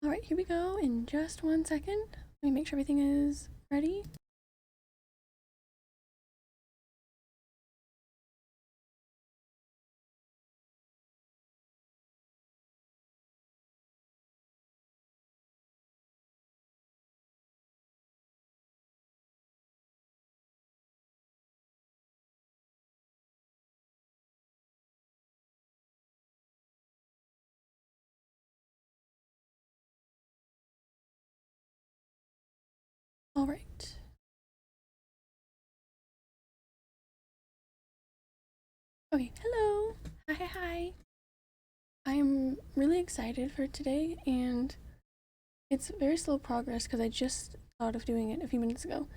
Alright, here we go in just 1 second. Let me make sure everything is ready. Alright. Okay, hello! Hi. I am really excited for today, and it's very slow progress because I just thought of doing it a few minutes ago.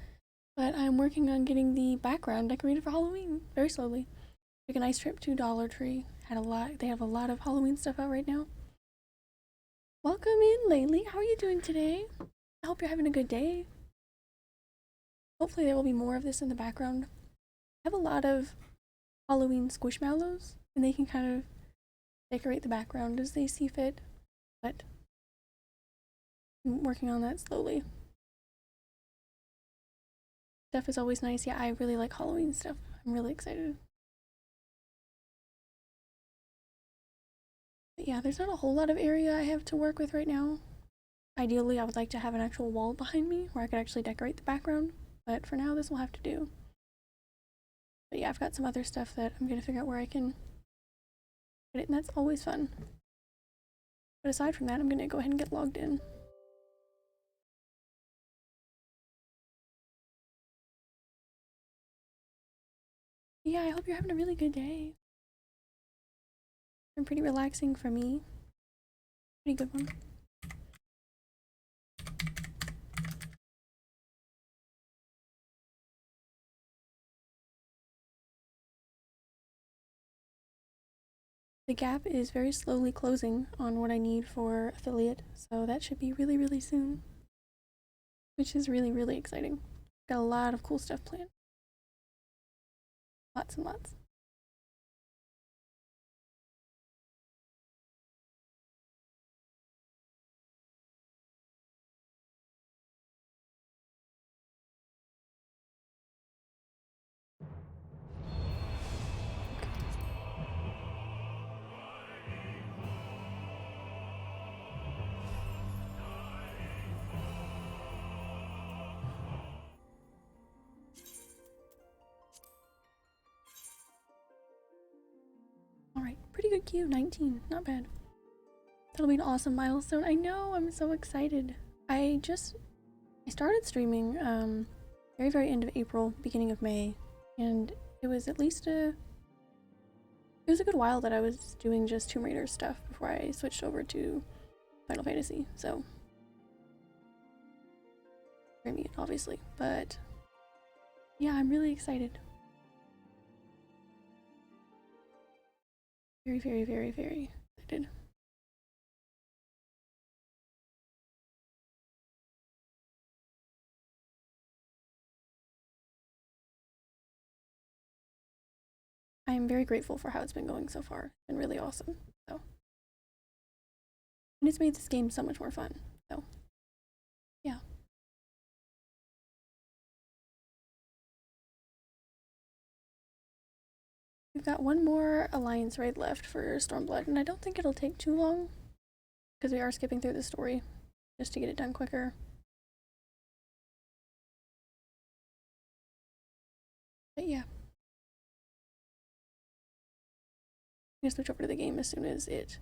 But I'm working on getting the background decorated for Halloween, very slowly. Took a nice trip to Dollar Tree. They have a lot of Halloween stuff out right now. Welcome in, Laylee. How are you doing today? I hope you're having a good day. Hopefully there will be more of this in the background. I have a lot of Halloween squishmallows, and they can kind of decorate the background as they see fit, but I'm working on that slowly. Stuff is always nice. Yeah, I really like Halloween stuff. I'm really excited. But yeah, there's not a whole lot of area I have to work with right now. Ideally, I would like to have an actual wall behind me where I could actually decorate the background, but for now this will have to do. But yeah, I've got some other stuff that I'm gonna figure out where I can put it, and that's always fun. But aside from that, I'm gonna go ahead and get logged in. Yeah, I hope you're having a really good day. It's been pretty relaxing for me. Pretty good one. The gap is very slowly closing on what I need for affiliate, so that should be really soon. Which is really exciting. Got a lot of cool stuff planned. Lots and lots. Alright, pretty good queue, 19, not bad. That'll be an awesome milestone. I know, I'm so excited. I started streaming very end of April, beginning of May, and it was at least it was a good while that I was doing just Tomb Raider stuff before I switched over to Final Fantasy, so streaming it obviously, but yeah, I'm really excited. Very excited. I am very grateful for how it's been going so far. It's been really awesome. So, and it's made this game so much more fun. So, yeah. We've got one more Alliance raid left for Stormblood, and I don't think it'll take too long because we are skipping through the story just to get it done quicker. But yeah. I'm gonna switch over to the game as soon as it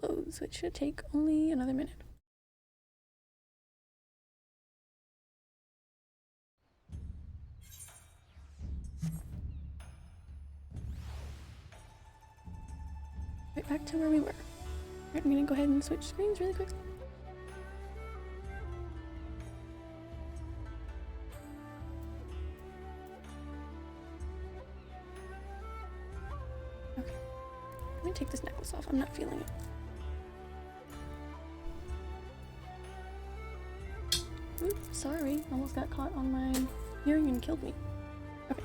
loads, which should take only another minute. Right back to where we were. Alright, I'm gonna go ahead and switch screens really quickly. Okay. I'm gonna take this necklace off. I'm not feeling it. Oops, sorry. Almost got caught on my earring and killed me. Okay.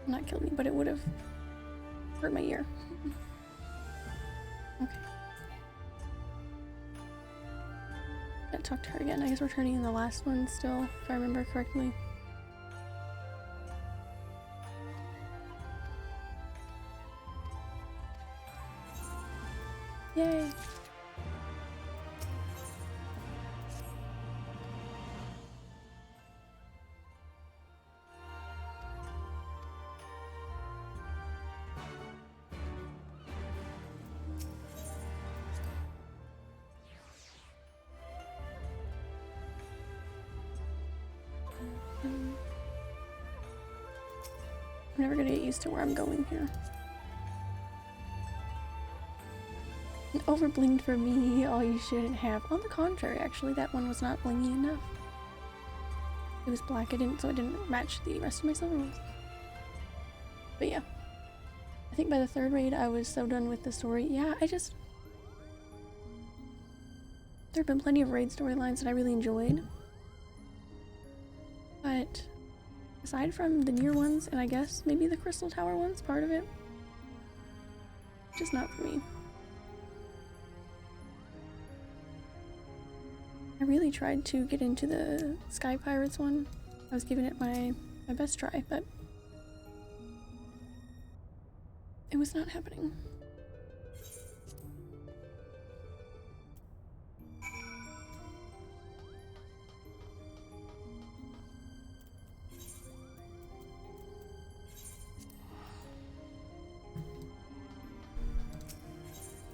Not killed me, but it would have hurt my ear. Okay. Gotta talk to her again. I guess we're turning in the last one still, if I remember correctly. Yay! I'm never gonna get used to where I'm going here. And over blinged for me. Oh, you shouldn't have. On the contrary, actually, that one was not blingy enough. It was black, so it didn't match the rest of my silver ones. But yeah. I think by the third raid, I was so done with the story. Yeah, there have been plenty of raid storylines that I really enjoyed. But aside from the near ones, and I guess maybe the Crystal Tower ones, part of it, just not for me. I really tried to get into the Sky Pirates one. I was giving it my best try, but it was not happening.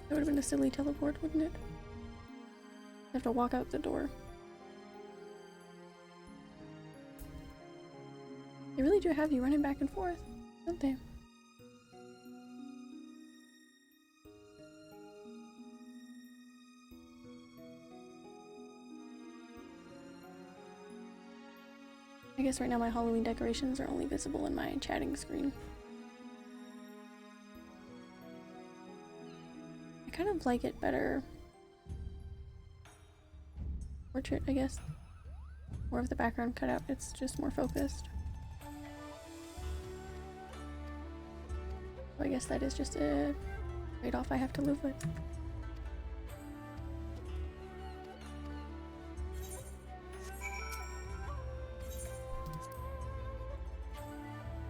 That would have been a silly teleport, wouldn't it? I have to walk out the door. They really do have you running back and forth, don't they? I guess right now my Halloween decorations are only visible in my chatting screen. I kind of like it better. Portrait, I guess. More of the background cut out, it's just more focused. So I guess that is just a trade-off I have to live with.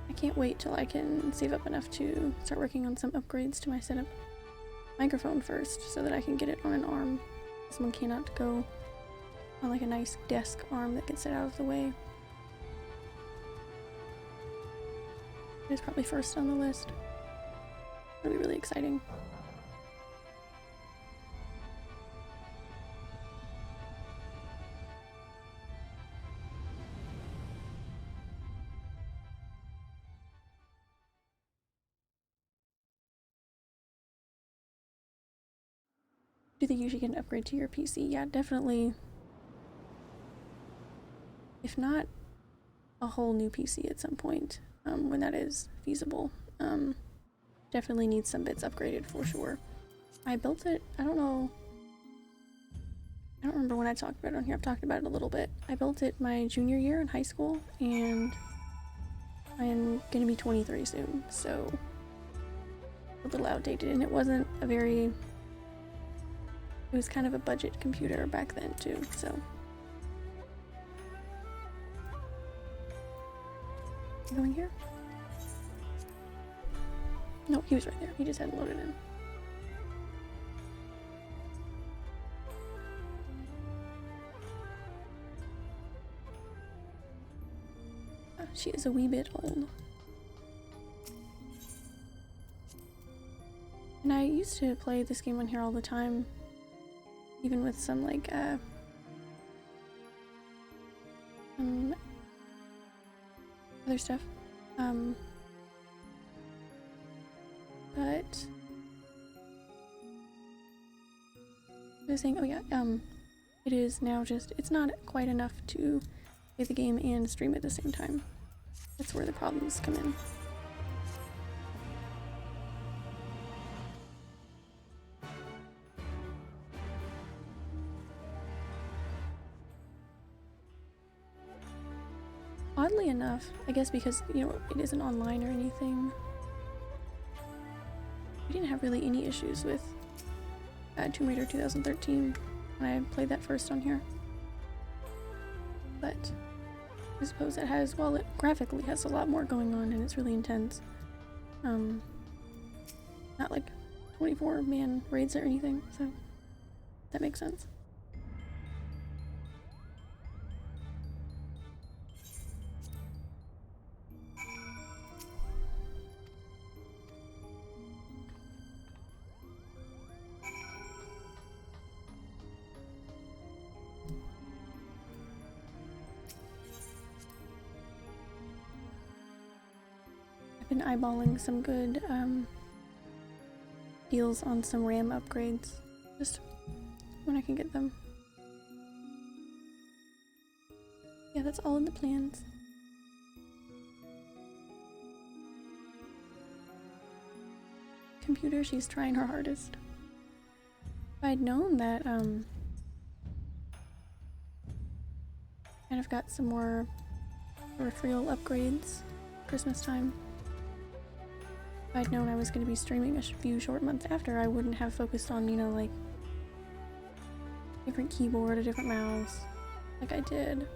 I can't wait till I can save up enough to start working on some upgrades to my setup. Microphone first, so that I can get it on an arm. This one cannot go on like a nice desk arm that can sit out of the way. It is probably first on the list. Really, really exciting. Do you think you should get an upgrade to your PC? Yeah, definitely. If not a whole new PC at some point, when that is feasible. Definitely needs some bits upgraded for sure. I built it, I don't remember when I talked about it on here. I've talked about it a little bit. I built it my junior year in high school, and I'm gonna be 23 soon, so a little outdated, and it wasn't a very, it was kind of a budget computer back then too, so. Going here? No, he was right there. He just hadn't loaded in. She is a wee bit old. And I used to play this game on here all the time, even with some like other stuff. But I was saying, oh yeah, it is now just, it's not quite enough to play the game and stream at the same time. That's where the problems come in. Oddly enough, I guess because, you know, it isn't online or anything, we didn't have really any issues with Tomb Raider 2013 when I played that first on here. but I suppose it has, while it graphically has a lot more going on and it's really intense, not like 24-man raids or anything, so that makes sense. I've been eyeballing some good deals on some RAM upgrades, just when I can get them. Yeah, that's all in the plans. Computer, she's trying her hardest. If I'd known that, kind of got some more peripheral upgrades Christmas time. If I'd known I was going to be streaming a few short months after, I wouldn't have focused on, you know, like, different keyboard, a different mouse, like I did.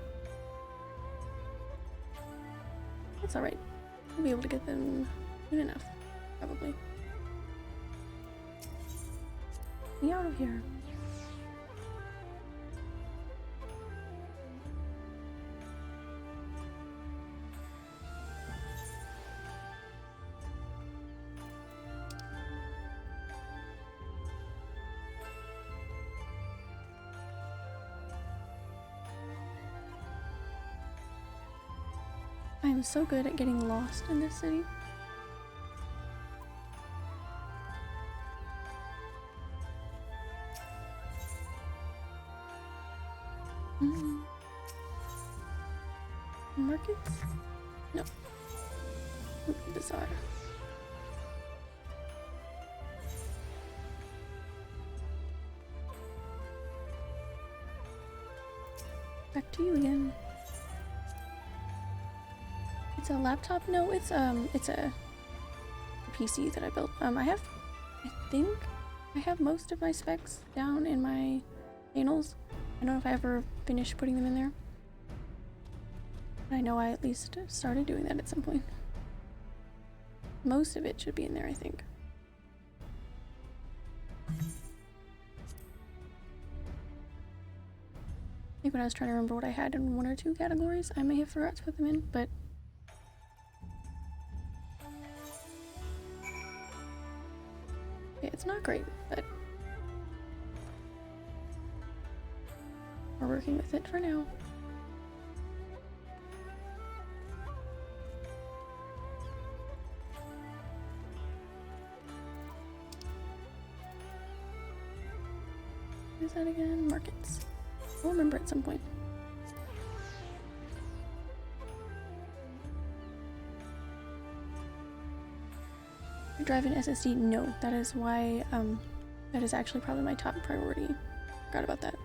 It's alright. I'll be able to get them soon enough, probably. Get me out of here. I am so good at getting lost in this city. Markets? No. Bizarre. Back to you again. It's a laptop? No, it's a PC that I built. I think I have most of my specs down in my panels. I don't know if I ever finished putting them in there. But I know I at least started doing that at some point. Most of it should be in there, I think. I think when I was trying to remember what I had in one or two categories, I may have forgot to put them in, but it's not great, but we're working with it for now. What is that again? Markets. I'll remember at some point. Drive an SSD? No, that is why, that is actually probably my top priority. Forgot about that.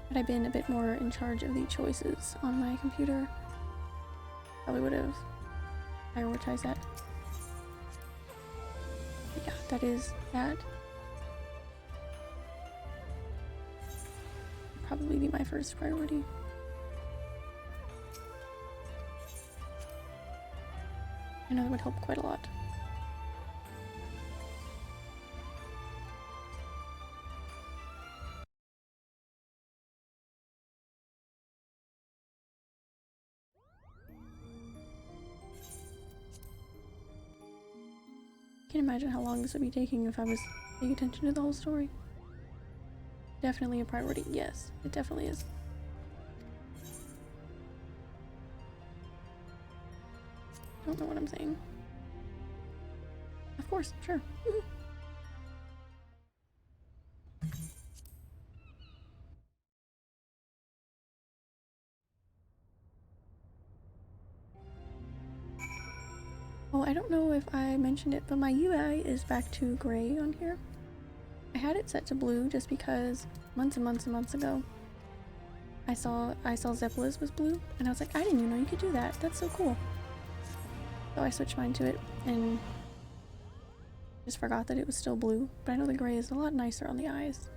Had I been a bit more in charge of the choices on my computer, probably would have prioritized that. Yeah, that is that. Probably be my first priority. I know that would help quite a lot. I can't imagine how long this would be taking if I was paying attention to the whole story. Definitely a priority. Yes, it definitely is. Don't know what I'm saying. Of course, sure. Oh, I don't know if I mentioned it, but my UI is back to gray on here. I had it set to blue just because months and months and months ago I saw Zeppeliz was blue, and I was like, I didn't even know you could do that. That's so cool. So I switched mine to it, and just forgot that it was still blue. But I know the gray is a lot nicer on the eyes.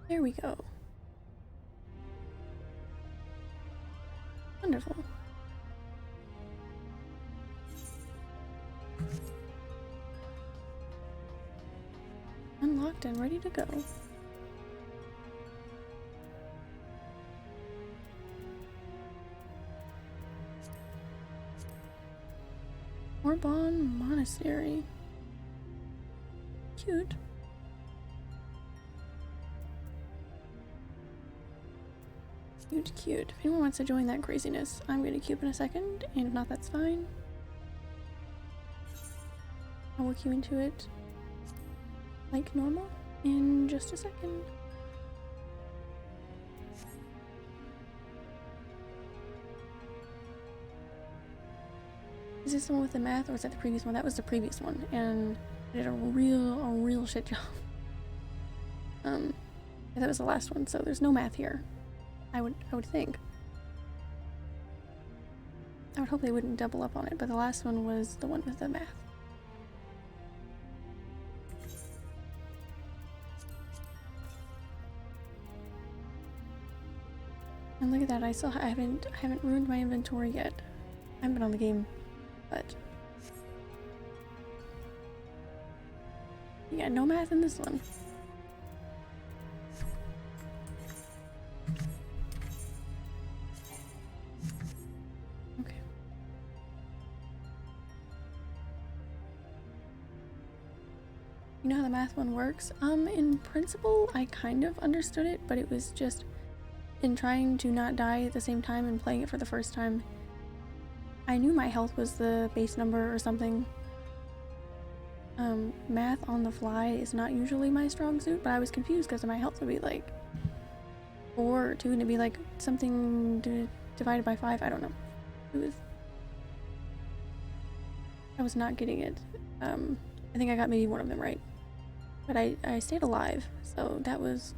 There we go. Wonderful. Unlocked and ready to go. Orbon Monastery. Cute. Cute. If anyone wants to join that craziness, I'm gonna queue up in a second, and if not, that's fine. I will queue into it like normal in just a second. Is this the one with the math, or is that the previous one? That was the previous one, and I did a real shit job. Yeah, that was the last one, so there's no math here. I would think. I would hope they wouldn't double up on it, but the last one was the one with the math. And look at that, I haven't ruined my inventory yet. I haven't been on the game, but yeah, no math in this one. Okay. You know how the math one works? In principle, I kind of understood it, but it was just in trying to not die at the same time and playing it for the first time. I knew my health was the base number or something. Math on the fly is not usually my strong suit, but I was confused because my health would be like 4 or 2 and it'd be like something divided by 5. I don't know. I was not getting it. I think I got maybe one of them right. But I stayed alive, so that was...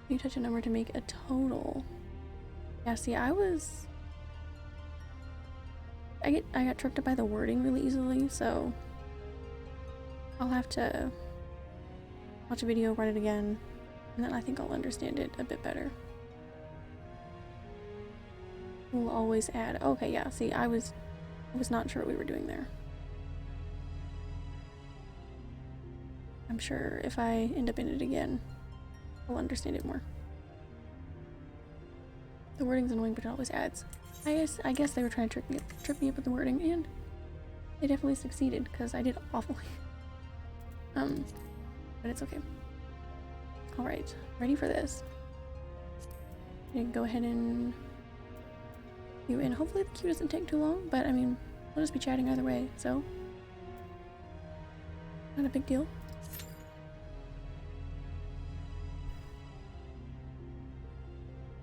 You touch a number to make a total. Yeah, see, I got tripped up by the wording really easily, so I'll have to watch a video, run it again, and then I think I'll understand it a bit better. We'll always add. Okay, yeah, see, I was not sure what we were doing there. I'm sure if I end up in it again, I'll understand it more. The wording's annoying, but it always adds. I guess they were trying to trip me up with the wording, and they definitely succeeded because I did awfully. But it's okay. All right, ready for this? You can go ahead and queue in. Hopefully the queue doesn't take too long, but I mean, we'll just be chatting either way, so not a big deal.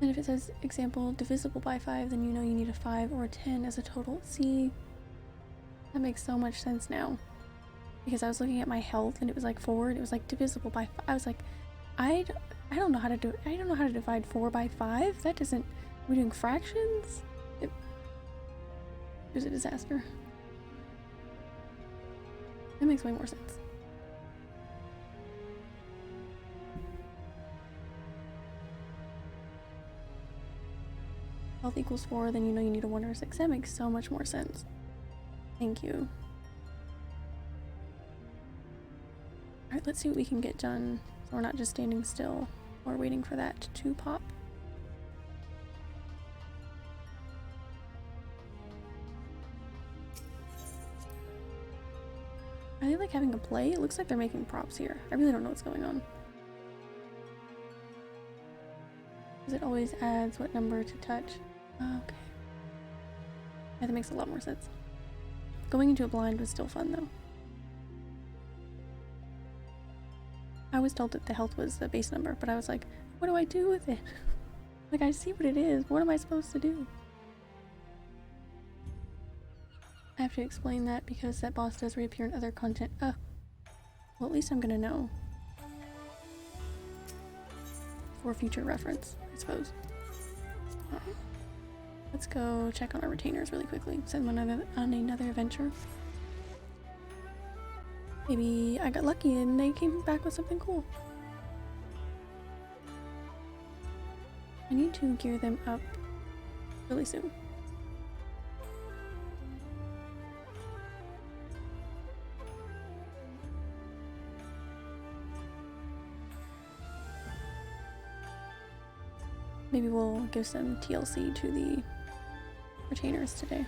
And if it says example divisible by 5, then you know you need a 5 or a 10 as a total. See, that makes so much sense now. Because I was looking at my health and it was like 4 and it was like divisible by 5. I was like, I don't know how to do it. I don't know how to divide 4 by 5. That doesn't... We're doing fractions? It was a disaster. That makes way more sense. Health equals 4, then you know you need a 1 or a 6. That makes so much more sense. Thank you. Alright, let's see what we can get done so we're not just standing still or waiting for that to pop. Are they like having a play? It looks like they're making props here. I really don't know what's going on. Because it always adds what number to touch. Okay. Yeah, that makes a lot more sense. Going into a blind was still fun though. I was told that the health was the base number, but I was like, what do I do with it? Like, I see what it is. What am I supposed to do? I have to explain that because that boss does reappear in other content. Well, at least I'm gonna know. For future reference, I suppose. Alright. Let's go check on our retainers really quickly. Send them on another adventure. Maybe I got lucky and they came back with something cool. I need to gear them up really soon. Maybe we'll give some TLC to the retainers today.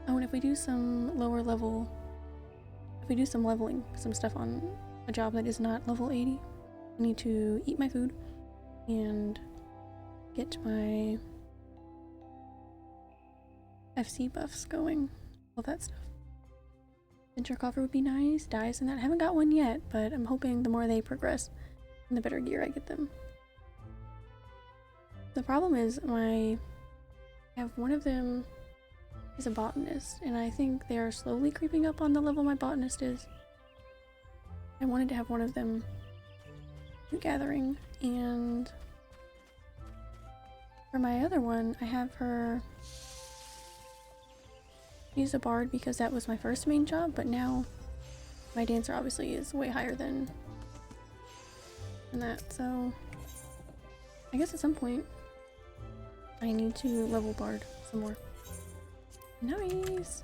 Oh, and if we do some lower level, if we do some leveling, some stuff on a job that is not level 80, I need to eat my food and get my FC buffs going. All that stuff. Venture coffer would be nice. Dice and that. I haven't got one yet, but I'm hoping the more they progress, the better gear I get them. The problem is I have one of them is a botanist, and I think they are slowly creeping up on the level my botanist is. I wanted to have one of them do gathering, and for my other one, I have her use a bard because that was my first main job, but now my dancer obviously is way higher than that, so I guess at some point I need to level bard some more. Nice!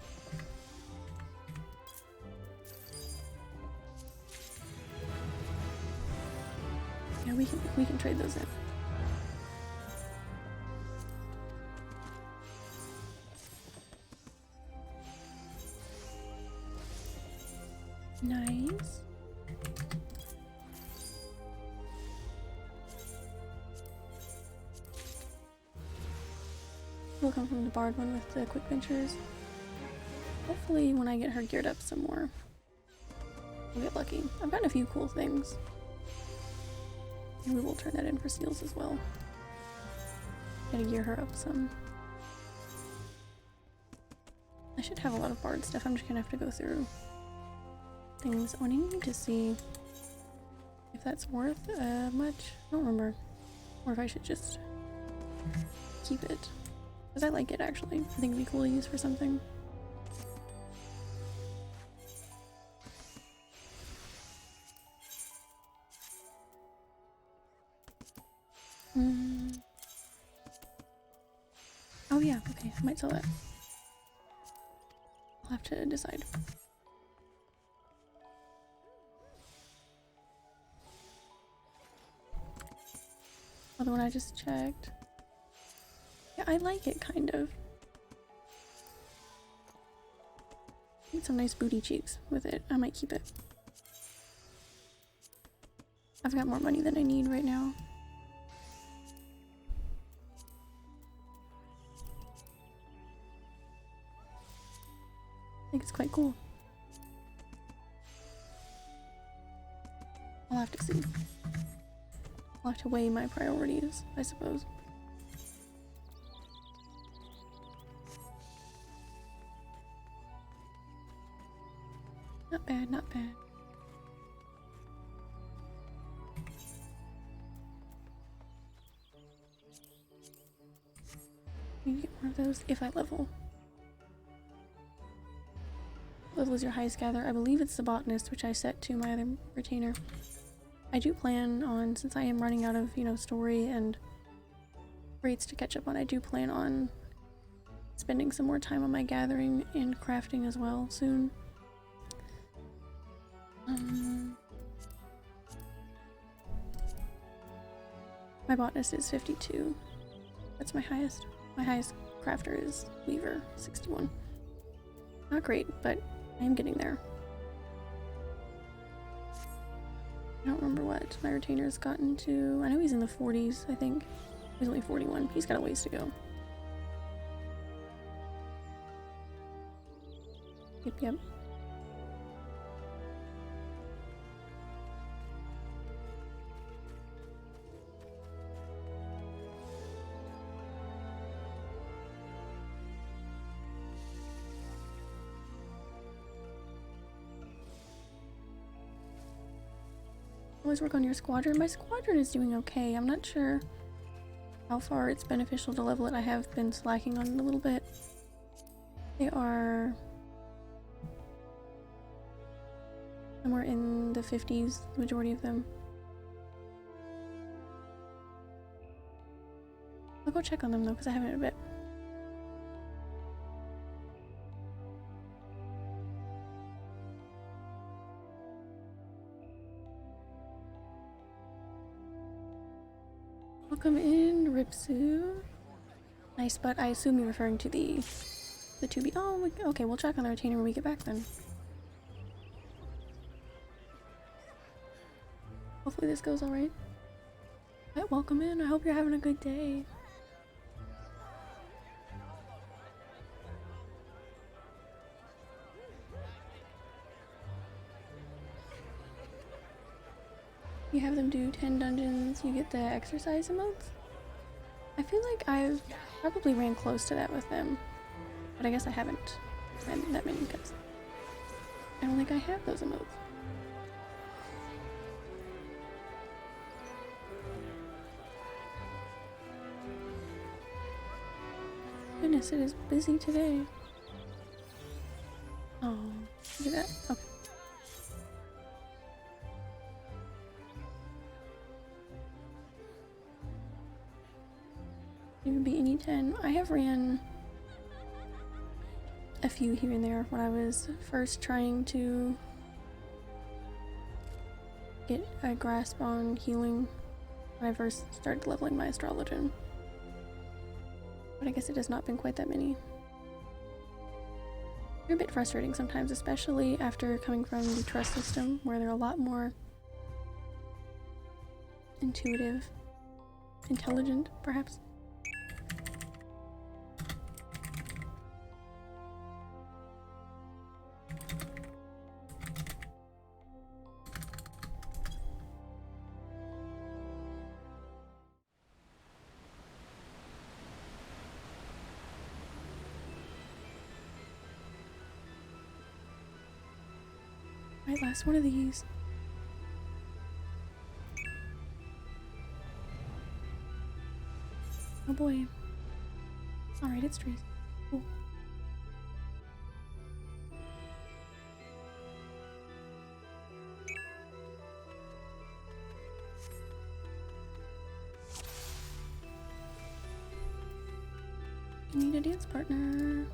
Yeah, we can trade those in. Nice. We'll come from the bard one with the quick ventures. Hopefully when I get her geared up some more, we'll get lucky. I've gotten a few cool things. Maybe we'll turn that in for seals as well. Gotta gear her up some. I should have a lot of bard stuff. I'm just gonna have to go through things. I need to see if that's worth much. I don't remember. Or if I should just keep it. Because I like it actually. I think it'd be cool to use for something. Oh yeah, okay, I might sell that. I'll have to decide. Oh, the one I just checked. Yeah, I like it, kind of. Need some nice booty cheeks with it. I might keep it. I've got more money than I need right now. I think it's quite cool. I'll have to see. I'll have to weigh my priorities, I suppose. Not bad, not bad. You get more of those if I level. Level is your highest gather. I believe it's the botanist, which I set to my other retainer. I do plan on, since I am running out of, story and rates to catch up on, I do plan on spending some more time on my gathering and crafting as well soon. My botanist is 52. That's my highest. My highest crafter is Weaver, 61. Not great, but I am getting there. I don't remember what my retainer's gotten to. I know he's in the 40s, I think. He's only 41. He's got a ways to go. Yep. Always work on your squadron. My squadron is doing okay. I'm not sure how far it's beneficial to level it. I have been slacking on it a little bit. They are somewhere in the 50s, the majority of them. I'll go check on them though, because I haven't in a bit. Welcome in, Ripsu. Nice, but I assume you're referring to the 2B. Oh, okay, we'll check on the retainer when we get back then. Hopefully this goes alright. Alright, welcome in. I hope you're having a good day. You have them do 10 dungeons, you get the exercise emotes? I feel like I've probably ran close to that with them, but I guess I haven't ran that many because I don't think I have those emotes. Goodness, it is busy today. Oh, look at that. Okay. You can be any 10. I have ran a few here and there when I was first trying to get a grasp on healing when I first started leveling my astrologian. But I guess it has not been quite that many. They're a bit frustrating sometimes, especially after coming from the trust system where they're a lot more intuitive, intelligent, perhaps. Right, last one of these. Oh boy. Alright, it's trees. Cool. You need a dance partner.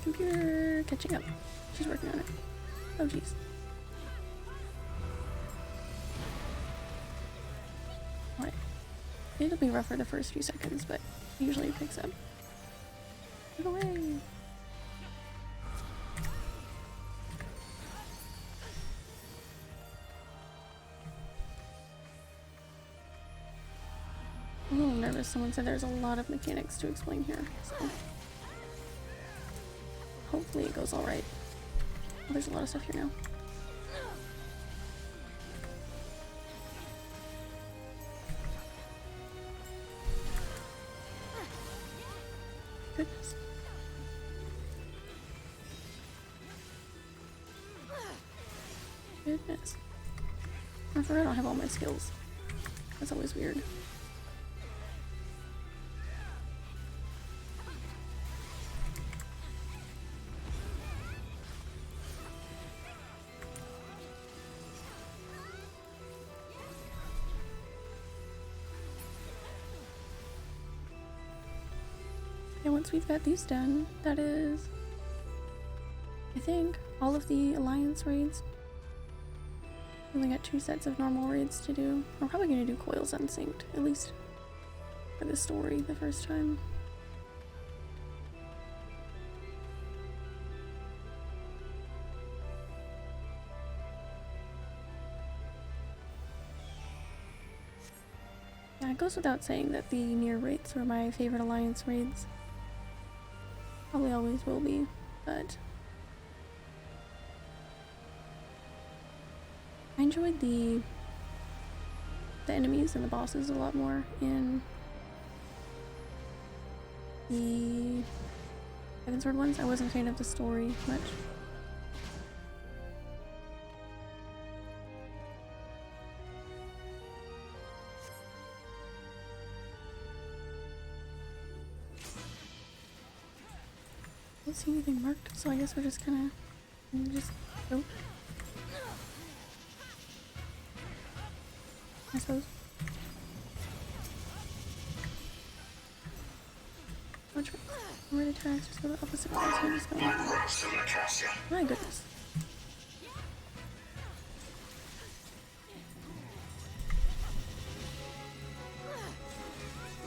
Computer catching up. She's working on it. Oh jeez. Alright. It'll be rough for the first few seconds, but usually it picks up. Get away! I'm a little nervous. Someone said there's a lot of mechanics to explain here, so hopefully it goes alright. Oh, there's a lot of stuff here now. Goodness. Goodness. I forgot I don't have all my skills. That's always weird. And once we've got these done, that is, I think, all of the Alliance raids. We only got 2 sets of normal raids to do. We're probably going to do Coils Unsynced, at least for this story, the first time. goes without saying that the near raids were my favorite alliance raids. Probably always will be, but I enjoyed the enemies and the bosses a lot more in the Heavensward ones. I wasn't a fan of the story much. I don't see anything marked, so I guess we're just gonna just go. I suppose. Watch where the tracks just go the opposite way, so I'm just going. My goodness.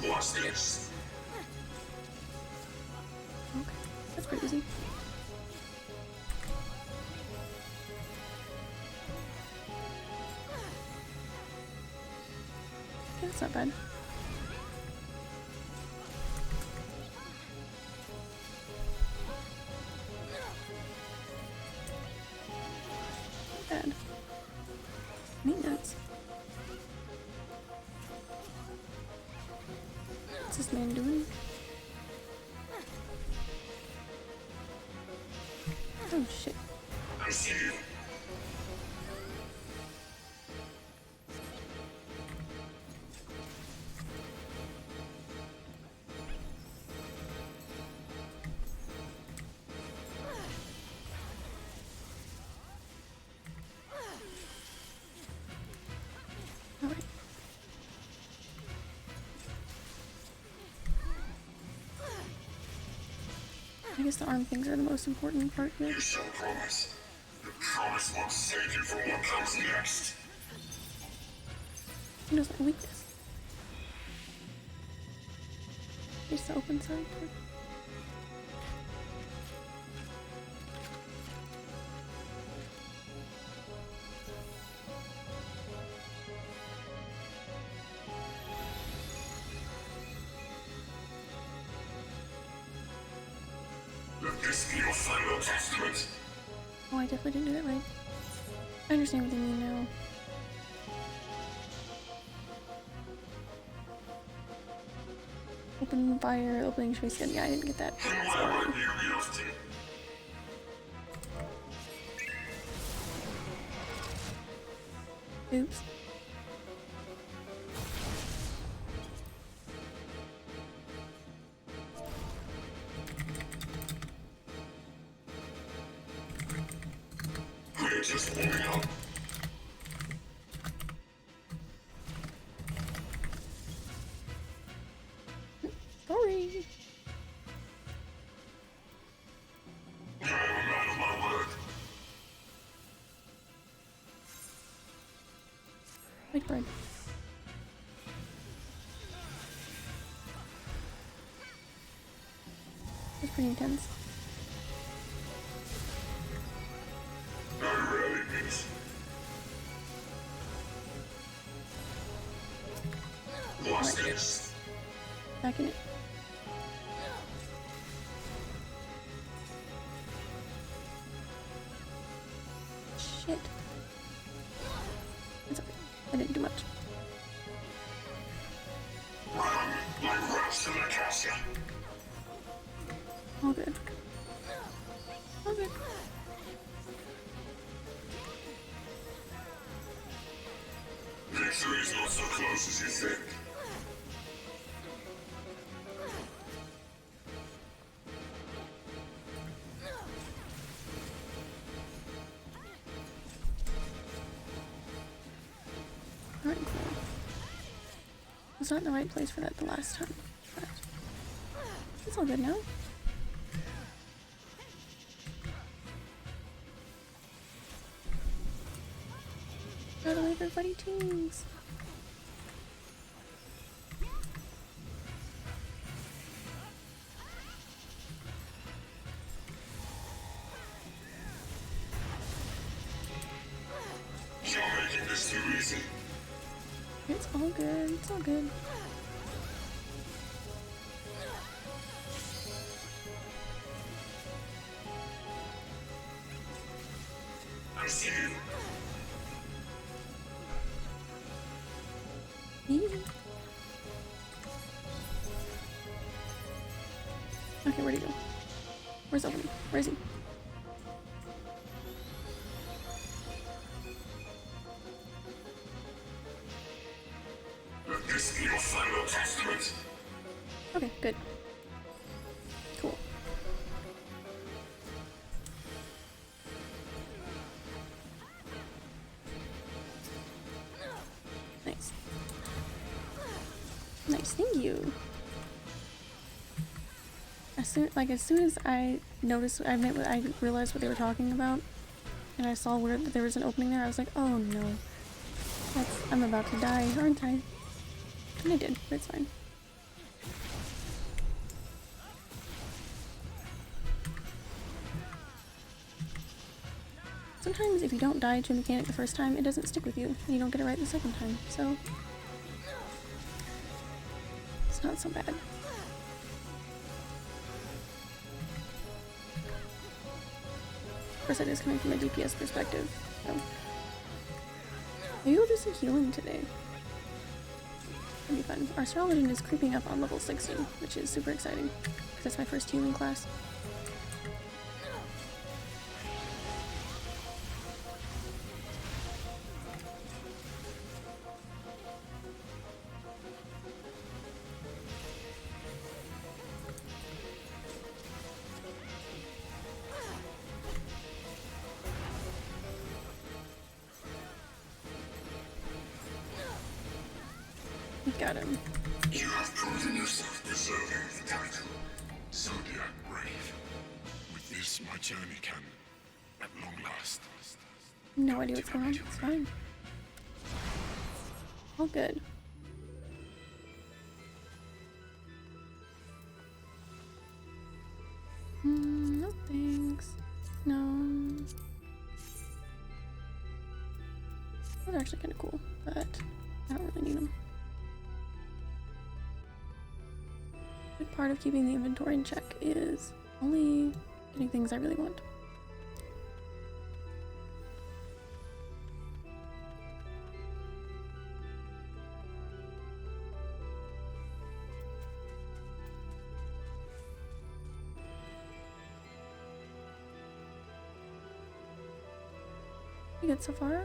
What's this? Okay, that's pretty easy. Okay, that's not bad. Bad. Maintenance. What's this man doing? Oh shit. I see you. Alright. I guess the arm things are the most important part of it. You shall promise. The promise won't save you from what comes next. He knows my weakness. Here's the open side. Let this be your final testament. Oh, I definitely didn't do that right. I understand what they mean now. Open fire, opening space gun. Yeah, I didn't get that. And why might you used it? Oops. We're just warming up. Sorry. I am a man of my word. Wait, bird. That's pretty intense. I rarely miss. What's this? Back in it. Shit. It's okay. I didn't do much. Run like rats in a castle. All good. All good. Victory is not so close as you think. Alright, cool. I was not in the right place for that the last time, but it's all good now. Gotta leave everybody teams. You're making this too easy. It's all good. It's all good. I see you. Okay, where'd he go? Where's Opening? Where is he? Let this be your final testament. Okay, good. Cool. Nice. Nice, thank you. As soon as I noticed, I realized what they were talking about, and I saw where there was an opening there, I was like, oh no. I'm about to die, aren't I? And I did, but it's fine. Sometimes if you don't die to a mechanic the first time, it doesn't stick with you, and you don't get it right the second time, so it's not so bad. Of course, it is coming from a DPS perspective, so maybe we'll do some healing today. That'd be fun. Our Star Legend is creeping up on level 60, which is super exciting, because that's my first healing class. Got him. You have proven yourself deserving of the title, Zodiac Brave. With this, my journey can, at long last. No idea what's going on. It's fine. All good. No thanks. No. Those are actually kind of cool, but I don't really need them. Good part of keeping the inventory in check is only getting things I really want. You good so far?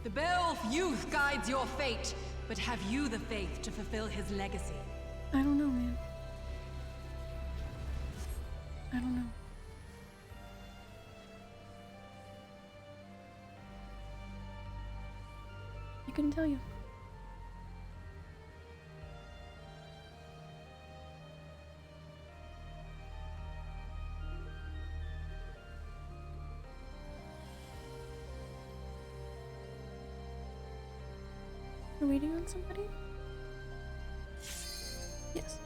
The Beowulf youth guides your fate, but have you the faith to fulfill his legacy? I don't know, man. I don't know. I couldn't tell you. We're waiting on somebody? Yes.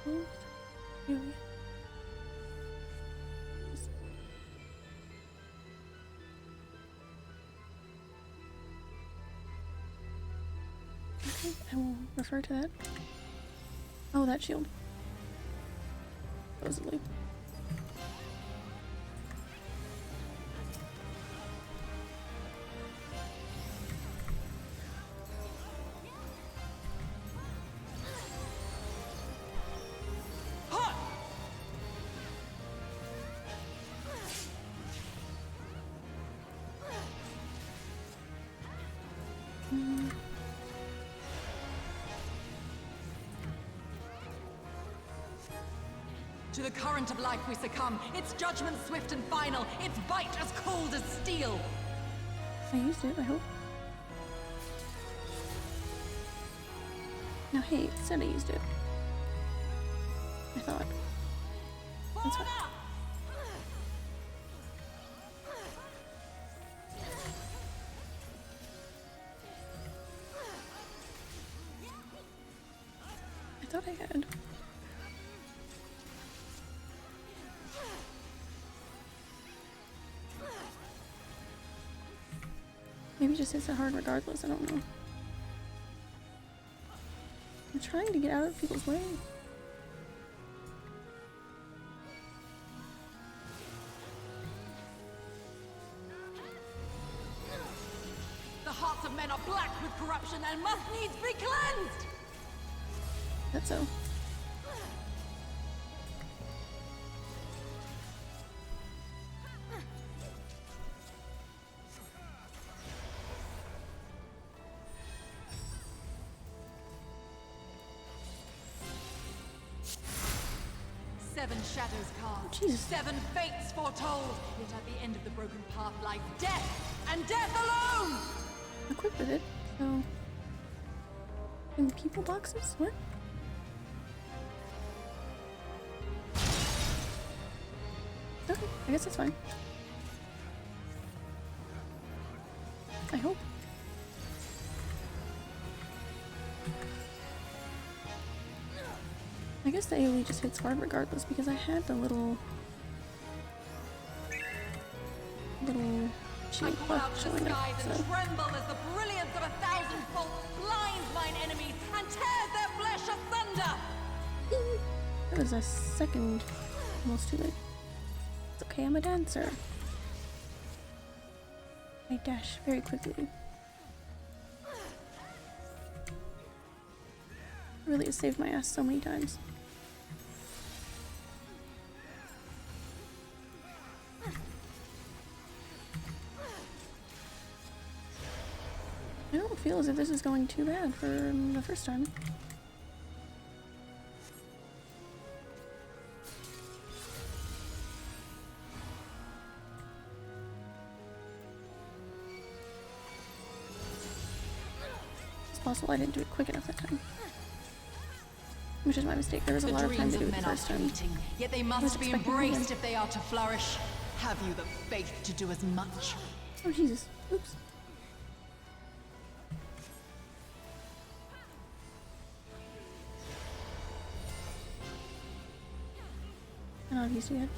Oh, really? Okay, I will refer to that. Oh, that shield. Supposedly. To the current of life we succumb, its judgment swift and final, its bite as cold as steel. I used it, I hope. No, hey, it said I used it. I thought. That's fine. I thought I had. Maybe it just hits it hard regardless, I don't know. I'm trying to get out of people's way. corruption and must needs be cleansed! That's so. Seven shadows carved, Jesus. 7 fates foretold. Yet at the end of the broken path lies death, and death alone! Equipped with it, so. In people boxes? What? Okay, I guess that's fine. I hope. I guess the AoE just hits hard regardless because I had the little I shield call out buff to the showing skies up, and so tremble as the brilliance of 1,000 bolts blinds mine enemies and tears their flesh asunder! that was a second almost too late. It's okay, I'm a dancer. I dash very quickly. Really has saved my ass so many times. I don't feel as if this is going too bad for the first time. It's possible I didn't do it quick enough that time. Which is my mistake. There was a lot of time to do it the first time. Fleeting, yet they must be embraced if they are to flourish. Have you the faith to do as much? Oh Jesus. Oops. I don't know if he's yet.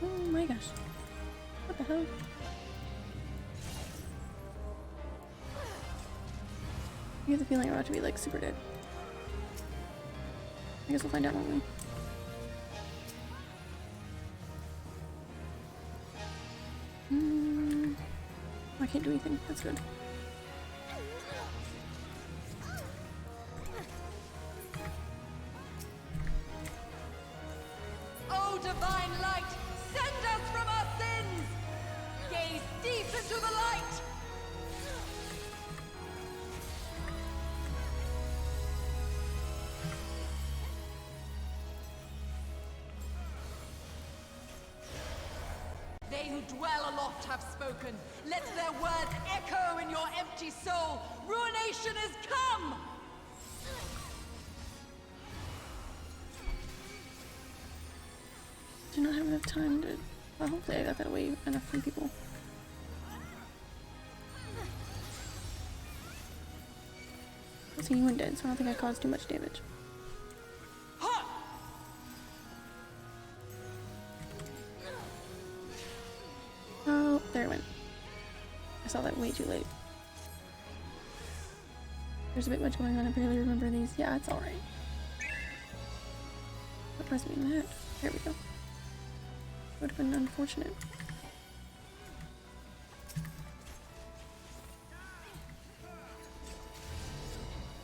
Oh my gosh. What the hell? I have the feeling I'm about to be like super dead. I guess we'll find out, won't we? I can't do anything. That's good. O divine light, send us from our sins! Gaze deep into the light! They who dwell aloft have spoken. Let their words echo in your empty soul. Ruination is come! Do not have enough time to. Well, hopefully I got that away enough from people. I see you went dead, so I don't think I caused too much damage. Oh, there it went. I saw that way too late. There's a bit much going on. I barely remember these. Yeah, it's alright. What was me in that? There we go. Would have been unfortunate.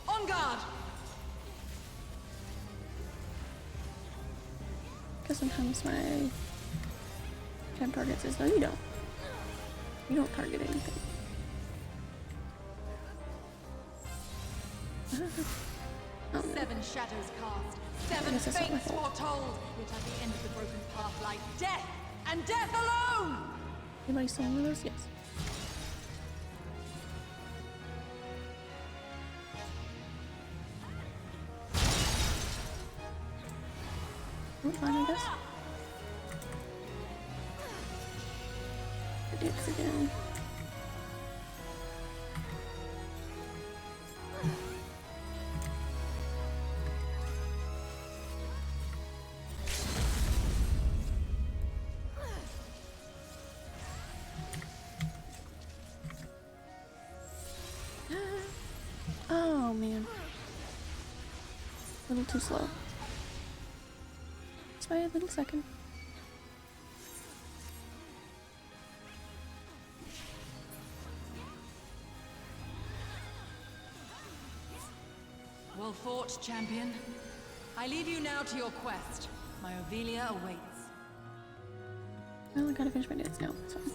On guard! Because sometimes my tab target says, no, you don't. You don't target anything. Oh, no. 7 shadows cast, I 7 guess that's not my fates fault. foretold. Yet at the end of the broken path lies death, and death alone! Anybody still remember those? Yes. Oh, fine, I guess. The dicks again. Oh man. A little too slow. Just by a little second. Well fought, champion. I leave you now to your quest. My Ovelia awaits. Well, I gotta finish my dance now. It's fine.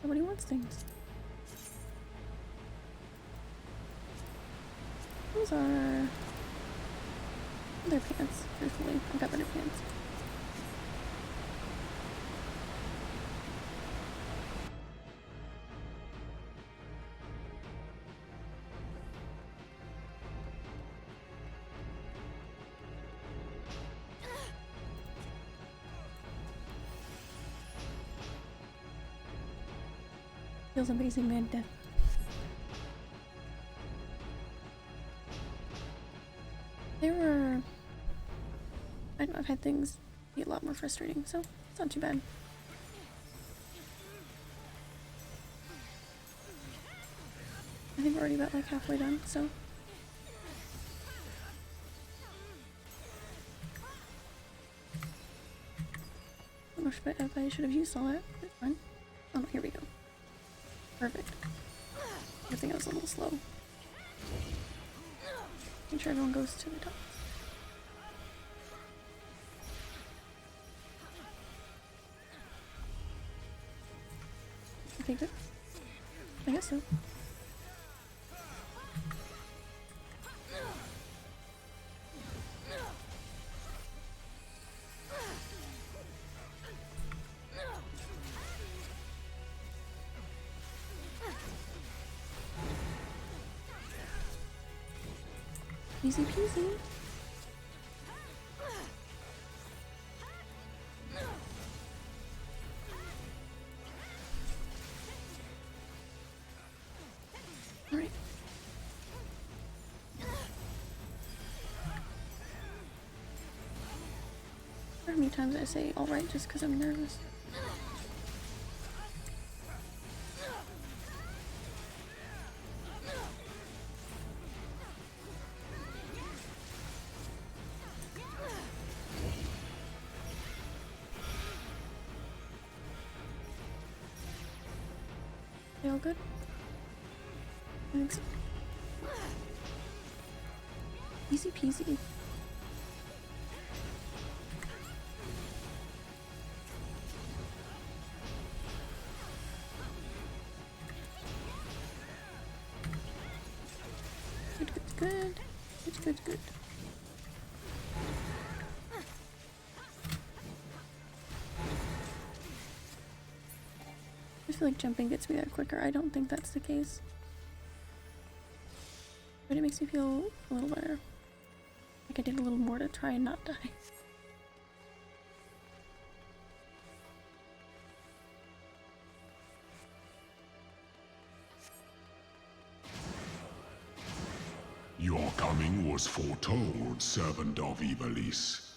Nobody wants things. Those are their pants, truthfully. I've got better pants. Feels amazing, man. Death. I've had things be a lot more frustrating, so it's not too bad. I think we're already about like halfway done, so. I don't know if I should have used all that, but it's fine. Oh, here we go. Perfect. Everything else a little slow. Make sure everyone goes to the top. Okay, good. I guess so. Easy peasy. Alright. How many times I say alright just because I'm nervous? They all good? I think so. Easy peasy. Good, good, good. Good, good, good. I feel like jumping gets me there quicker. I don't think that's the case. But it makes me feel a little better. Like I did a little more to try and not die. Your coming was foretold, servant of Ivalice.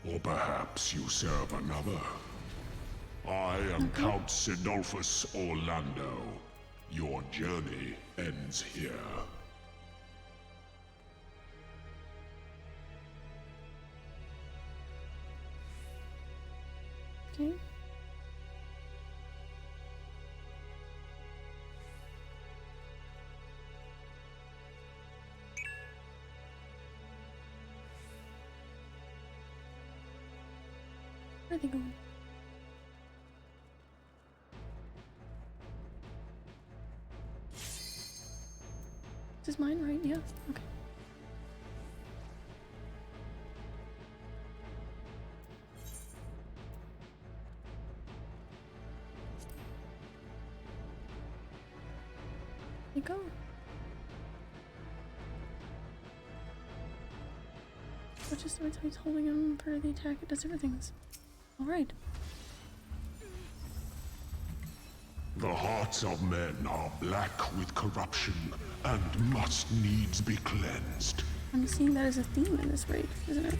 Or perhaps you serve another. I am Count Sidolphus Orlando. Your journey ends here. Okay. Where are they going? This is mine, right? Yeah? Okay. There you go. But just every time he's holding him for the attack, it does different things. Alright. The hearts of men are black with corruption and must needs be cleansed. I'm seeing that as a theme in this raid, isn't it?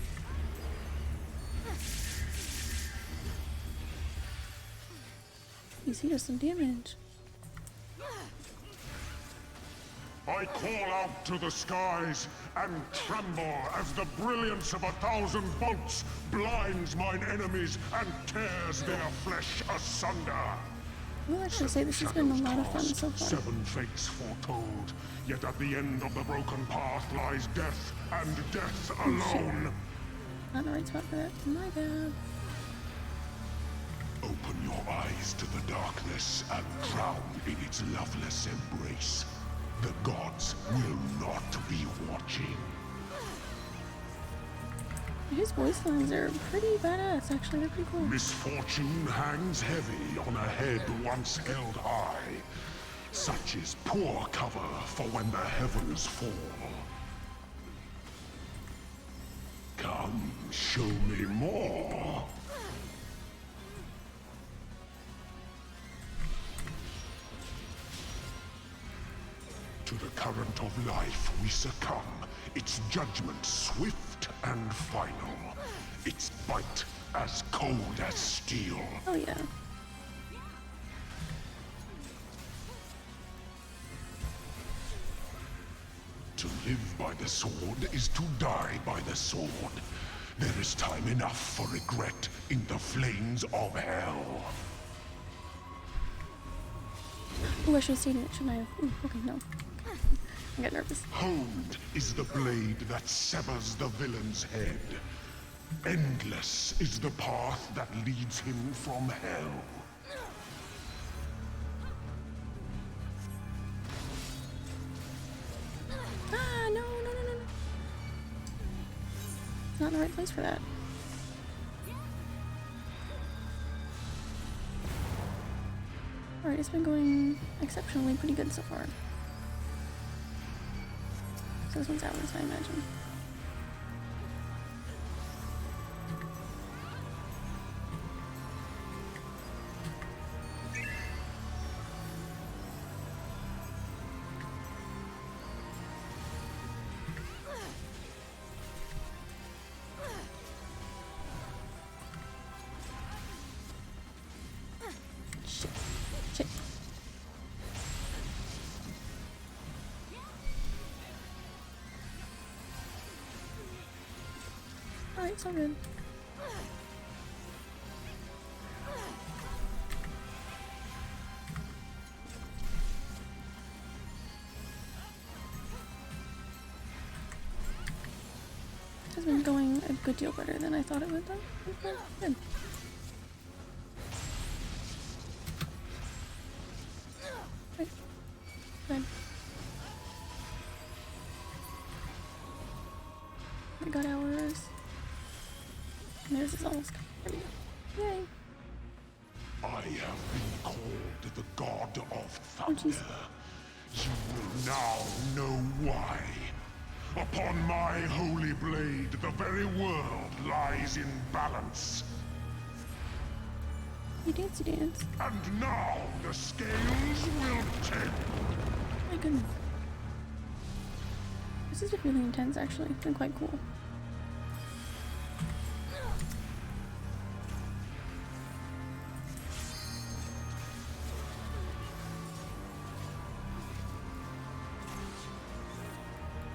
You see, does some damage. I call out to the skies and tremble as the brilliance of 1,000 bolts blinds mine enemies and tears their flesh asunder. I will actually say this has been a lot of fun so far. 7 fates foretold, yet at the end of the broken path lies death, and death alone. Not the right spot for that. My bad. Open your eyes to the darkness and drown in its loveless embrace. The gods will not be watching. His voice lines are pretty badass, actually. They're pretty cool. Misfortune hangs heavy on a head once held high. Such is poor cover for when the heavens fall. Come, show me more. To the current of life we succumb, its judgment swift and final, its bite as cold as steel. Oh yeah. To live by the sword is to die by the sword. There is time enough for regret in the flames of hell. Oh, I should have seen it, shouldn't I have? Ooh, okay, no. I got nervous. Honed is the blade that severs the villain's head. Endless is the path that leads him from hell. Ah, no. It's not in the right place for that. Alright, it's been going exceptionally pretty good so far. So this one's ours, I imagine. Shit. Alright, it's all good. This has been going a good deal better than I thought it would, though. Okay, good. Right. Good. We got ours. And theirs is almost complete. Yay. I have been called the god of Oh, jeez. thunder. You will now know why. Upon my holy blade, the very world lies in balance. You dancey dance. And now the scales will tip. My goodness. This is really intense, actually. It's been quite cool.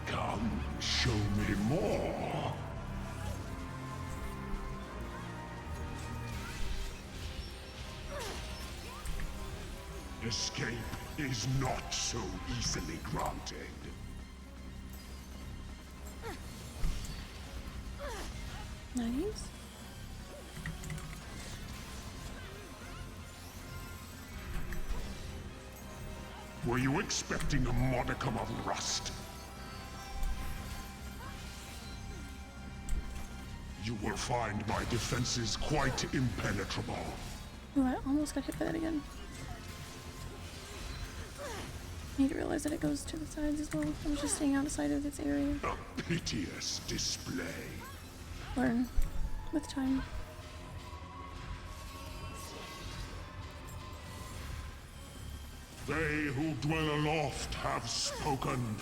Come, show me more. Escape is not so easily granted. Nice. Were you expecting a modicum of rust? You will find my defenses quite impenetrable. Ooh, I almost got hit by that again. I need to realize that it goes to the sides as well. I was just staying outside of its area. A piteous display. Learn with time. They who dwell aloft have spoken.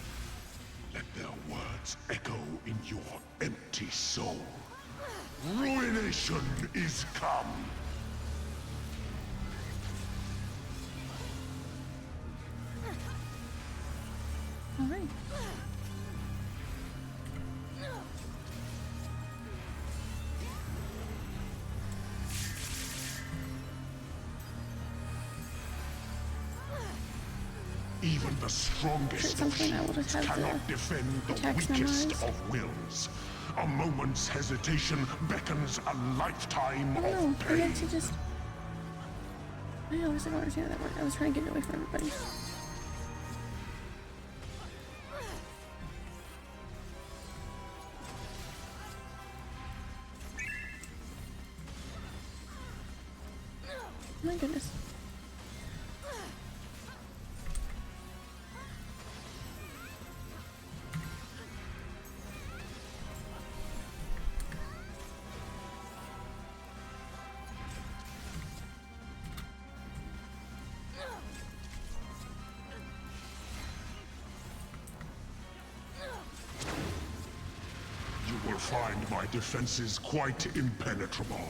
Let their words echo in your empty soul. Ruination is come. Alright. Even the strongest At some of point I will shields just have cannot defend the attacks weakest memorized. of wills. A moment's hesitation beckons a lifetime I don't know. of I pain. get to just. I honestly don't understand how that worked. I was trying to get it away from everybody. My goodness. You will find my defenses quite impenetrable.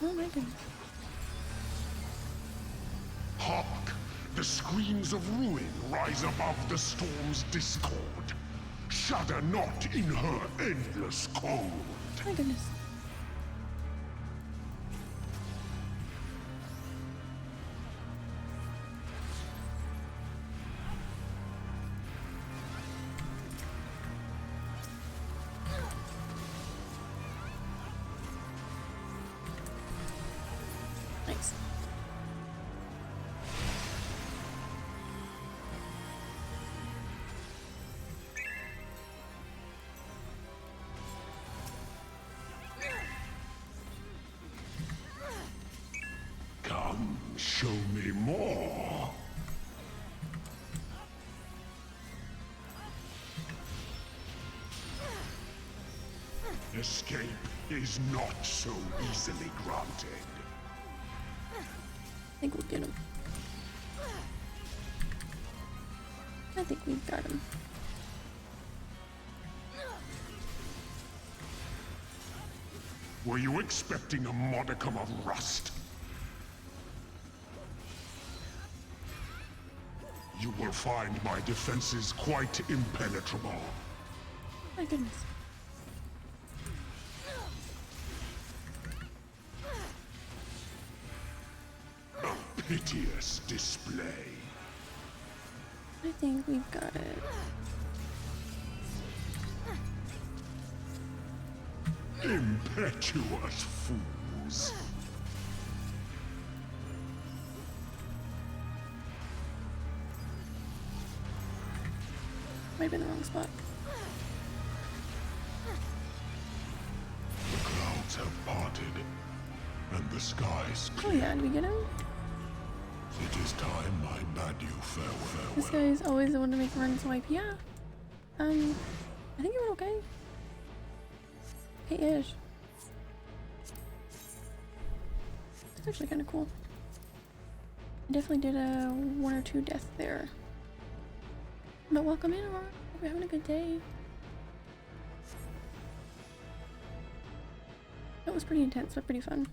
Oh my goodness. Hark! The screams of ruin rise above the storm's discord. Shudder not in her endless cold. My goodness. Nice. Come, show me more. Escape is not so easily granted. I think we'll get him. I think we've got him. Were you expecting a modicum of rust? You will find my defenses quite impenetrable. My goodness. A piteous display. I think we've got it. Impetuous fools. Might have been the wrong spot. The clouds have parted, and the skies Oh clear. yeah, did we get him? It is time I bade you farewell. This guy's always the one to make runs wipe. Yeah. I think it went okay. Okay-ish. It's actually kind of cool. I definitely did a 1 or 2 deaths there. But welcome in, Aurora. Hope you're having a good day. That was pretty intense, but pretty fun.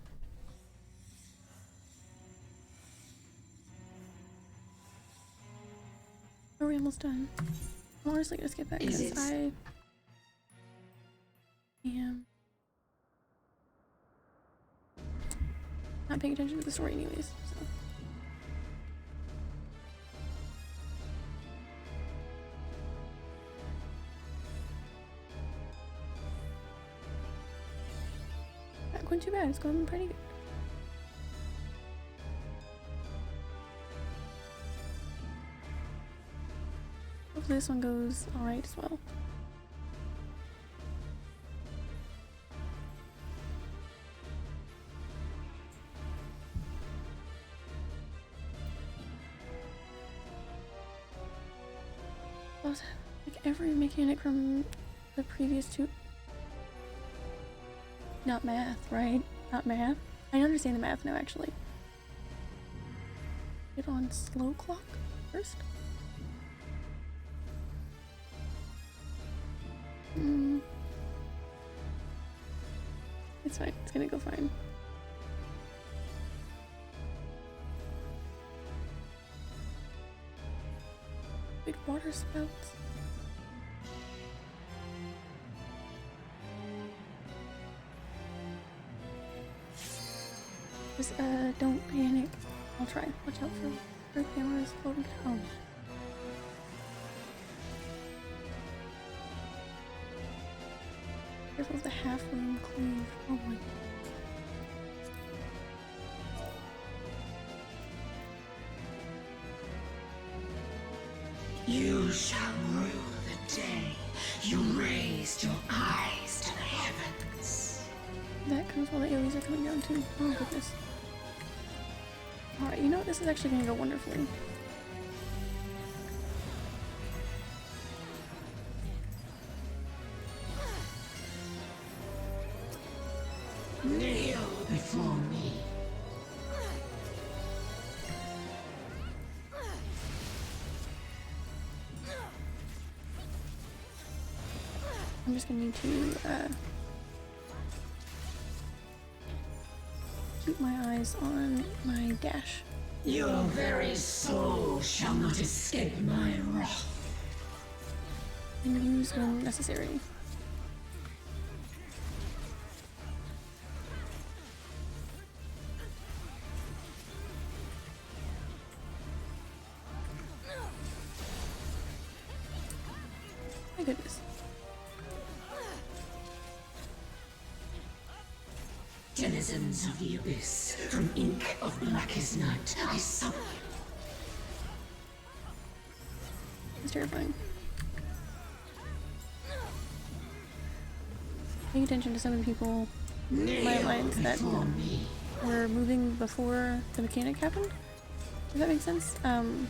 Are we almost done? I'm honestly gonna skip that because I am not paying attention to the story anyways, so. Not going too bad, it's going pretty good. Hopefully this one goes alright as well. Like every mechanic from the previous 2. Not math, right? Not math. I understand the math now, actually. it on slow clock first. It's fine. It's gonna go fine. Big water spouts. Just, don't panic. I'll try. Watch out for cameras floating down. Careful of the half-room cleave. Oh my. You shall rule the day. You raised your eyes to the heavens. That comes while the AoEs are coming down too. Oh goodness. Alright, you know what? This is actually gonna go wonderfully. Kneel before me. I'm just gonna need to keep my eyes on my dash. Your very soul shall not escape my wrath. And use when necessary. My goodness. Denizens of the abyss, from ink of blackest night, I summon you. It's terrifying. Paying attention to some of the people in my alliance that were moving before the mechanic happened. Does that make sense? On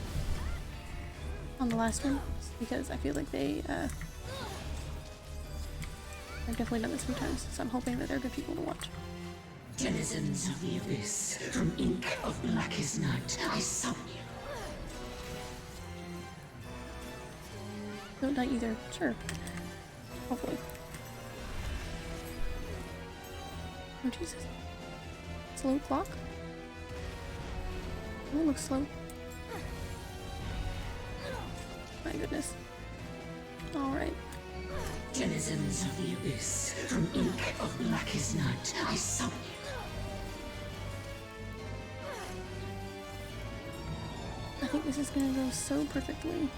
the last one, because I feel like they I've definitely done this a few times, so I'm hoping that they're good people to watch. Denizens of the abyss, from ink of blackest night, I summon you. Don't die either. Sure. Hopefully. Oh Jesus. Slow clock? Oh, it looks slow. My goodness. Alright. Denizens of the abyss, from ink of blackest night, I summon you. I think this is gonna go so perfectly.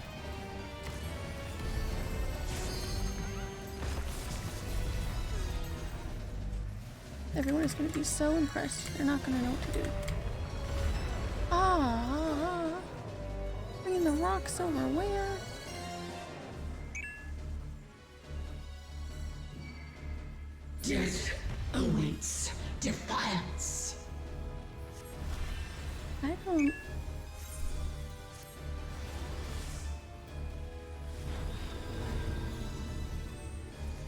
Everyone is gonna be so impressed. They're not gonna know what to do. Bringing the rocks over where? Death awaits defiance. I don't...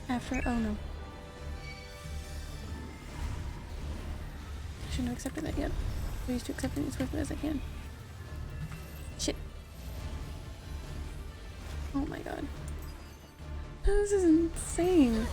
After... Oh no. I shouldn't have accepted that yet. I'm used to accepting it as quickly as I can. Shit. Oh my god. This is insane.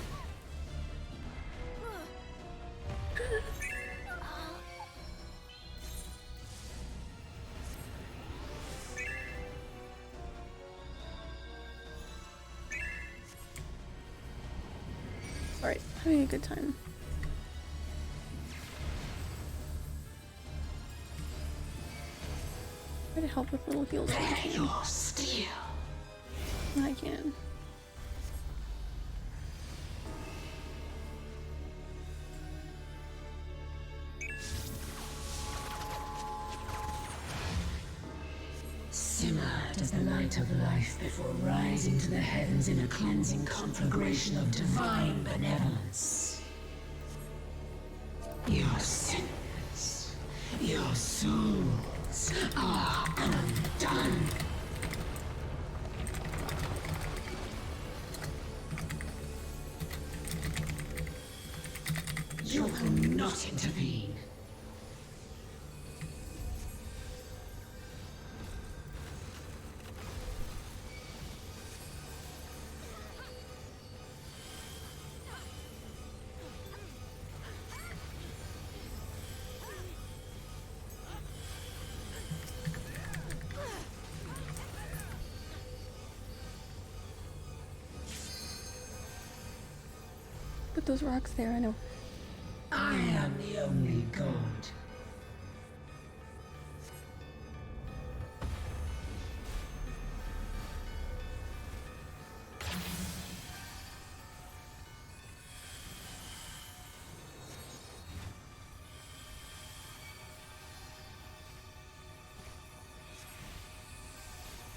Alright, having a good time. Try to help with little heals when I can. Your steel. When I can. Simmer as the light of life before rising to the heavens in a cleansing conflagration of divine benevolence. Your sins, your souls are undone. You will not intervene. put those rocks there, I know. I am the only god.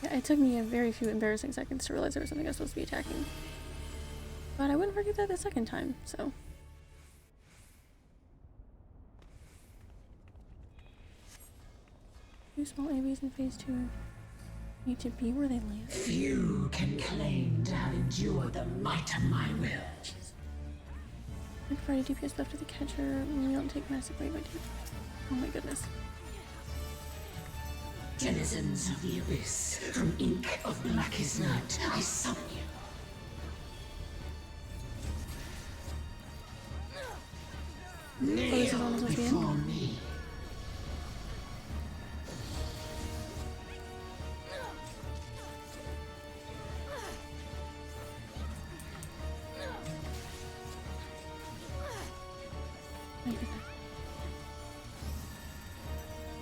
Yeah, it took me a very few embarrassing seconds to realize there was something I was supposed to be attacking. But I wouldn't forget that the second time, so. 2 small ABs in phase 2 need to be where they land. Few can claim to have endured the might of my will. I provide a DPS buff to the catcher when we don't take massive weight by DPS. Oh my goodness. Denizens of the Abyss, from ink of blackest night, I summon you. This is on the Before me.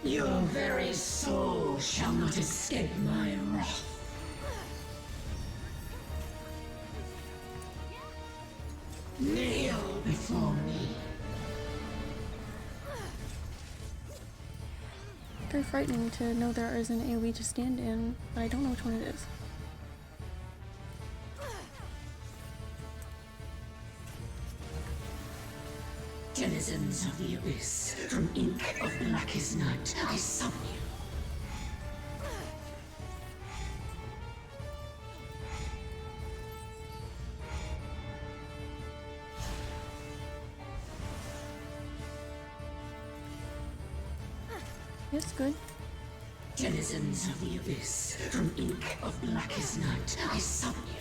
Your very soul shall not escape my wrath. Kneel before me. Very frightening to know there is an AoE to stand in, but I don't know which one it is. Denizens of the Abyss, from ink of blackest night, I summon you. Yes, good. Denizens of the Abyss, from ink of blackest night, I summon you.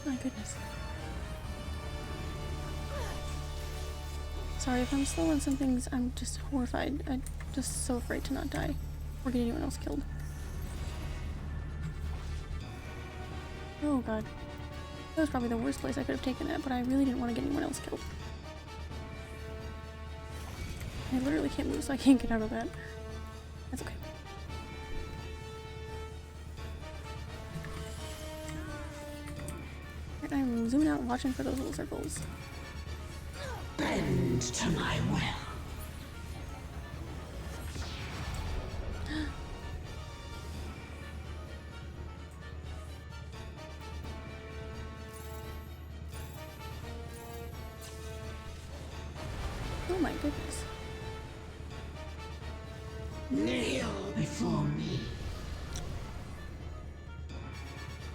My goodness. Sorry if I'm slow on some things, I'm just horrified. I'm just so afraid to not die or get anyone else killed. Oh god. That was probably the worst place I could have taken that, but I really didn't want to get anyone else killed. I literally can't move, so I can't get out of that. That's okay. I'm zooming out and watching for those little circles. Bend to my will. Oh my goodness. Kneel before me.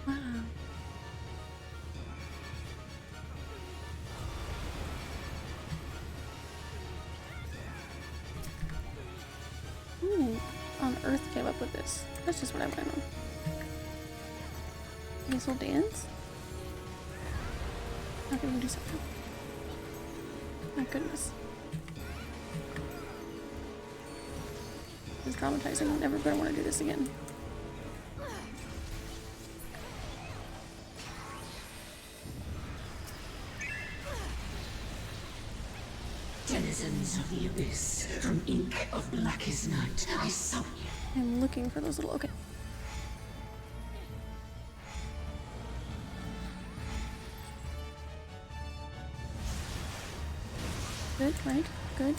Wow. Who on earth came up with this? That's just what I want to know. This will dance? Okay, we can do something. My goodness. This is traumatizing. I'm never gonna want to do this again. Denizens of the Abyss, from ink of blackest night, I summon you. I'm looking for those little. Okay. Good, right? Good.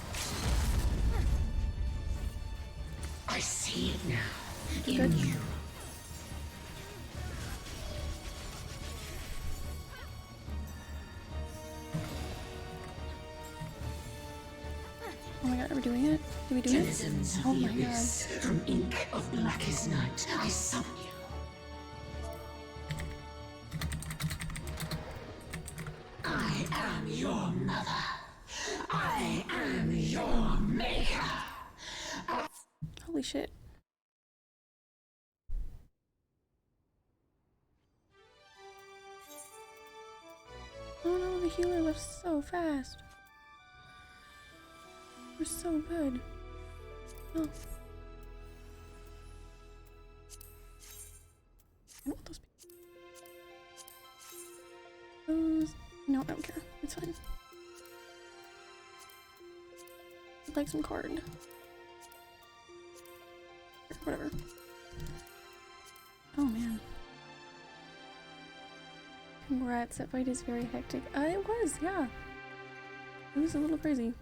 I see it now. In Good. you. Oh my god, are we doing it? Did we do it? Denizens of Oh the my god. Abyss, from ink of blackest night, I summon you. I am your mother. I am your maker. Holy shit. Oh no, the healer left so fast. We're so good. Oh. I don't want those people. I'd like some card. Whatever. Oh man. Congrats, that fight is very hectic. It was, yeah. It was a little crazy.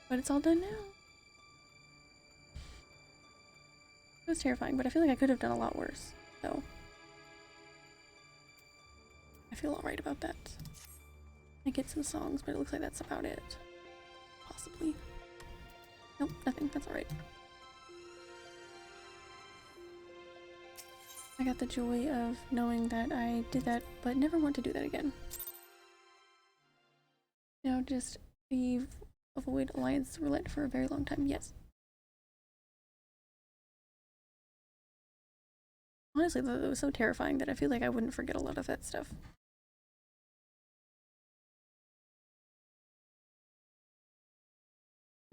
But it's all done now. It was terrifying, but I feel like I could have done a lot worse, so I feel alright about that. I get some songs, but it looks like that's about it. Possibly. Nope, nothing. That's alright. I got the joy of knowing that I did that, but never want to do that again. You know, just avoid Alliance Roulette for a very long time. Yes. Honestly, though, it was so terrifying that I feel like I wouldn't forget a lot of that stuff.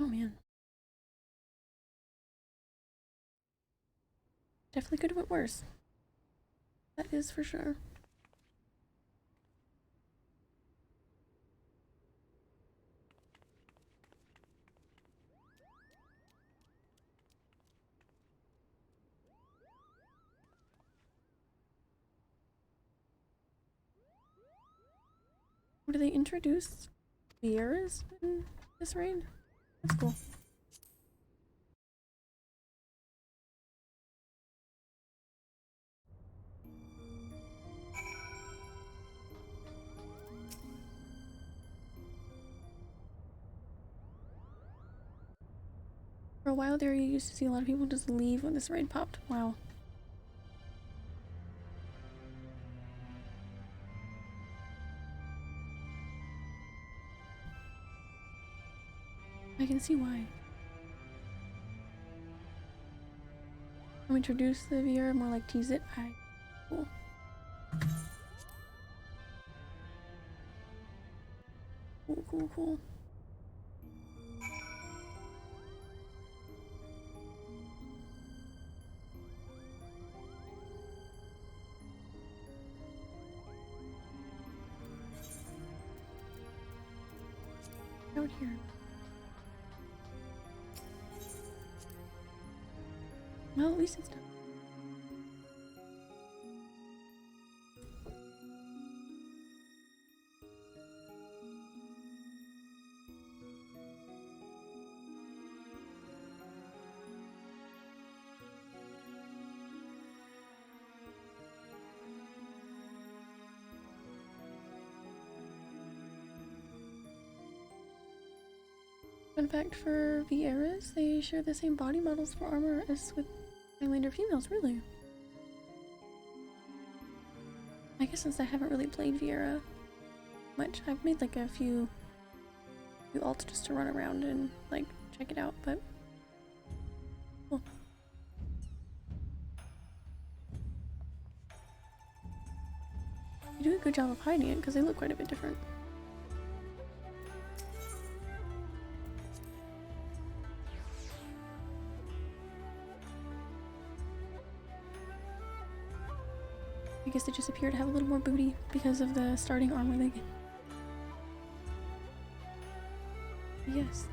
Oh man. Definitely could have went worse. That is for sure. Do they introduce beers in this raid? That's cool. For a while there, you used to see a lot of people just leave when this raid popped. Wow. I can see why. Can we introduce the VR, more like tease it? Cool. Cool, cool, cool. Out here. Well, at least it's done. Fun fact for Vieras, they share the same body models for armor as with Highlander females, really. I guess since I haven't really played Viera much, I've made like a few alts just to run around and like check it out, but cool. You do a good job of hiding it because they look quite a bit different. I guess they just appear to have a little more booty because of the starting armor they get. Yes.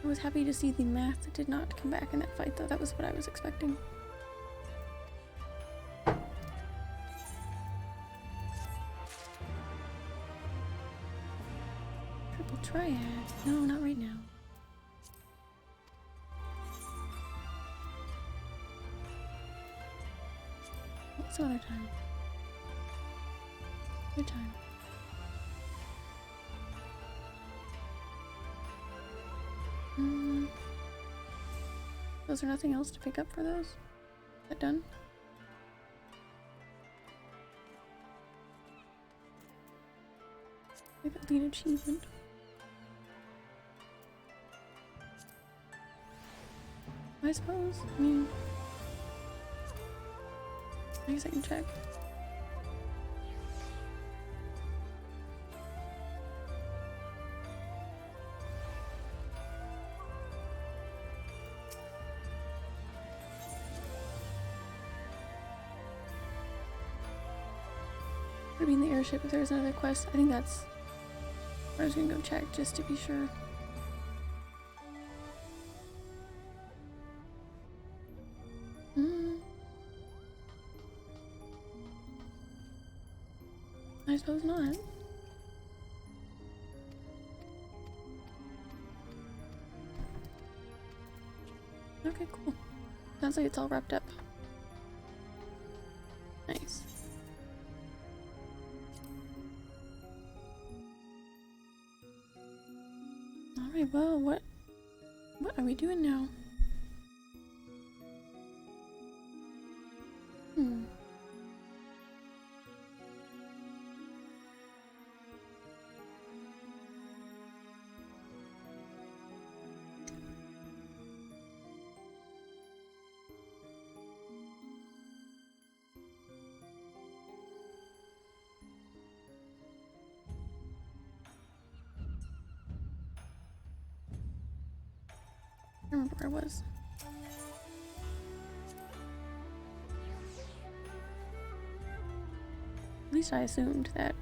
I was happy to see the math did not come back in that fight, though. That was what I was expecting. Triple triad. No, not right now. Some other time. Good time. Was there nothing else to pick up for those? Is that done? Like a lead achievement. I suppose. I mean, I guess I can check. Could be in the airship if there's another quest. I think that's where I was gonna go check just to be sure. I suppose not. Okay, cool. Sounds like it's all wrapped up. Nice. Alright, well, what are we doing now? I remember where I was. At least I assumed that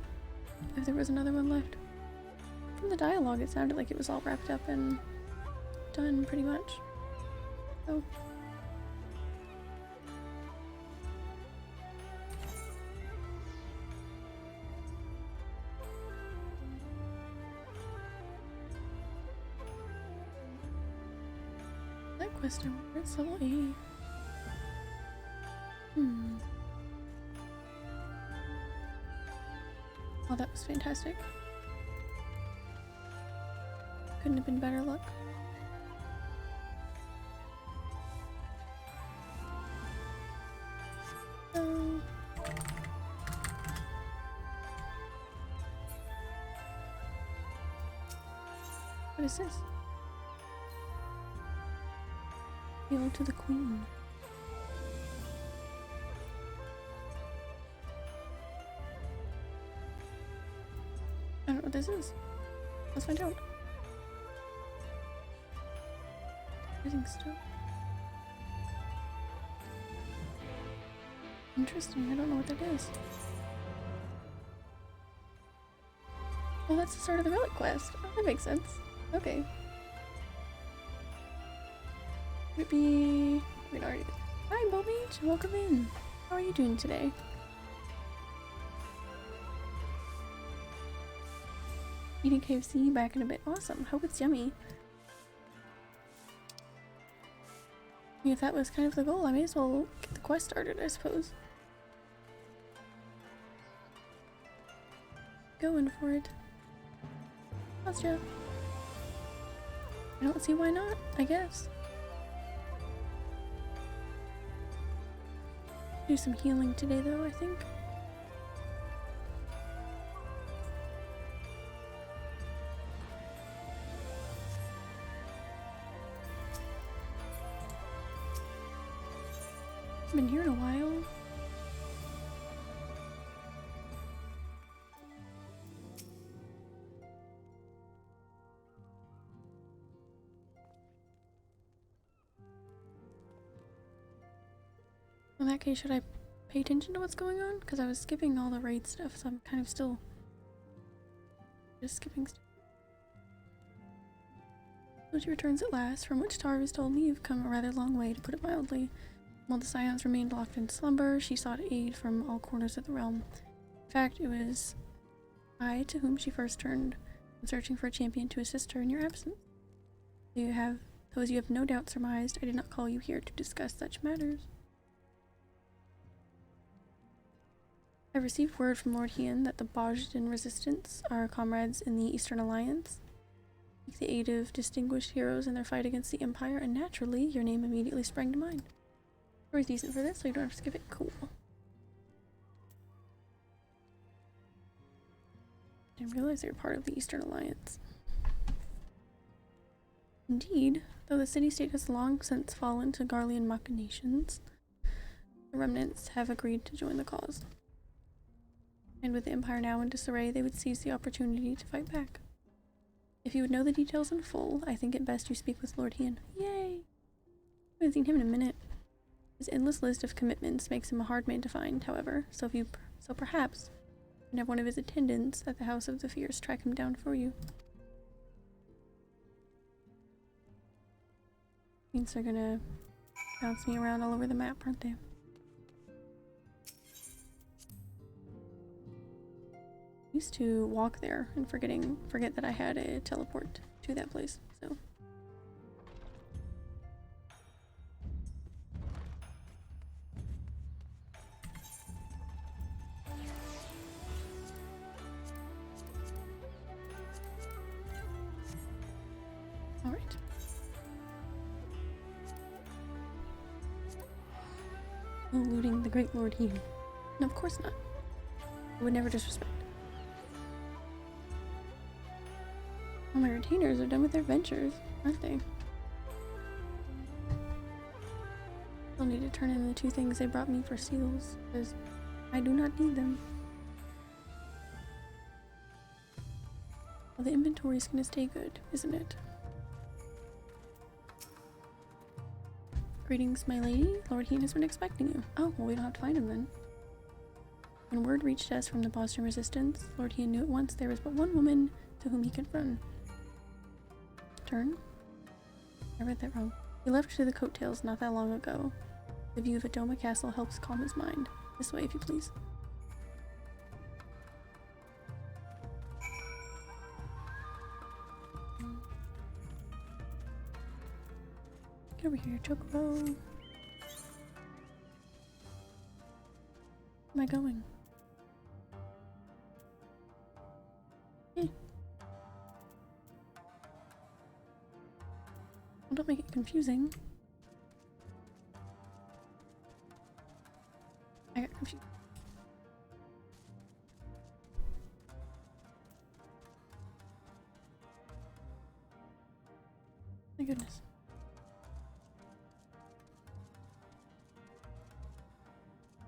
if there was another one left. From the dialogue, it sounded like it was all wrapped up and done pretty much. So. That question, it's level 80. Oh, that was fantastic. Couldn't have been better luck. What is this? Hail to the Queen. I don't know what this is. Let's find out. Everything's still interesting. I don't know what that is. Well, that's the start of the relic quest. Oh, that makes sense. Okay. Could it be... Wait, already. Hi, Bobbeach. Welcome in. How are you doing today? Eating KFC back in a bit. Awesome. Hope it's yummy. If that was kind of the goal, I may as well get the quest started, I suppose. Going for it. Bozja. I don't see why not, I guess. Do some healing today though, I think. I've been here in a while. In that case, should I pay attention to what's going on? Because I was skipping all the raid stuff, so I'm kind of still just skipping stuff. When she returns at last, from which Tarvis told me you've come a rather long way, to put it mildly. While the Scions remained locked in slumber, she sought aid from all corners of the realm. In fact, it was I to whom she first turned, when searching for a champion to assist her in your absence. Though as you have no doubt surmised, I did not call you here to discuss such matters. I've received word from Lord Hien that the Bozjan resistance are comrades in the Eastern Alliance. Seek the aid of distinguished heroes in their fight against the Empire, and naturally, your name immediately sprang to mind. Story's decent for this, so you don't have to skip it. Cool. Didn't realize they were part of the Eastern Alliance. Indeed, though the city-state has long since fallen to Garlean machinations, the remnants have agreed to join the cause. And with the Empire now in disarray, they would seize the opportunity to fight back. If you would know the details in full, I think it best you speak with Lord Hien. Yay! I haven't seen him in a minute. His endless list of commitments makes him a hard man to find, however, so perhaps you can have one of his attendants at the House of the Fierce track him down for you. Means they're gonna bounce me around all over the map, aren't they? I used to walk there and forget that I had a teleport to that place, so. Alright. Oh, looting the great Lord Hien. No, of course not. I would never disrespect. Oh, my retainers are done with their ventures, aren't they? They'll need to turn in the 2 things they brought me for seals, because I do not need them. Well, the inventory's gonna stay good, isn't it? Greetings, my lady. Lord Hien has been expecting you. Oh, well, we don't have to find him then. When word reached us from the Bozja resistance, Lord Hien knew at once there was but one woman to whom he could run. Turn? I read that wrong. He left to the coattails not that long ago. The view of Adoma Castle helps calm his mind. This way, if you please. Get over here, Chocobo. Where am I going? Hey. Well, don't make it confusing. I got confused. My goodness.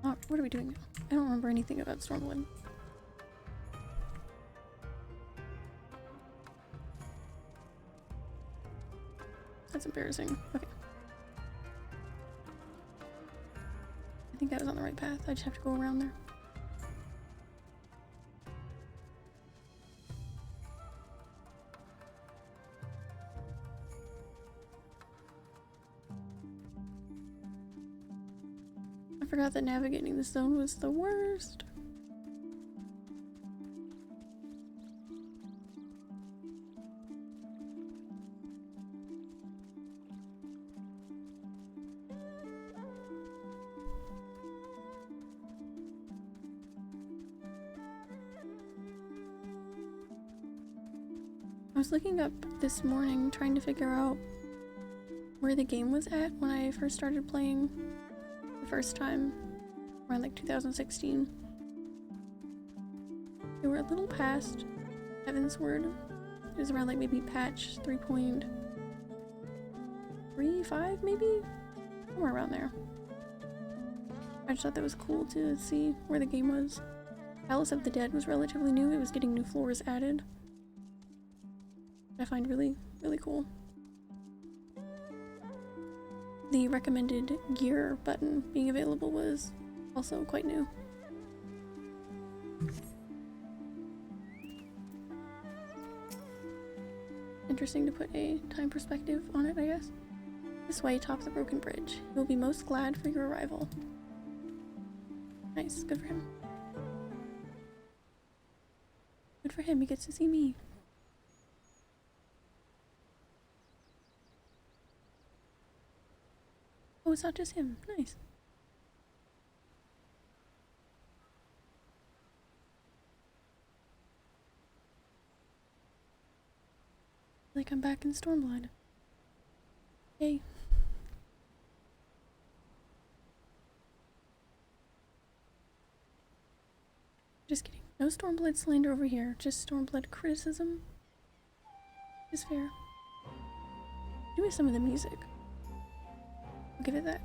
Oh, what are we doing now? I don't remember anything about Stormwind. That's embarrassing. Okay. I think I was on the right path. I just have to go around there. I forgot that navigating this zone was the worst. I was looking up this morning trying to figure out where the game was at when I first started playing the first time, around like 2016. They were a little past Heavensward. It was around like maybe patch 3.35 maybe? Somewhere around there. I just thought that was cool to see where the game was. Palace of the Dead was relatively new. It was getting new floors added. I find really, really cool. The recommended gear button being available was also quite new. Interesting to put a time perspective on it, I guess. This way, top the broken bridge. He will be most glad for your arrival. Nice, good for him. Good for him, he gets to see me. Oh, it's not just him. Nice. Like I'm back in Stormblood. Yay. Just kidding. No Stormblood slander over here, just Stormblood criticism. Is fair. Give me some of the music. I'll give it that.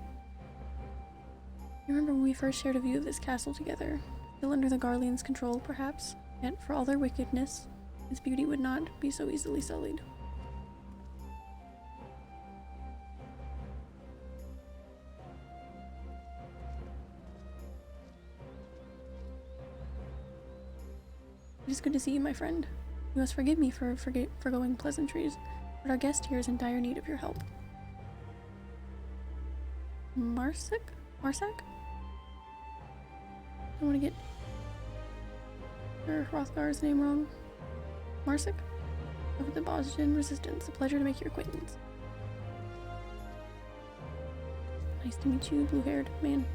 You remember when we first shared a view of this castle together? Still under the Garlean's control, perhaps? Yet, for all their wickedness, its beauty would not be so easily sullied. It is good to see you, my friend. You must forgive me for forgoing pleasantries, but our guest here is in dire need of your help. Marsak? I don't want to get Hrothgar's name wrong. Marsak? Of the Bozjan Resistance. A pleasure to make your acquaintance. Nice to meet you, blue-haired man.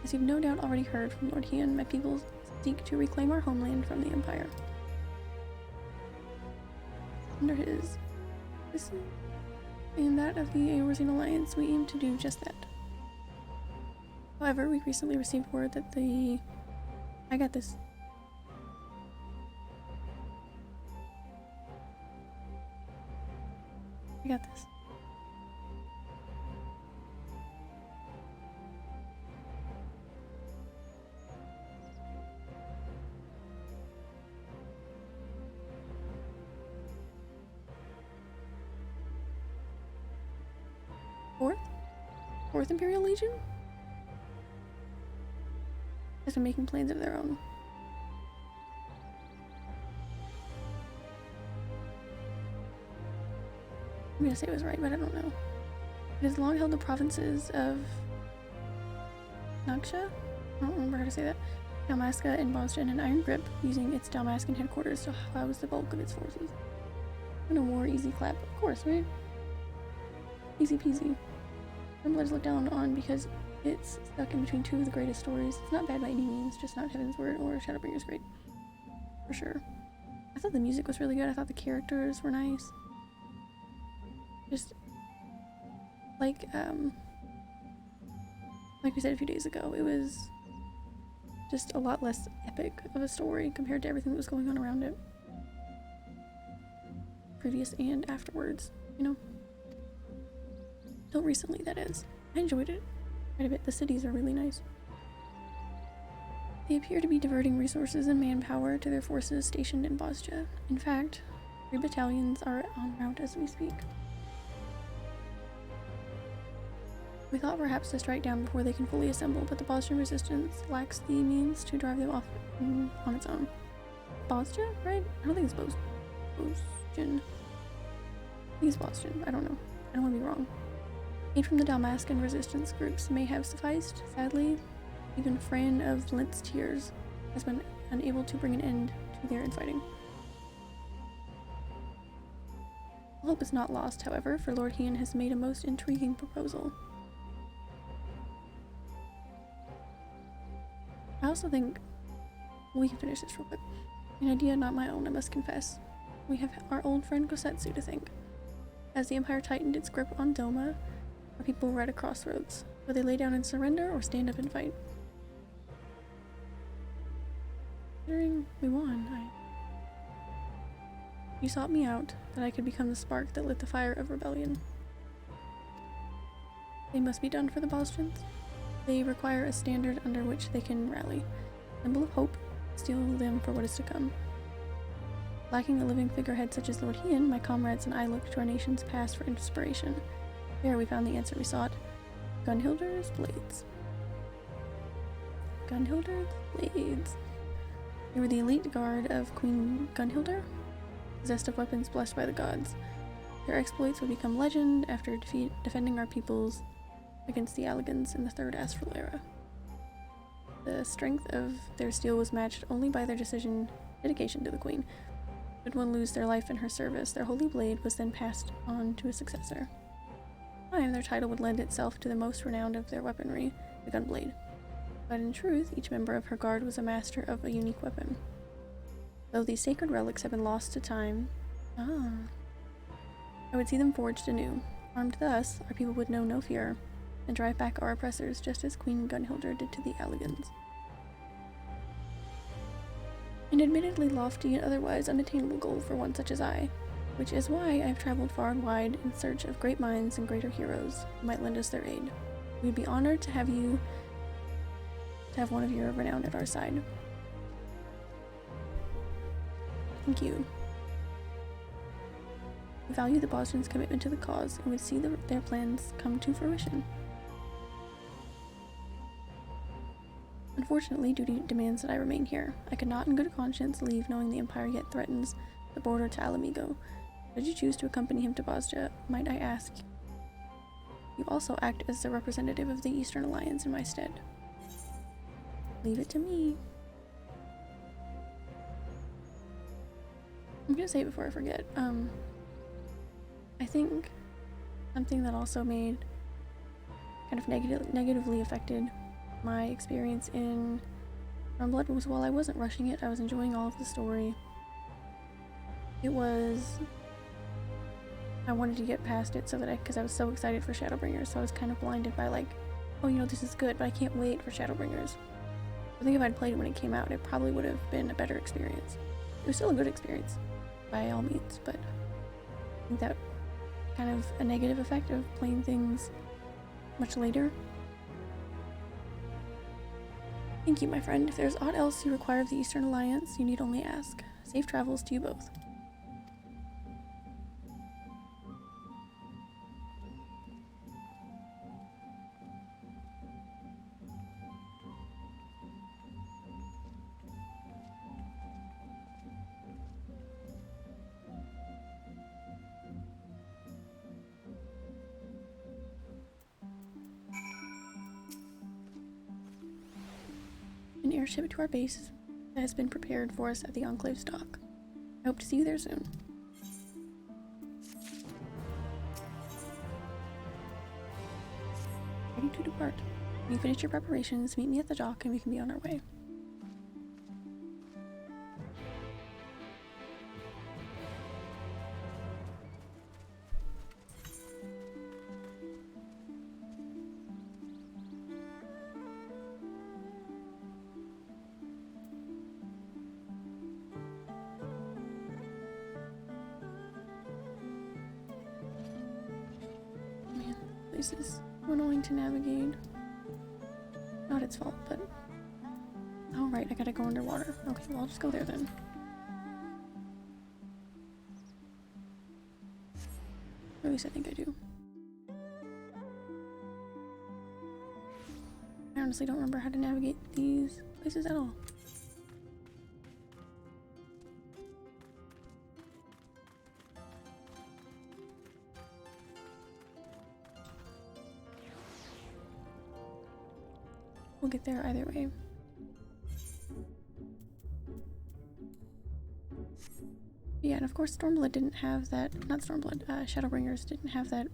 As you've no doubt already heard from Lord Hien, my people seek to reclaim our homeland from the Empire. Under his and that of the Eorzean Alliance, we aim to do just that. However, we recently received word that I got this. I got this. Fourth Imperial Legion has been making plans of their own. I'm gonna say it was right, but I don't know. It has long held the provinces of Naksha? I don't remember how to say that. Dalmasca and Bozja in an iron grip, using its Dalmascan headquarters to house the bulk of its forces. No war, easy clap. Of course, right? Easy peasy. Stormblood is looked down on because it's stuck in between two of the greatest stories. It's not bad by any means, just not Heaven's Word or Shadowbringers great. For sure. I thought the music was really good. I thought the characters were nice. Just like we said a few days ago, it was just a lot less epic of a story compared to everything that was going on around it. Previous and afterwards, you know? Till recently, that is. I enjoyed it quite a bit. The cities are really nice. They appear to be diverting resources and manpower to their forces stationed in Bozja. In fact, 3 battalions are en route as we speak. We thought perhaps to strike down before they can fully assemble, but the Bozjan resistance lacks the means to drive them off on its own. Bozja, right? I don't think it's Bozjan. I think it's Bozjan. I don't know. I don't want to be wrong. Aid from the Dalmascan resistance groups may have sufficed. Sadly, even Fran of Lint's Tears has been unable to bring an end to their infighting. Hope is not lost, however, for Lord Hien has made a most intriguing proposal. I also think we can finish this real quick. An idea not my own, I must confess. We have our old friend Gosetsu to thank. As the Empire tightened its grip on Doma, our people were at a crossroads. Will they lay down and surrender or stand up and fight? Considering we won, You sought me out, that I could become the spark that lit the fire of rebellion. They must be done for the Bozjans. They require a standard under which they can rally. Symbol of hope, steel them for what is to come. Lacking a living figurehead such as Lord Hien, my comrades and I looked to our nation's past for inspiration. There we found the answer we sought. Gunhilder's Blades. Gunhilder's Blades. They were the elite guard of Queen Gunhilder, possessed of weapons blessed by the gods. Their exploits would become legend after defending our peoples against the Alligans in the Third Astral Era. The strength of their steel was matched only by their dedication to the Queen. Should one lose their life in her service, their holy blade was then passed on to a successor. In time, their title would lend itself to the most renowned of their weaponry, the gunblade. But in truth, each member of her guard was a master of a unique weapon. Though these sacred relics have been lost to time, Ah. I would see them forged anew. Armed thus, our people would know no fear, and drive back our oppressors just as Queen Gunhildr did to the Alligans. An admittedly lofty and otherwise unattainable goal for one such as I, which is why I have traveled far and wide in search of great minds and greater heroes who might lend us their aid. We would be honored to have one of your renown at our side. Thank you. We value the Bosnians' commitment to the cause and would see their plans come to fruition. Unfortunately, duty demands that I remain here. I could not in good conscience leave knowing the Empire yet threatens the border to Alamigo. Should you choose to accompany him to Bozja, might I ask you also act as the representative of the Eastern Alliance in my stead? Leave it to me. I'm gonna say it before I forget. I think something that also made kind of negatively affected my experience in Stormblood was while I wasn't rushing it, I was enjoying all of the story. I wanted to get past it so that because I was so excited for Shadowbringers, so I was kind of blinded by like, oh, you know, this is good, but I can't wait for Shadowbringers. I think if I'd played it when it came out, it probably would have been a better experience. It was still a good experience, by all means, but I think that kind of a negative effect of playing things much later. Thank you, my friend. If there's aught else you require of the Eastern Alliance, you need only ask. Safe travels to you both. An airship to our base that has been prepared for us at the Enclave's dock. I hope to see you there soon. Ready to depart. When you finish your preparations, meet me at the dock and we can be on our way. This is annoying to navigate. Not its fault, but... Oh, right, I gotta go underwater. Okay, well, I'll just go there then. Or at least I think I do. I honestly don't remember how to navigate these places at all. We'll get there either way. But yeah, and of course Stormblood didn't have that, not Stormblood, Shadowbringers didn't have that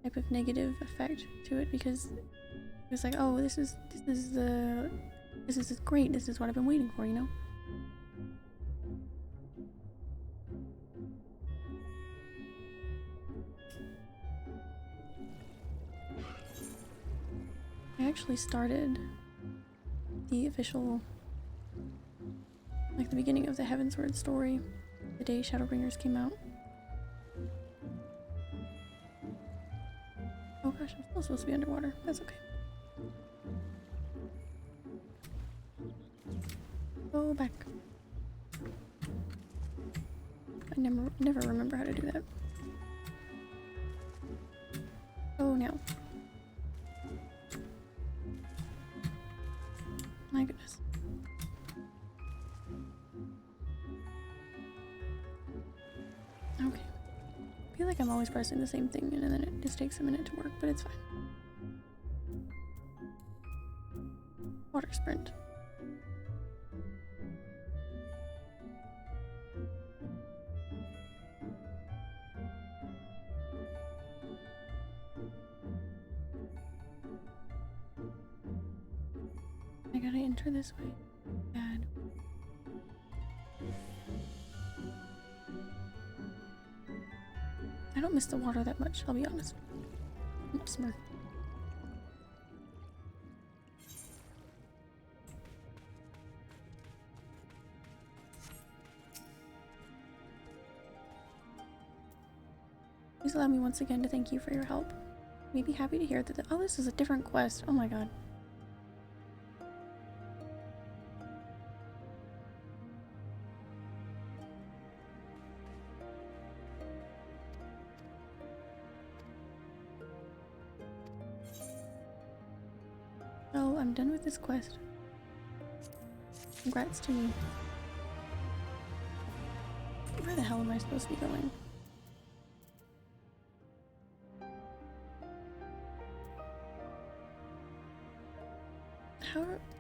type of negative effect to it because it was like, oh, this is great, this is what I've been waiting for, you know? I actually started the official, like the beginning of the Heavensward story, the day Shadowbringers came out. Oh gosh, I'm still supposed to be underwater. That's okay. Go back. I never remember how to do that. Oh, now. My goodness. Okay. I feel like I'm always pressing the same thing and then it just takes a minute to work, but it's fine. Water sprint. I gotta enter this way. Bad. don't miss the water that much, I'll be honest. I'm not smart. Please allow me once again to thank you for your help. We'd be happy to hear that oh, this is a different quest. Oh my god. Oh, I'm done with this quest. Congrats to me. Where the hell am I supposed to be going?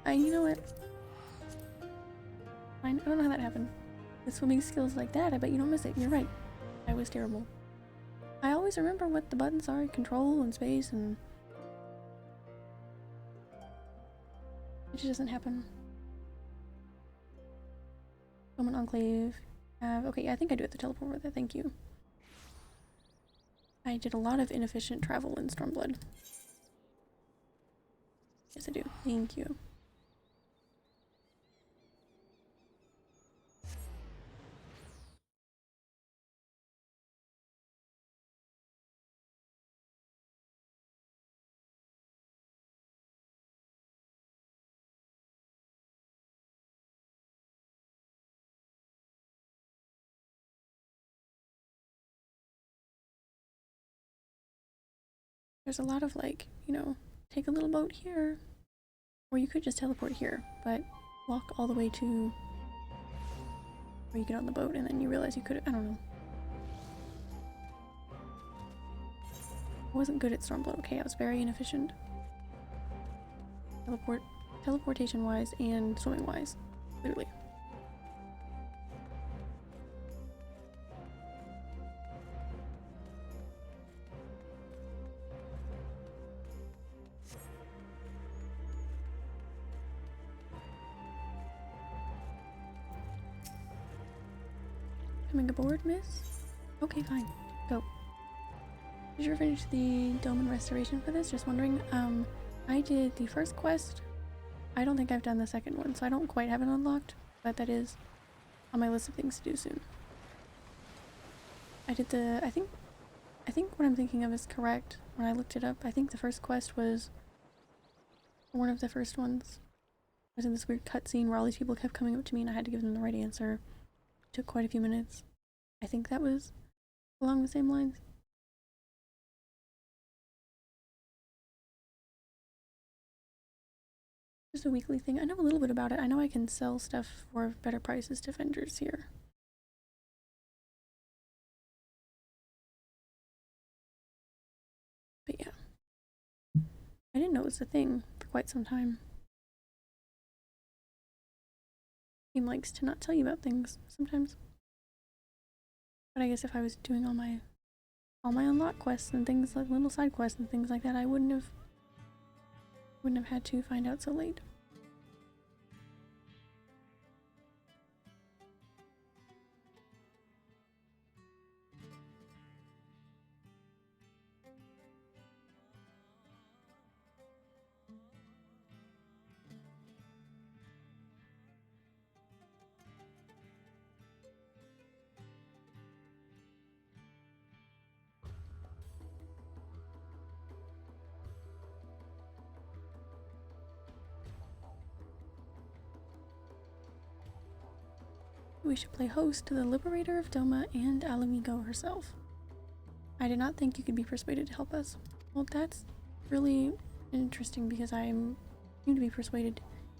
You know what? Fine, I don't know how that happened. With swimming skills like that, I bet you don't miss it. You're right. I was terrible. I always remember what the buttons are, control and space, and it just doesn't happen. Roman Enclave. Okay, yeah, I think I do have to teleport with it. Thank you. I did a lot of inefficient travel in Stormblood. Yes, I do. Thank you. There's a lot of like, you know, take a little boat here. Or you could just teleport here, but walk all the way to where you get on the boat and then you realize you could, I don't know. I wasn't good at Stormblood, okay? I was very inefficient. Teleportation wise and swimming wise, literally. Coming aboard, miss? Okay, fine. Go. Did you finish the Doman restoration for this? Just wondering. I did the first quest. I don't think I've done the second one, so I don't quite have it unlocked, but that is on my list of things to do soon. I did the, I think what I'm thinking of is correct. When I looked it up, I think the first quest was one of the first ones. I was in this weird cutscene where all these people kept coming up to me and I had to give them the right answer. Took quite a few minutes. I think that was along the same lines. Just a weekly thing. I know a little bit about it. I know I can sell stuff for better prices to vendors here. But yeah. I didn't know it was a thing for quite some time. Game likes to not tell you about things sometimes. But I guess if I was doing all my unlock quests and things like little side quests and things like that, I wouldn't have had to find out so late. We should play host to the liberator of Doma and Alamigo herself. I did not think you could be persuaded to help us. Well, that's really interesting because I seem to be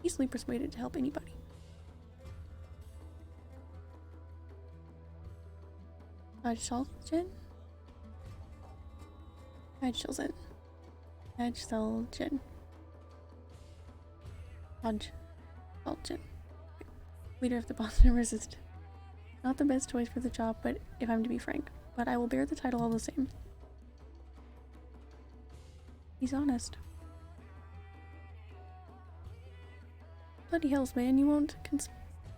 easily persuaded to help anybody. Adschalgen? Adschalgen. Adschalgen. Adschalgen. Leader of the Boston Resistance. Not the best choice for the job, but if I'm to be frank. But I will bear the title all the same. He's honest. Bloody hells, man, you won't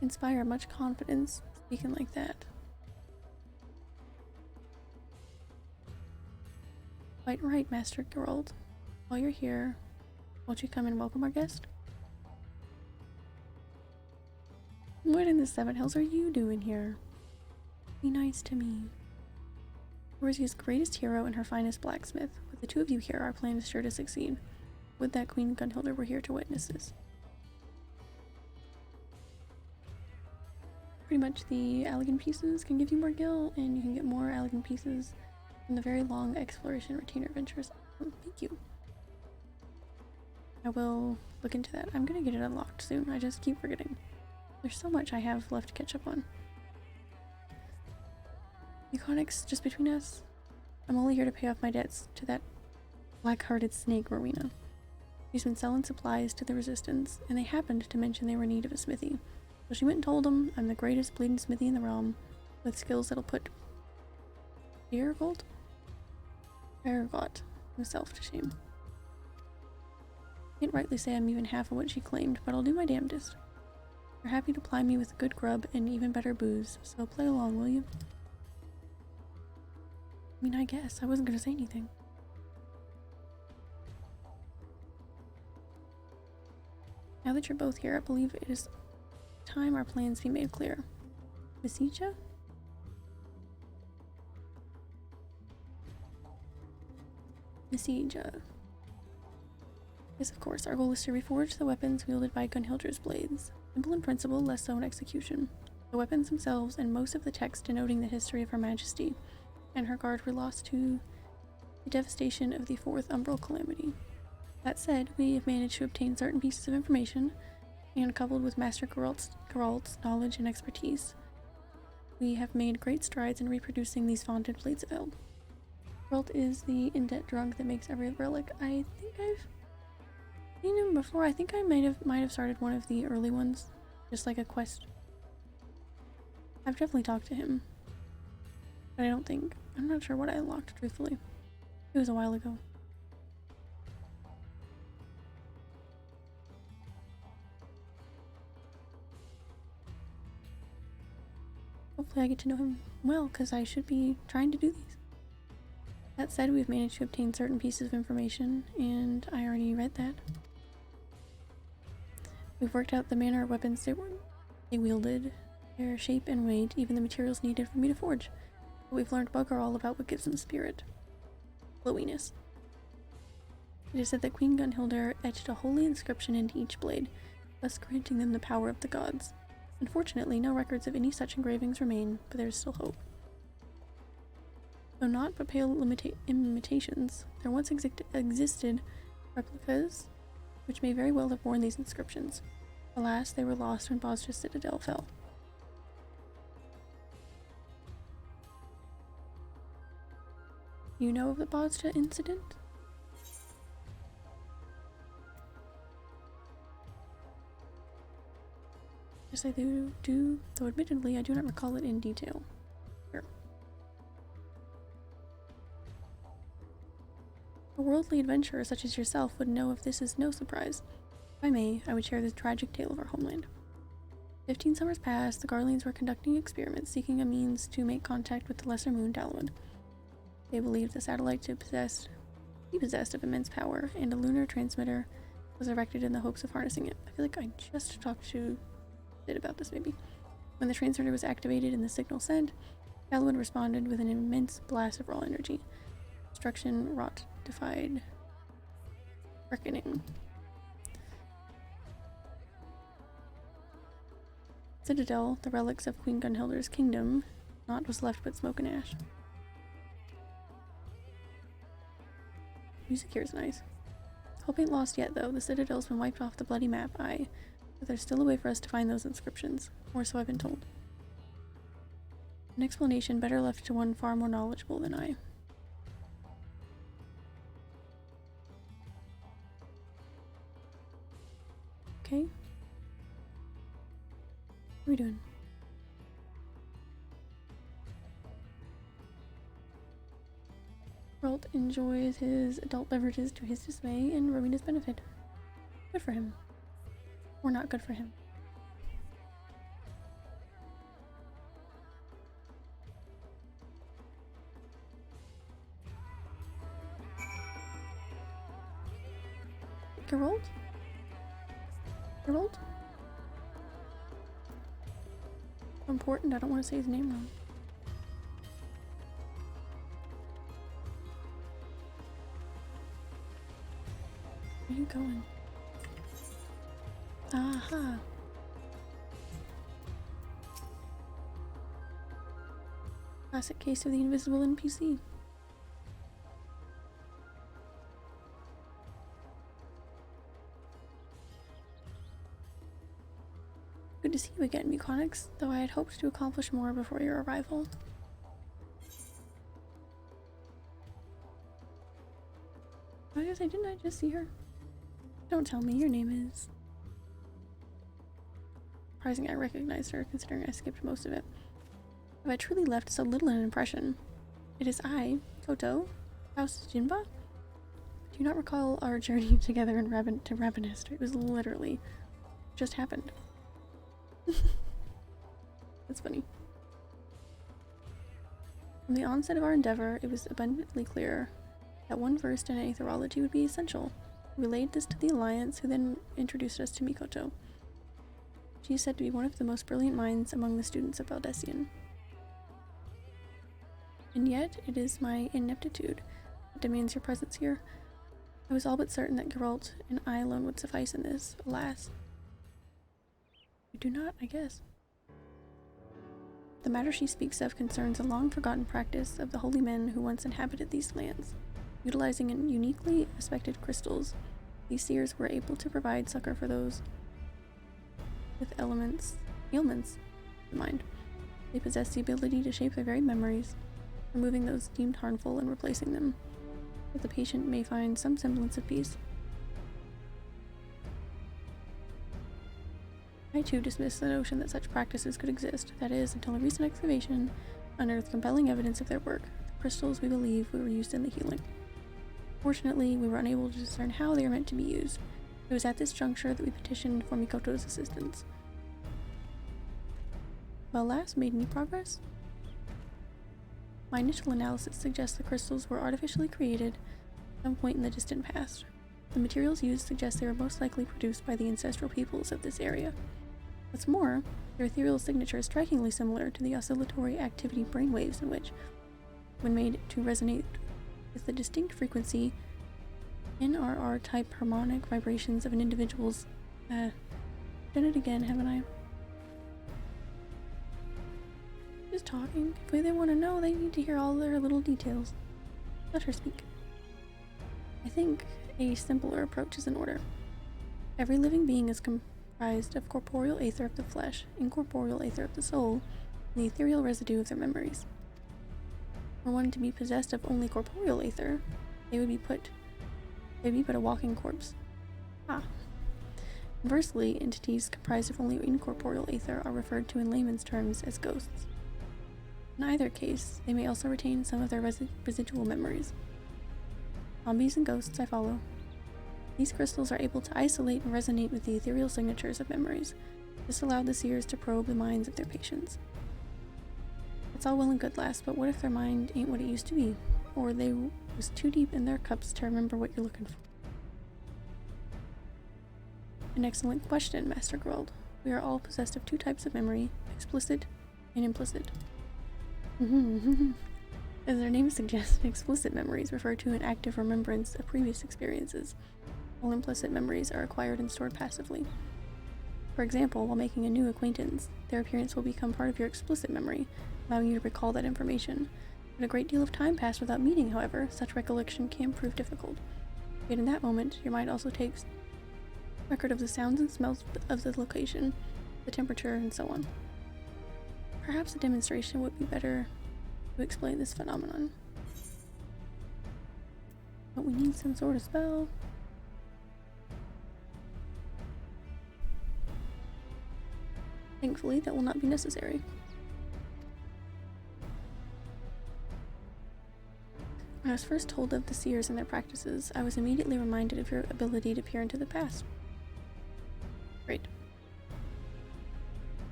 inspire much confidence speaking like that. Quite right, Master Geralt. While you're here, won't you come and welcome our guest? What in the Seven Hills are you doing here? Be nice to me. Bozja's greatest hero and her finest blacksmith. With the two of you here, our plan is sure to succeed. Would that Queen Gunhilda were here to witness this. Pretty much the elegant pieces can give you more gil, and you can get more elegant pieces in the very long exploration retainer adventures. Thank you. I will look into that. I'm gonna get it unlocked soon. I just keep forgetting. There's so much I have left to catch up on. Iconics just between us. I'm only here to pay off my debts to that black-hearted snake, Rowena. She's been selling supplies to the Resistance, and they happened to mention they were in need of a smithy. So she went and told them I'm the greatest bleeding smithy in the realm, with skills that'll put Ergot himself to shame. Can't rightly say I'm even half of what she claimed, but I'll do my damnedest. You're happy to ply me with good grub and even better booze, so play along, will you? I mean, I guess. I wasn't gonna say anything. Now that you're both here, I believe it is time our plans be made clear. Bozja? Bozja. Yes, of course, our goal is to reforge the weapons wielded by Gunhilda's blades. Simple in principle, less so in execution. The weapons themselves and most of the text denoting the history of Her Majesty and her guard were lost to the devastation of the Fourth Umbral Calamity. That said, we have managed to obtain certain pieces of information, and coupled with Master Geralt's knowledge and expertise, we have made great strides in reproducing these vaunted blades of Eld. Geralt is the in-debt drunk that makes every relic. I think I've seen him before. I think I might have started one of the early ones, just like a quest. I've definitely talked to him, but I'm not sure what I unlocked, truthfully. It was a while ago. Hopefully I get to know him well, because I should be trying to do these. That said, we've managed to obtain certain pieces of information, and I already read that. We've worked out the manner of weapons they wielded, their shape and weight, even the materials needed for me to forge. But we've learned bugger all about what gives them spirit. Glowiness. It is said that Queen Gunhilda etched a holy inscription into each blade, thus granting them the power of the gods. Unfortunately, no records of any such engravings remain, but there is still hope. Though not but pale imitations, there once existed replicas which may very well have borne these inscriptions. Alas, they were lost when Bozja's citadel fell. You know of the Bozja incident? Yes, I do, though admittedly I do not recall it in detail. Sure. A worldly adventurer such as yourself would know if this is no surprise. If I may, I would share the tragic tale of our homeland. 15 summers passed, the Garleans were conducting experiments seeking a means to make contact with the lesser moon Dalaran. They believed the satellite to be possessed of immense power, and a lunar transmitter was erected in the hopes of harnessing it. I feel like I just talked to Sid about this, maybe. When the transmitter was activated and the signal sent, Dalaran responded with an immense blast of raw energy. Destruction wrought defied reckoning. Citadel, the relics of Queen Gunhilda's kingdom, naught was left but smoke and ash. Music here is nice. Hope ain't lost yet, though. The Citadel's been wiped off the bloody map, aye. But there's still a way for us to find those inscriptions, or so I've been told. An explanation better left to one far more knowledgeable than I. Okay. What are we doing? Geralt enjoys his adult beverages to his dismay and Rowena's benefit. Good for him. Or not good for him. Geralt? Geralt? Important, I don't want to say his name wrong. Where are you going? Aha! Classic case of the invisible NPC. Good to see you again, Muconix, though I had hoped to accomplish more before your arrival. I was gonna say, didn't I just see her? Don't tell me your name is. Surprising I recognized her, considering I skipped most of it. Have I truly left so little an impression? It is I, Koto, House Jinba? Do you not recall our journey together in Ravenist? It was literally just happened. That's funny. From the onset of our endeavor, it was abundantly clear that one versed in aetherology would be essential. We relayed this to the Alliance, who then introduced us to Mikoto. She is said to be one of the most brilliant minds among the students of Valdesian. And yet, it is my ineptitude that demands your presence here. I was all but certain that Geralt and I alone would suffice in this, alas. You do not, I guess. The matter she speaks of concerns a long-forgotten practice of the holy men who once inhabited these lands. Utilizing uniquely aspected crystals, these seers were able to provide succor for those with ailments of the mind. They possess the ability to shape their very memories, removing those deemed harmful and replacing them, that the patient may find some semblance of peace. I too dismiss the notion that such practices could exist, that is, until a recent excavation unearthed compelling evidence of their work. The crystals, we believe, were used in the healing. Fortunately, we were unable to discern how they were meant to be used. It was at this juncture that we petitioned for Mikoto's assistance. Well, last made any progress? My initial analysis suggests the crystals were artificially created at some point in the distant past. The materials used suggest they were most likely produced by the ancestral peoples of this area. What's more, their ethereal signature is strikingly similar to the oscillatory activity brainwaves in which, when made to resonate with the distinct frequency NRR-type harmonic vibrations of an individual's... done it again, haven't I? Just talking. If they want to know, they need to hear all their little details. Let her speak. I think a simpler approach is in order. Every living being is comprised of corporeal aether of the flesh, incorporeal aether of the soul, and the ethereal residue of their memories. For one to be possessed of only corporeal aether, they would be but a walking corpse. Conversely, entities comprised of only incorporeal aether are referred to in layman's terms as ghosts. In either case, they may also retain some of their residual memories. Zombies and ghosts, I follow. These crystals are able to isolate and resonate with the ethereal signatures of memories. This allowed the seers to probe the minds of their patients. It's all well and good, lass, but what if their mind ain't what it used to be? Or they was too deep in their cups to remember what you're looking for? An excellent question, Master Geralt. We are all possessed of two types of memory, explicit and implicit. As their name suggests, explicit memories refer to an active remembrance of previous experiences, while implicit memories are acquired and stored passively. For example, while making a new acquaintance, their appearance will become part of your explicit memory, allowing you to recall that information. When a great deal of time passed without meeting, however, such recollection can prove difficult. Yet in that moment, your mind also takes record of the sounds and smells of the location, the temperature, and so on. Perhaps a demonstration would be better to explain this phenomenon. But we need some sort of spell. Thankfully, that will not be necessary. When I was first told of the seers and their practices, I was immediately reminded of your ability to peer into the past. Great.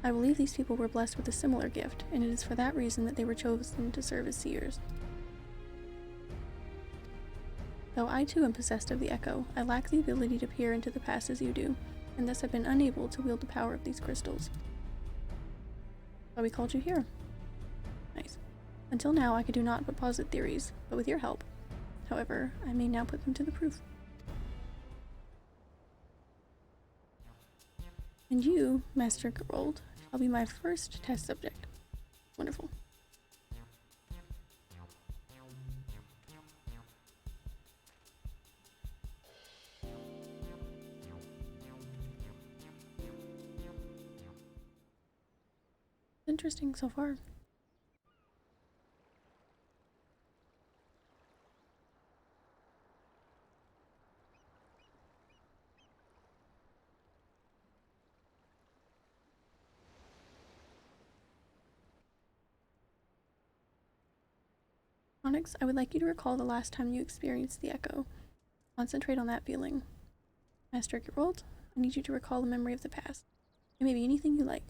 I believe these people were blessed with a similar gift, and it is for that reason that they were chosen to serve as seers. Though I too am possessed of the echo, I lack the ability to peer into the past as you do, and thus have been unable to wield the power of these crystals. So we called you here. Nice. Until now, I could do naught but posit theories, but with your help. However, I may now put them to the proof. And you, Master Geralt, shall be my first test subject. Wonderful. Interesting so far. Onyx, I would like you to recall the last time you experienced the echo. Concentrate on that feeling. Master Geralt, I need you to recall a memory of the past. It may be anything you like.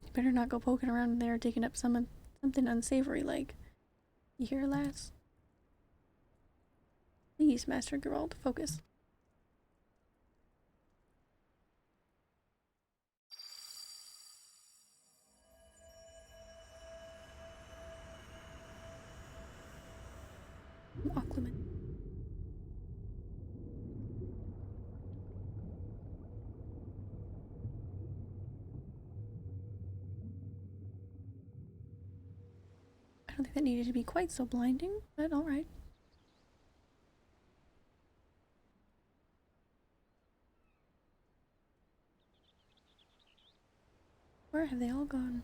You better not go poking around in there digging up something unsavory like... You hear, lass? Please, Master Geralt, focus. Aquaman. I don't think that needed to be quite so blinding, but alright. Where have they all gone?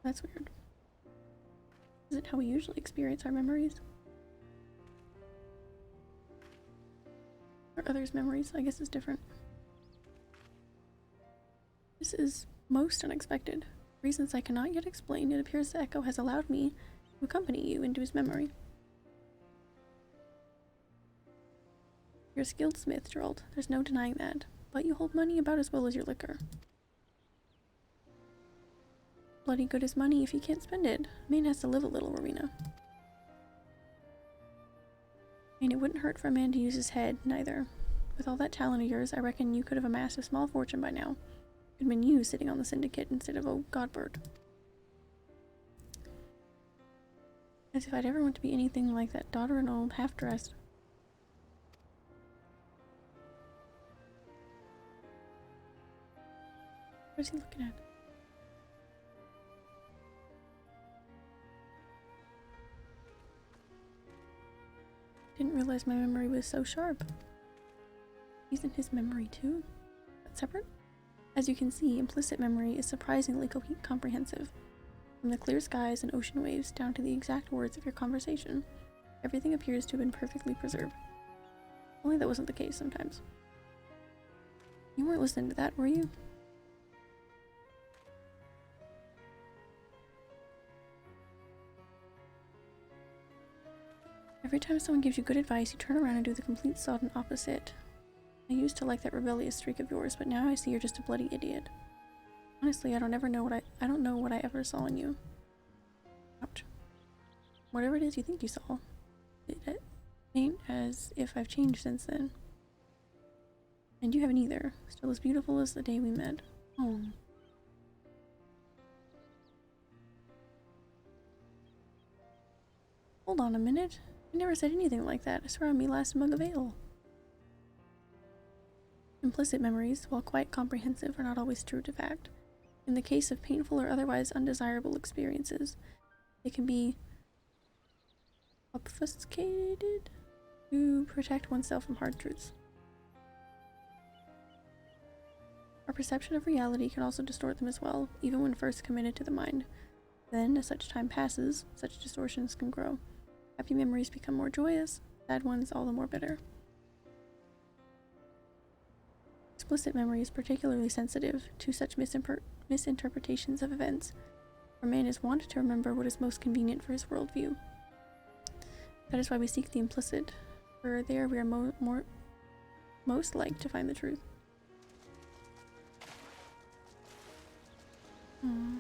That's weird. Isn't how we usually experience our memories. Or others' memories, I guess, is different. This is most unexpected. For reasons I cannot yet explain, it appears the echo has allowed me to accompany you into his memory. You're a skilled smith, Geralt. There's no denying that. But you hold money about as well as your liquor. Bloody good is money if you can't spend it. A man has to live a little, Rowena. And it wouldn't hurt for a man to use his head, neither. With all that talent of yours, I reckon you could have amassed a small fortune by now. It could have been you sitting on the syndicate instead of old Godbird. As if I'd ever want to be anything like that daughter and old half-dressed. What is he looking at? Didn't realize my memory was so sharp. He's in his memory too? That's separate? As you can see, implicit memory is surprisingly comprehensive. From the clear skies and ocean waves down to the exact words of your conversation, everything appears to have been perfectly preserved. Only that wasn't the case sometimes. You weren't listening to that, were you? Every time someone gives you good advice, you turn around and do the complete sodden opposite. I used to like that rebellious streak of yours, but now I see you're just a bloody idiot. Honestly, I don't know what I ever saw in you. Ouch. Whatever it is you think you saw, it ain't as if I've changed since then. And you haven't either. Still as beautiful as the day we met. Oh. Hold on a minute. I never said anything like that. I swear on me last mug of ale. Implicit memories, while quite comprehensive, are not always true to fact. In the case of painful or otherwise undesirable experiences, they can be obfuscated to protect oneself from hard truths. Our perception of reality can also distort them as well, even when first committed to the mind. Then, as such time passes, such distortions can grow. Happy memories become more joyous, sad ones all the more bitter. Explicit memory is particularly sensitive to such misinterpretations of events, for man is wont to remember what is most convenient for his worldview. That is why we seek the implicit, for there we are most like to find the truth. Hmm.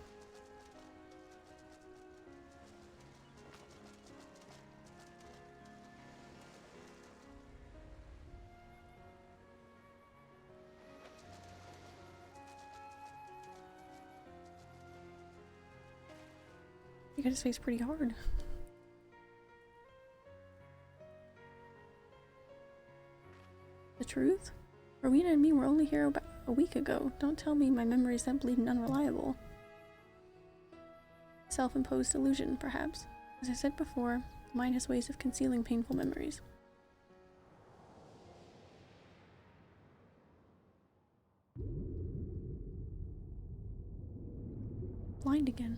You got his face pretty hard. The truth? Rowena and me were only here about a week ago. Don't tell me my memory is simply unreliable. Self-imposed illusion, perhaps. As I said before, the mind has ways of concealing painful memories. Blind again.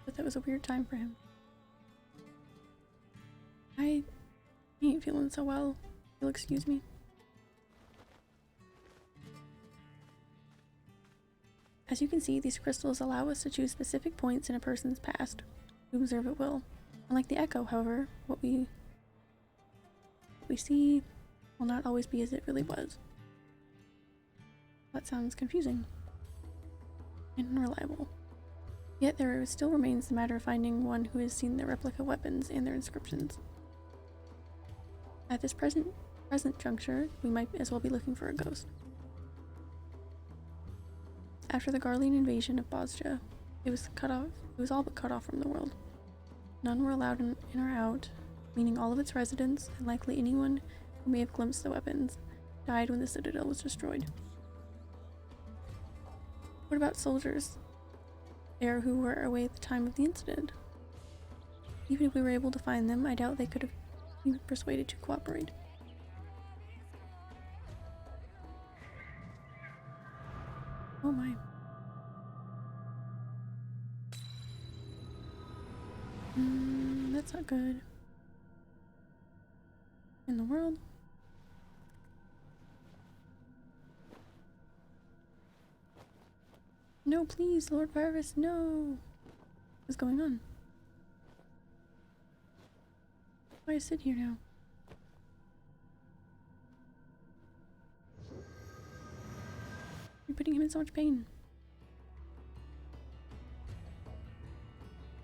But that was a weird time for him. I ain't feeling so well. You'll excuse me. As you can see, these crystals allow us to choose specific points in a person's past to observe at will. Unlike the echo, however, what we see will not always be as it really was. That sounds confusing and unreliable. Yet there still remains the matter of finding one who has seen their replica weapons and their inscriptions. At this present juncture, we might as well be looking for a ghost. After the Garlean invasion of Bozja, it was all but cut off from the world. None were allowed in or out, meaning all of its residents, and likely anyone who may have glimpsed the weapons, died when the citadel was destroyed. What about soldiers there who were away at the time of the incident? Even if we were able to find them, I doubt they could have been persuaded to cooperate. Oh my. That's not good. In the world? No, please, Lord Varus, no! What's going on? Why sit here now? You're putting him in so much pain.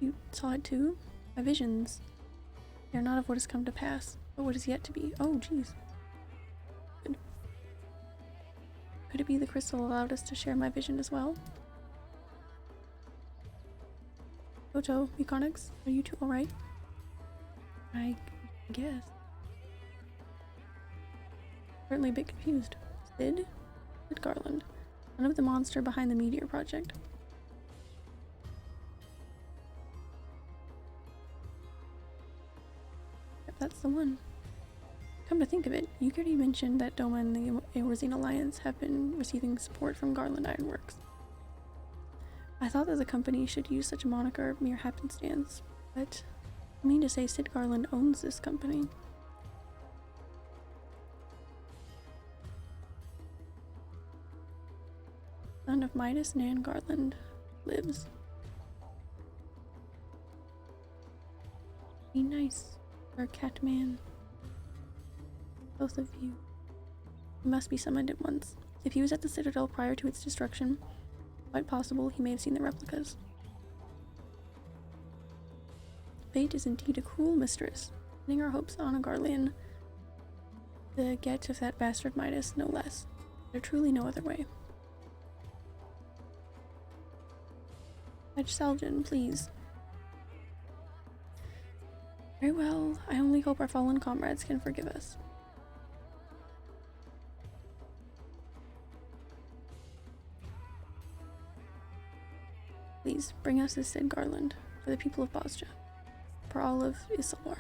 You saw it too? My visions. They are not of what has come to pass, but what is yet to be. Oh, jeez. Good. Could it be the crystal allowed us to share my vision as well? Goto, Econix, are you two alright? I guess. Certainly a bit confused. Sid Garland, son of the monster behind the Meteor Project. Yep, that's the one. Come to think of it, you already mentioned that Doma and the Eorzine Alliance have been receiving support from Garland Ironworks. I thought that the company should use such a moniker mere happenstance, but I mean to say Sid Garland owns this company. Son of Midas Nan Garland lives. Be nice, Sir Catman. Both of you. He must be summoned at once. If he was at the Citadel prior to its destruction, quite possible he may have seen the replicas. Fate is indeed a cruel mistress, pinning our hopes on a Garlean. The get of that bastard Midas, no less. There truly no other way. Fetch Salvin, please. Very well, I only hope our fallen comrades can forgive us. Please, bring us this Sid Garland, for the people of Bozja, for all of Isilward.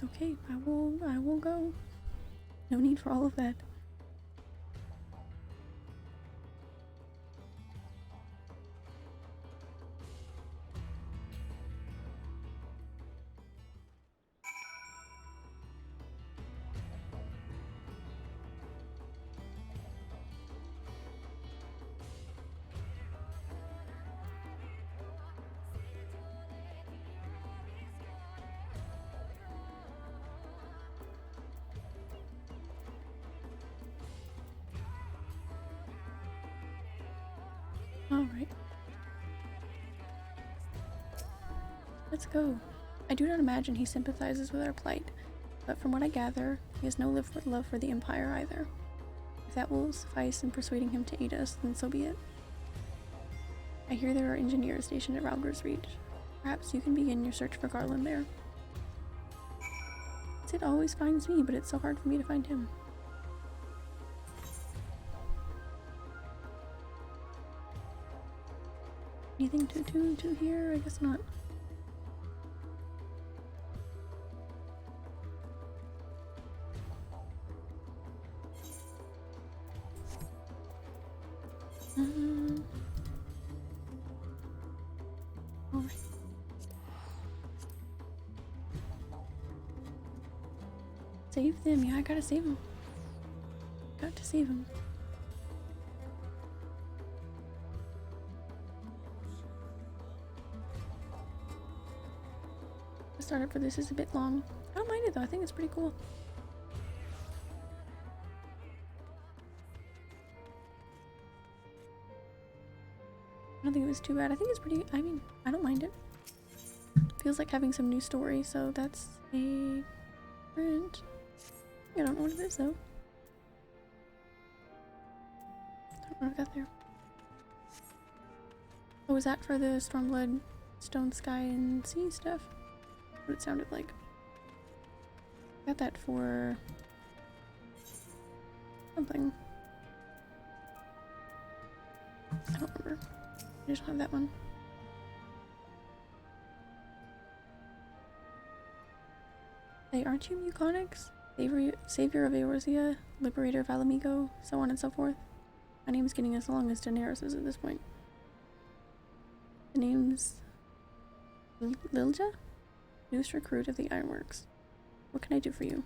Okay, I will go. No need for all of that. Alright. Let's go. I do not imagine he sympathizes with our plight, but from what I gather, he has no love for the Empire either. If that will suffice in persuading him to aid us, then so be it. I hear there are engineers stationed at Ralger's Reach. Perhaps you can begin your search for Garland there. Sid always finds me, but it's so hard for me to find him. Anything to attune to here? I guess not. Alright. Save them. Yeah, I gotta save them. Got to save them. The startup for this is a bit long. I don't mind it though. I think it's pretty cool. I don't think it was too bad. I think it's pretty, I mean, I don't mind it. Feels like having some new story, so that's a print. I don't know what it is though. Don't know what I got there. Oh, was that for the Stormblood, Stone, Sky, and Sea stuff? What it sounded like. Got that for something. I don't remember. I just don't have that one. Hey, aren't you Muconix? Savior of Eorzea, Liberator of Alamigo, so on and so forth? My name's getting as long as Daenerys's at this point. The name's Lilja? Newest recruit of the Ironworks. What can I do for you?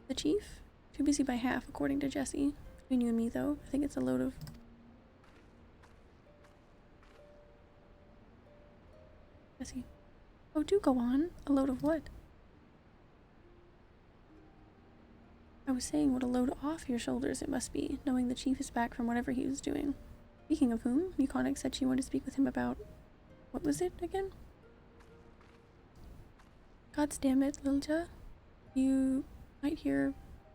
The chief? Too busy by half, according to Jesse. Between you and me, though, I think it's a load of... Jesse. Oh, do go on. A load of what? I was saying what a load off your shoulders it must be, knowing the chief is back from whatever he was doing. Speaking of whom, Muconix said she wanted to speak with him about... What was it again? God damn it, Lilja. You might hear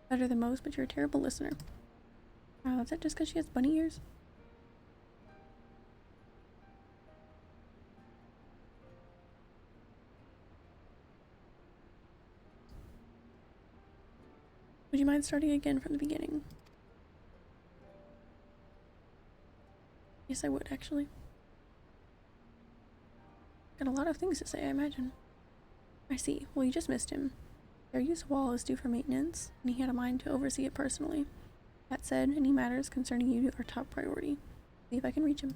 better than most, but you're a terrible listener. Wow, is that just because she has bunny ears? Would you mind starting again from the beginning? Yes, I would, actually. Got a lot of things to say, I imagine. I see. Well, you just missed him. Their use wall is due for maintenance, and he had a mind to oversee it personally. That said, any matters concerning you are top priority. See if I can reach him.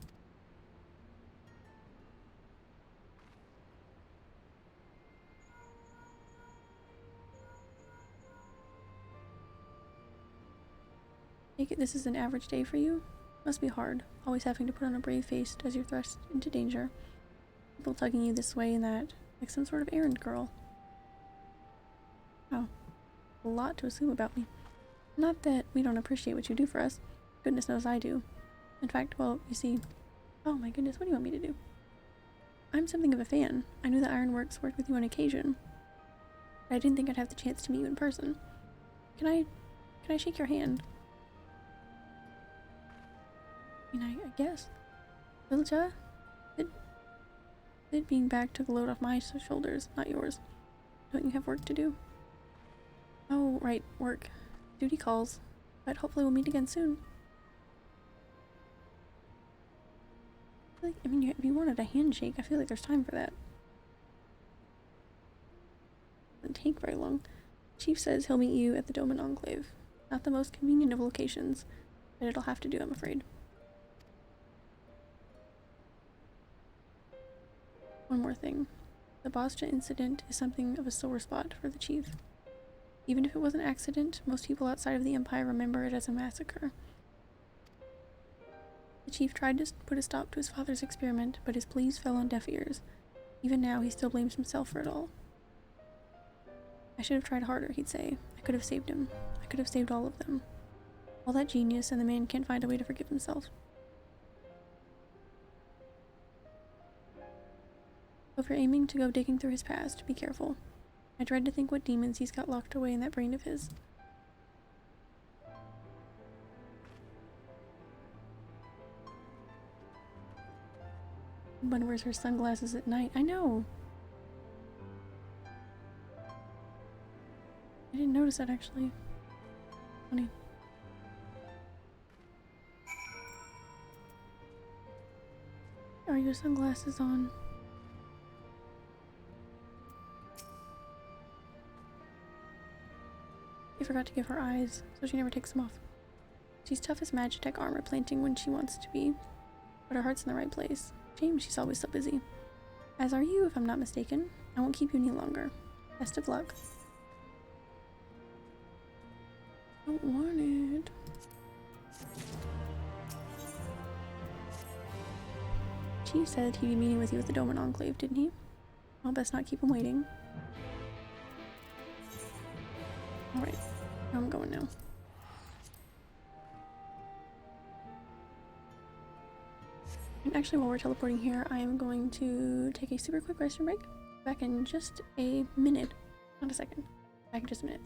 Take it this is an average day for you? Must be hard, always having to put on a brave face as you're thrust into danger. People tugging you this way and that, like some sort of errand girl. Wow. A lot to assume about me. Not that we don't appreciate what you do for us. Goodness knows I do. In fact, well, you see... Oh my goodness, what do you want me to do? I'm something of a fan. I knew the Ironworks worked with you on occasion. But I didn't think I'd have the chance to meet you in person. Can I shake your hand? I mean, I guess. Lilja? It being back took a load off my shoulders, not yours. Don't you have work to do? Oh, right, work. Duty calls. But hopefully we'll meet again soon. I mean, if you wanted a handshake, I feel like there's time for that. Doesn't take very long. Chief says he'll meet you at the Doman Enclave. Not the most convenient of locations, but it'll have to do, I'm afraid. One more thing. The Bozja incident is something of a sore spot for the chief. Even if it was an accident, most people outside of the Empire remember it as a massacre. The chief tried to put a stop to his father's experiment, but his pleas fell on deaf ears. Even now, he still blames himself for it all. I should have tried harder, he'd say. I could have saved him. I could have saved all of them. All that genius and the man can't find a way to forgive himself. So if you're aiming to go digging through his past, be careful. I dread to think what demons he's got locked away in that brain of his. One wears her sunglasses at night. I know! I didn't notice that actually. Funny. Are your sunglasses on? I forgot to give her eyes, so she never takes them off. She's tough as Magitech armor planting when she wants to be, but her heart's in the right place. Shame she's always so busy. As are you, if I'm not mistaken. I won't keep you any longer. Best of luck. Don't want it. Chief said he'd be meeting with you at the Doman Enclave, didn't he? I'll best not keep him waiting. Alright, I'm going now. And actually, while we're teleporting here, I am going to take a super quick restroom break. Back in just a minute. Not a second. Back in just a minute.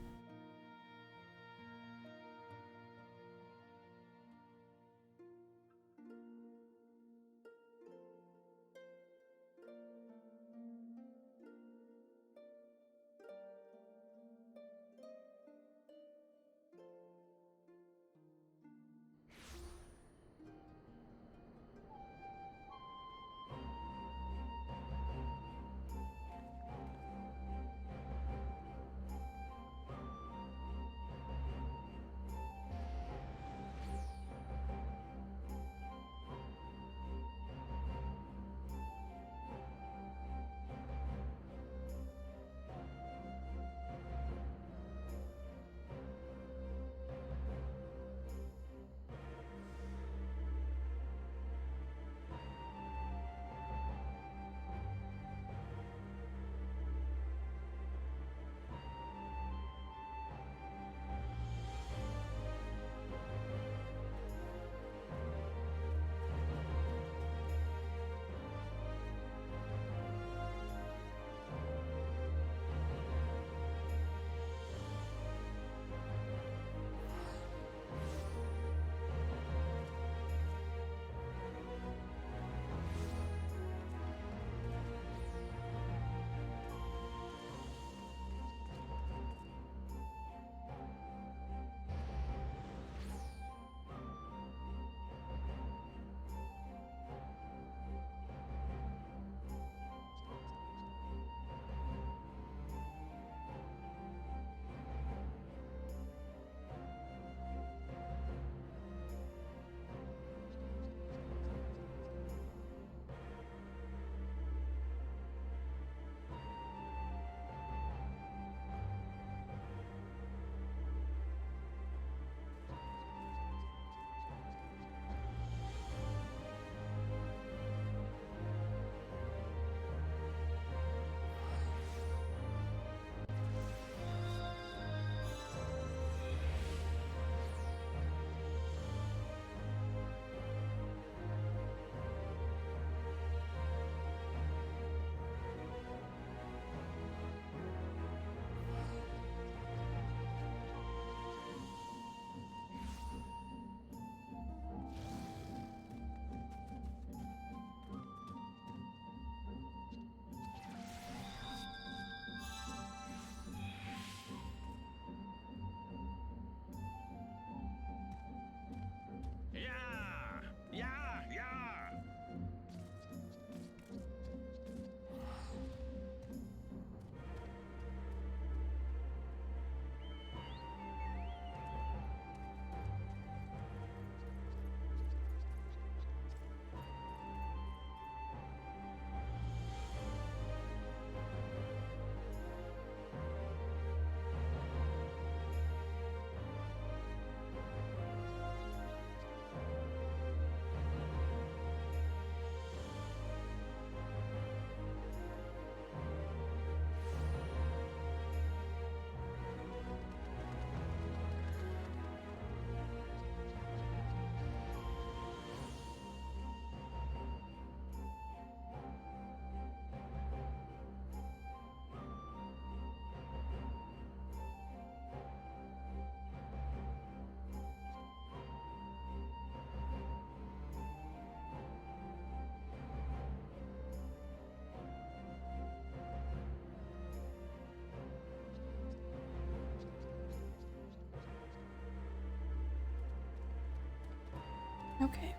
Okay.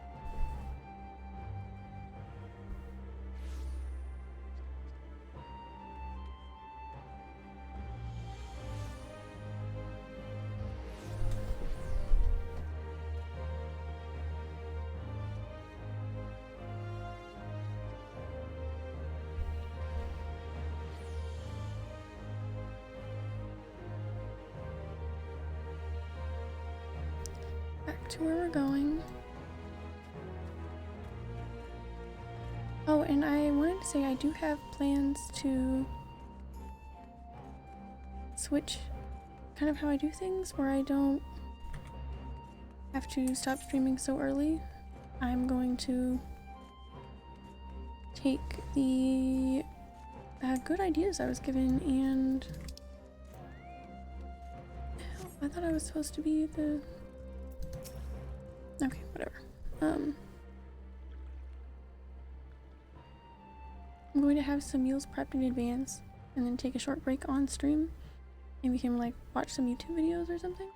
Back to where we're going. Oh, and I wanted to say I do have plans to switch kind of how I do things, where I don't have to stop streaming so early. I'm going to take the good ideas I was given and I thought I was supposed to be the... Okay, whatever. I'm going to have some meals prepped in advance and then take a short break on stream and we can like watch some YouTube videos or something.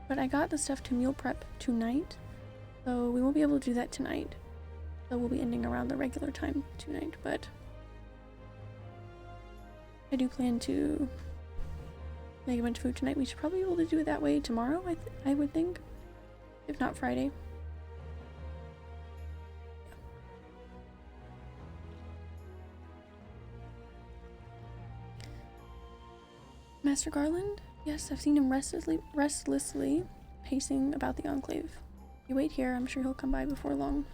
But I got the stuff to meal prep tonight, so we won't be able to do that tonight. So we'll be ending around the regular time tonight, but I do plan to make a bunch of food tonight. We should probably be able to do it that way tomorrow, I would think. If not Friday. Master Garland? Yes, I've seen him restlessly pacing about the Enclave. You wait here, I'm sure he'll come by before long.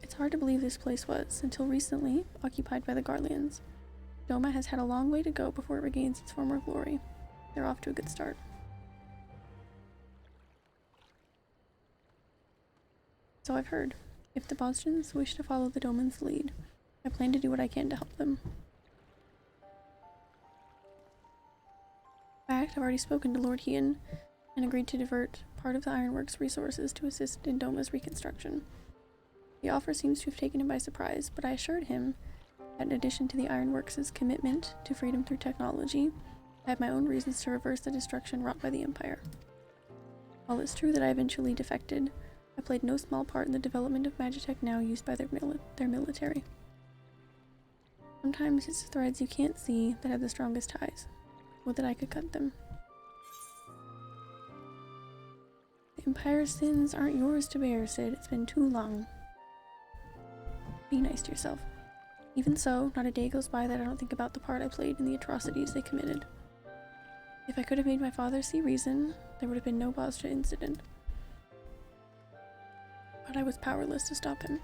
It's hard to believe this place was, until recently, occupied by the Garleans. Doma has had a long way to go before it regains its former glory. They're off to a good start. So I've heard. If the Bozjans wish to follow the Doman's lead, I plan to do what I can to help them. In fact, I've already spoken to Lord Hien and agreed to divert part of the Ironworks resources to assist in Doma's reconstruction. The offer seems to have taken him by surprise, but I assured him that in addition to the Ironworks' commitment to freedom through technology, I have my own reasons to reverse the destruction wrought by the Empire. While it's true that I eventually defected, I played no small part in the development of magitech now used by their military. Sometimes it's the threads you can't see that have the strongest ties. Would that I could cut them. The Empire's sins aren't yours to bear, Sid. It's been too long. Be nice to yourself. Even so, not a day goes by that I don't think about the part I played in the atrocities they committed. If I could have made my father see reason, there would have been no Bozja incident. But I was powerless to stop him.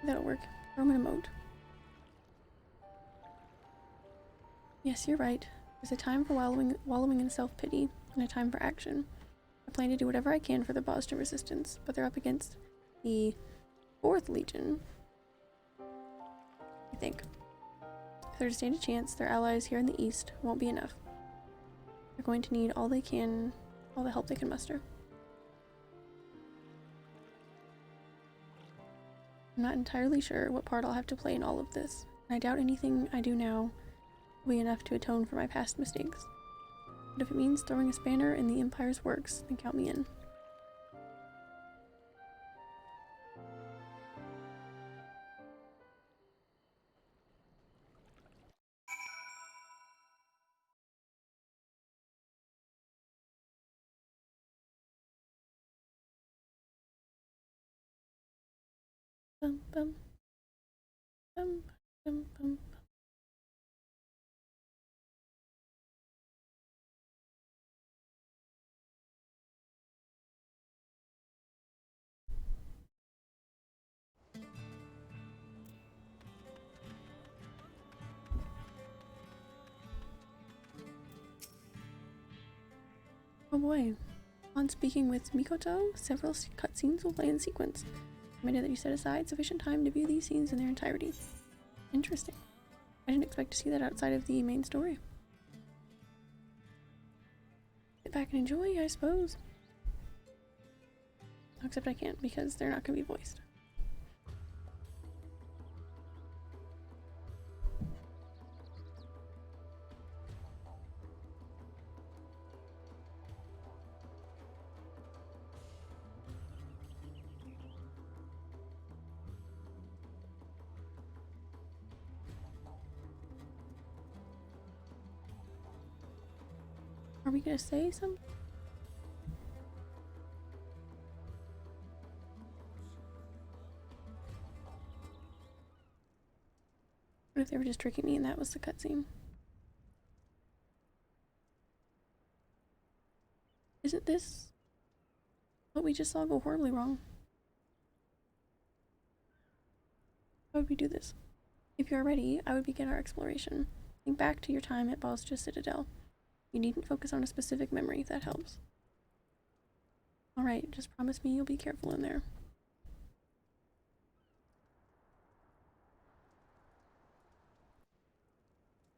That'll work. Throw him in a moat. Yes, you're right. There's a time for wallowing in self-pity, and a time for action. I plan to do whatever I can for the Bozja resistance, but they're up against the 4th Legion, I think. If they're to stand a chance, their allies here in the east won't be enough. They're going to need all the help they can muster. I'm not entirely sure what part I'll have to play in all of this, and I doubt anything I do now will be enough to atone for my past mistakes. But if it means throwing a spanner in the Empire's works, then count me in. Bum bum bum bum bum. Oh boy. On speaking with Mikoto, several cutscenes will play in sequence. I know that you set aside sufficient time to view these scenes in their entirety. Interesting. I didn't expect to see that outside of the main story. sit back and enjoy, I suppose. Except I can't because they're not going to be voiced. Are we gonna say something? What if they were just tricking me and that was the cutscene? Isn't this what we just saw go horribly wrong? How would we do this? If you are ready, I would begin our exploration. Think back to your time at Bozja Citadel. You needn't focus on a specific memory if that helps. Alright, just promise me you'll be careful in there.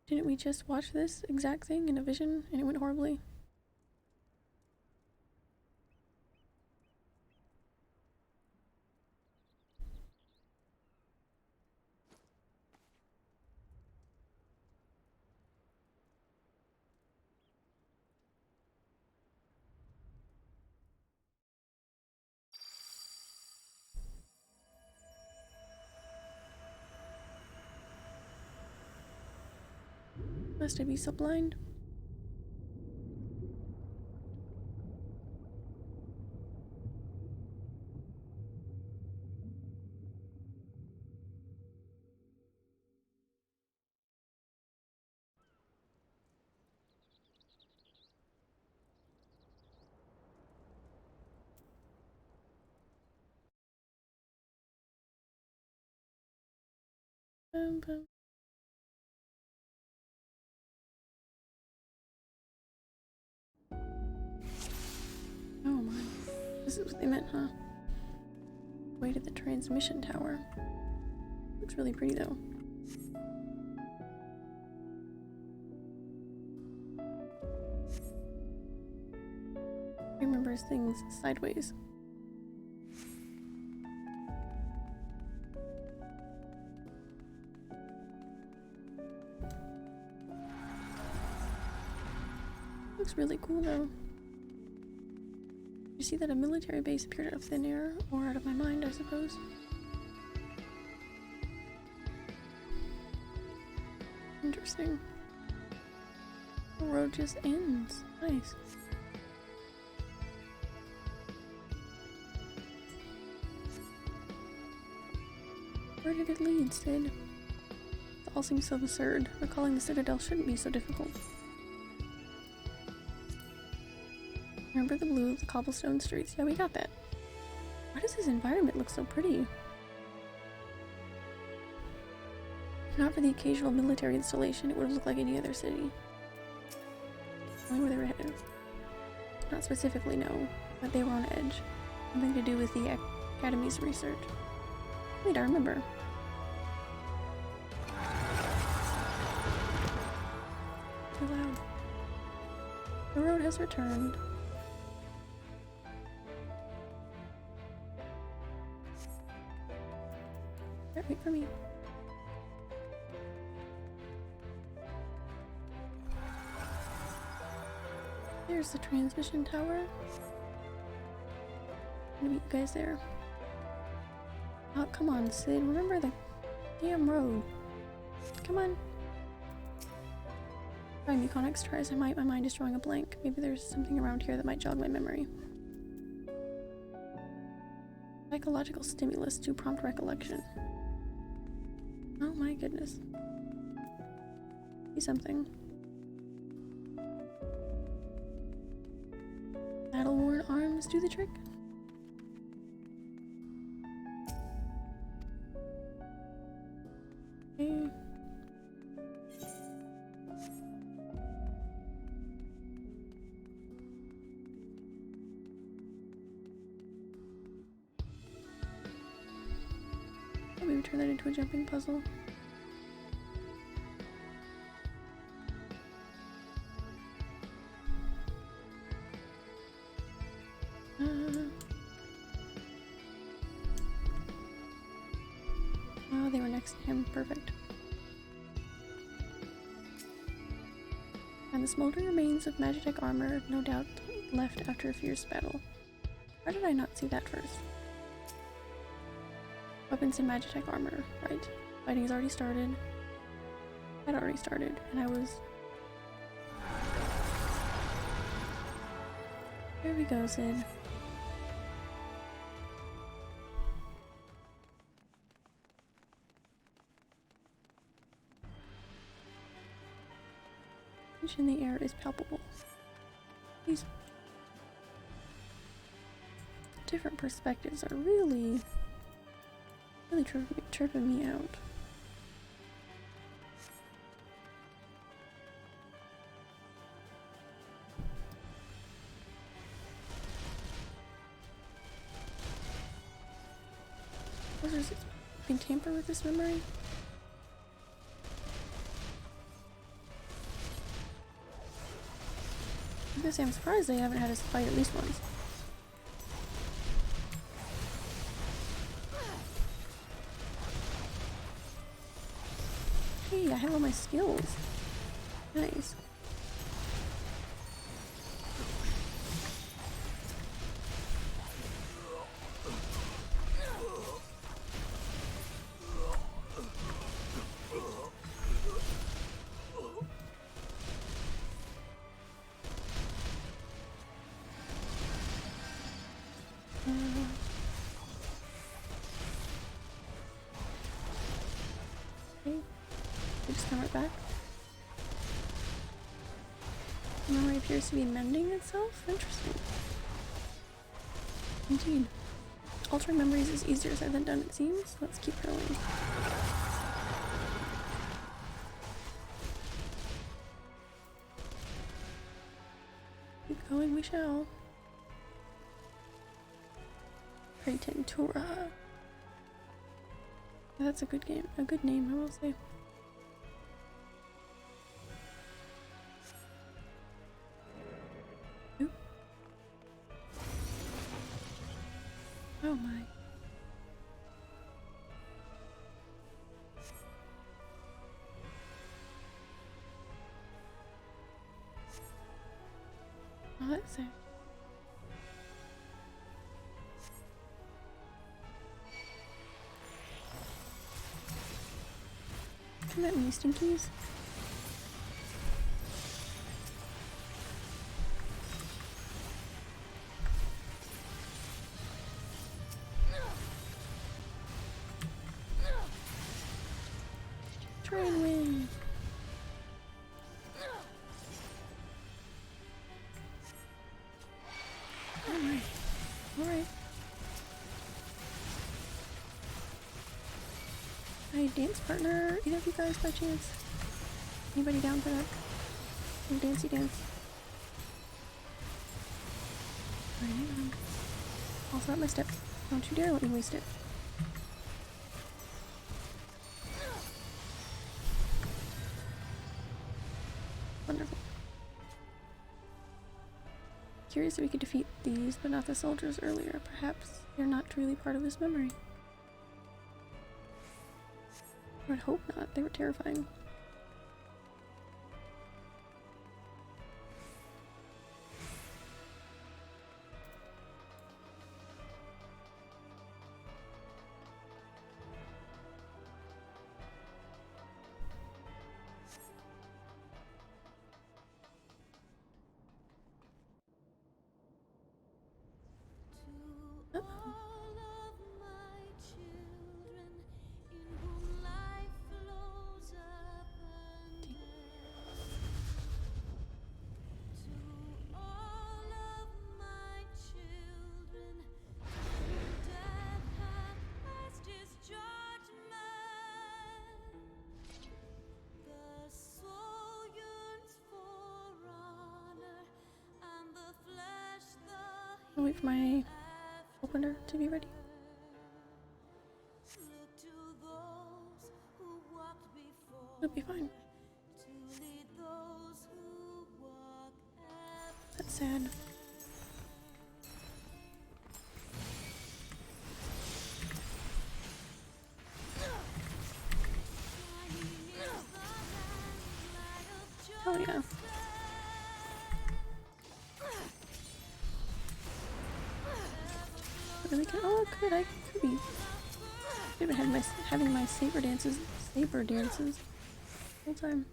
Didn't we just watch this exact thing in a vision and it went horribly? Must I be so blind? Bum. Oh my. This is what they meant, huh? Way to the transmission tower. Looks really pretty though. It remembers things sideways. Looks really cool though. You see that a military base appeared out of thin air, or out of my mind, I suppose. Interesting. The road just ends. Nice. Where did it lead, Sid? It all seems so absurd. Recalling the Citadel shouldn't be so difficult. Remember the blue of the cobblestone streets? Yeah, we got that. Why does this environment look so pretty? If not for the occasional military installation, it would have looked like any other city. Only where they were headed. Not specifically, no, but they were on edge. Something to do with the Academy's research. Wait, I remember. Too loud. The road has returned. Wait for me. There's the transmission tower. I'm gonna meet you guys there. Oh, come on, Sid. Remember the damn road. Come on. Try Muconix tries. My mind is drawing a blank. Maybe there's something around here that might jog my memory. Psychological stimulus to prompt recollection. Oh my goodness. See something. Battle-worn arms do the trick? Okay. Maybe we turn that into a jumping puzzle. next to him. Perfect. And the smoldering remains of Magitech armor, no doubt left after a fierce battle. Why did I not see that first? Weapons and Magitech armor, right. Fighting's already started. Had already started, and I was... There we go, Sid. Tension in the air is palpable. These different perspectives are really tripping me out. You can tamper with this memory? I guess I'm surprised they haven't had us fight at least once. Hey, I have all my skills. Nice. Okay, they just come right back. The memory appears to be mending itself? Interesting. Indeed. Altering memories is easier said than done, it seems. Let's keep going. Keep going, we shall. Praetentura. That's a good game. A good name, I will say. Oop. Oh my. Oh, that's it. Come at me, stinkies. Train win. Alright. Alright. Hi, dance partner. Either of you guys by chance? Anybody down for that? Little dancey dance. Alright, hang on. Also at my step. Don't you dare let me waste it. Wonderful. Curious if we could defeat these, but not the soldiers earlier. Perhaps they're not truly part of this memory. I would hope not. They were terrifying. Uh-oh. I'll wait for my opener to be ready. It'll be fine. That's sad. Oh yeah. I really can. Oh, good. I could be. I've been having my saber dances the whole time.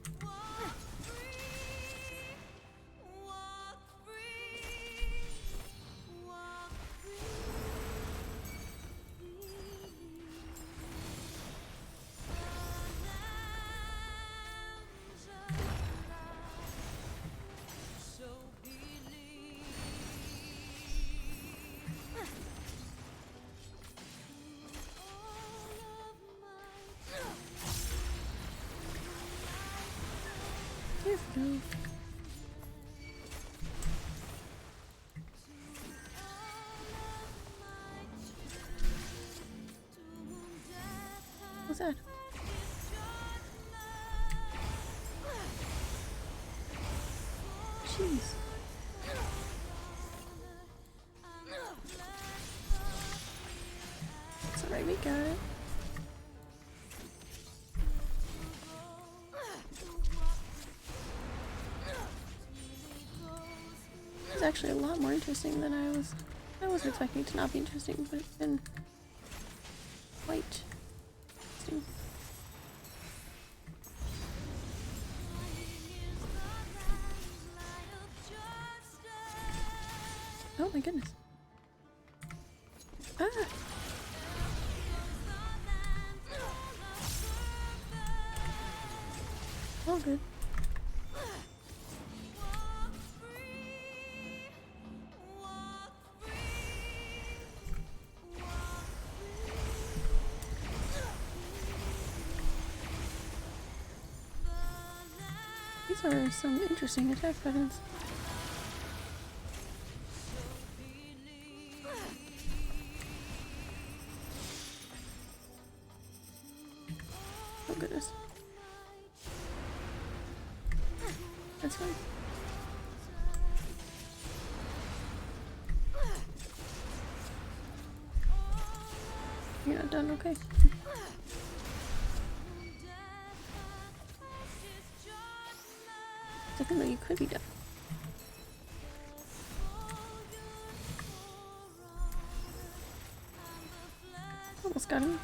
There we go. What's that? Jeez. It's alright, we got it. It's actually a lot more interesting than I was expecting it to not be interesting, but it's been quite interesting. Oh my goodness. Ah! All good. These are some interesting attack patterns. Oh goodness. That's fine. You're not done, okay. I think that you could be done. Almost got him.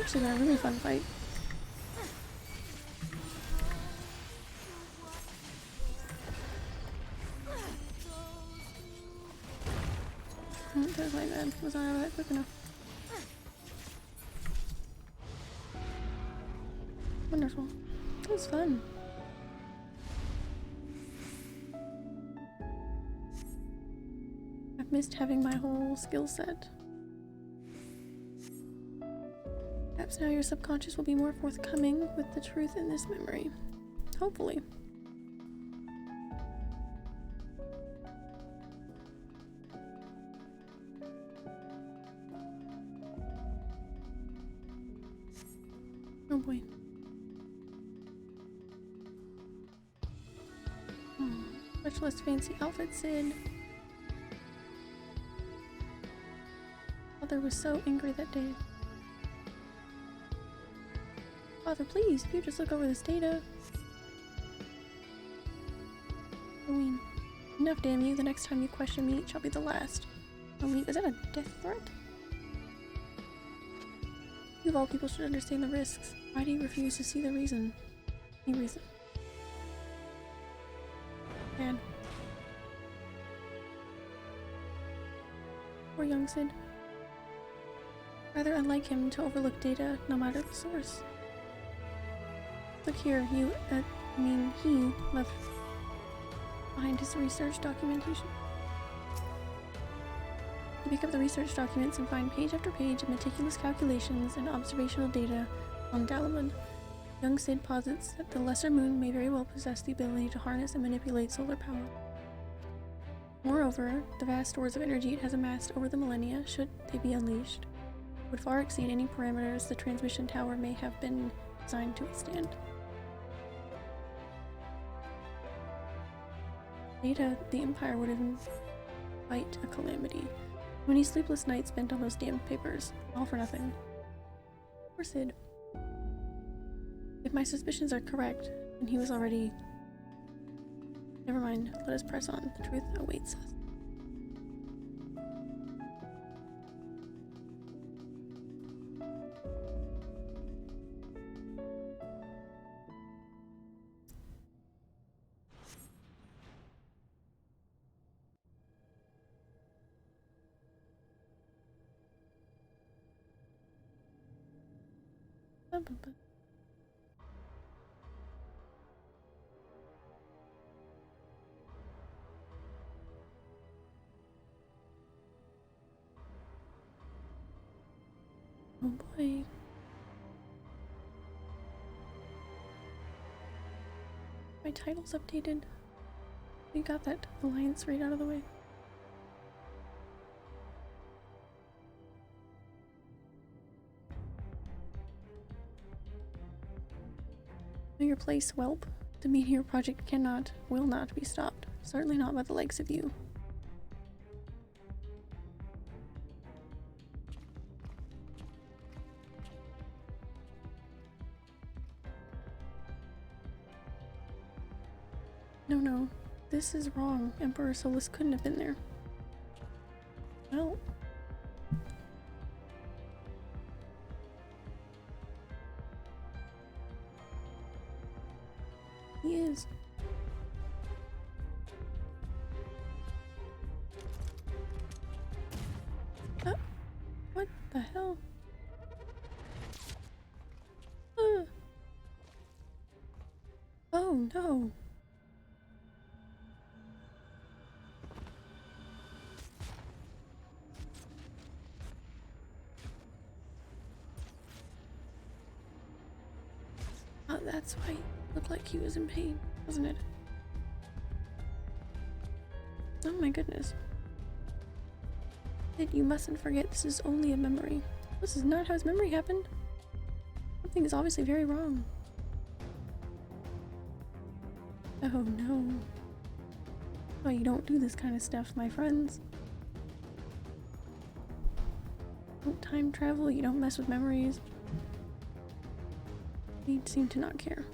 Actually got a really fun fight. That was my bad. Was I not that quick enough? Wonderful. That was fun. I've missed having my whole skill set. Perhaps now your subconscious will be more forthcoming with the truth in this memory. Hopefully. Oh boy. Much less fancy outfit, Sid. Father was so angry that day. Father, please, if you just look over this data. Halloween. Enough, damn you. The next time you question me, it shall be the last. Halloween, is that a death threat? You of all people should understand the risks. Why do you refuse to see the reason? Any reason? Dad. Poor young Sid. Rather unlike him to overlook data, no matter the source. Look here, he left behind his research documentation. You pick up the research documents and find page after page of meticulous calculations and observational data on Dalamud. Young Sid posits that the lesser moon may very well possess the ability to harness and manipulate solar power. Moreover, the vast stores of energy it has amassed over the millennia, should they be unleashed, would far exceed any parameters the transmission tower may have been designed to withstand. Data, the Empire would invite a calamity. Many sleepless nights spent on those damned papers, all for nothing. Poor Sid. If my suspicions are correct, And he was already... Never mind, let us press on. The truth awaits us. Oh boy. My title's updated. We got that alliance right out of the way. Know your place, whelp. The Meteor Project cannot, will not be stopped. Certainly not by the likes of you. No, this is wrong. Emperor Solus couldn't have been there. Well. He is. What the hell? Oh no. Oh, that's why it looked like he was in pain, wasn't it? Oh my goodness. You mustn't forget this is only a memory. This is not how his memory happened. Something is obviously very wrong. Oh no. Oh, you don't do this kind of stuff, my friends. Don't time travel, you don't mess with memories. They seem to not care.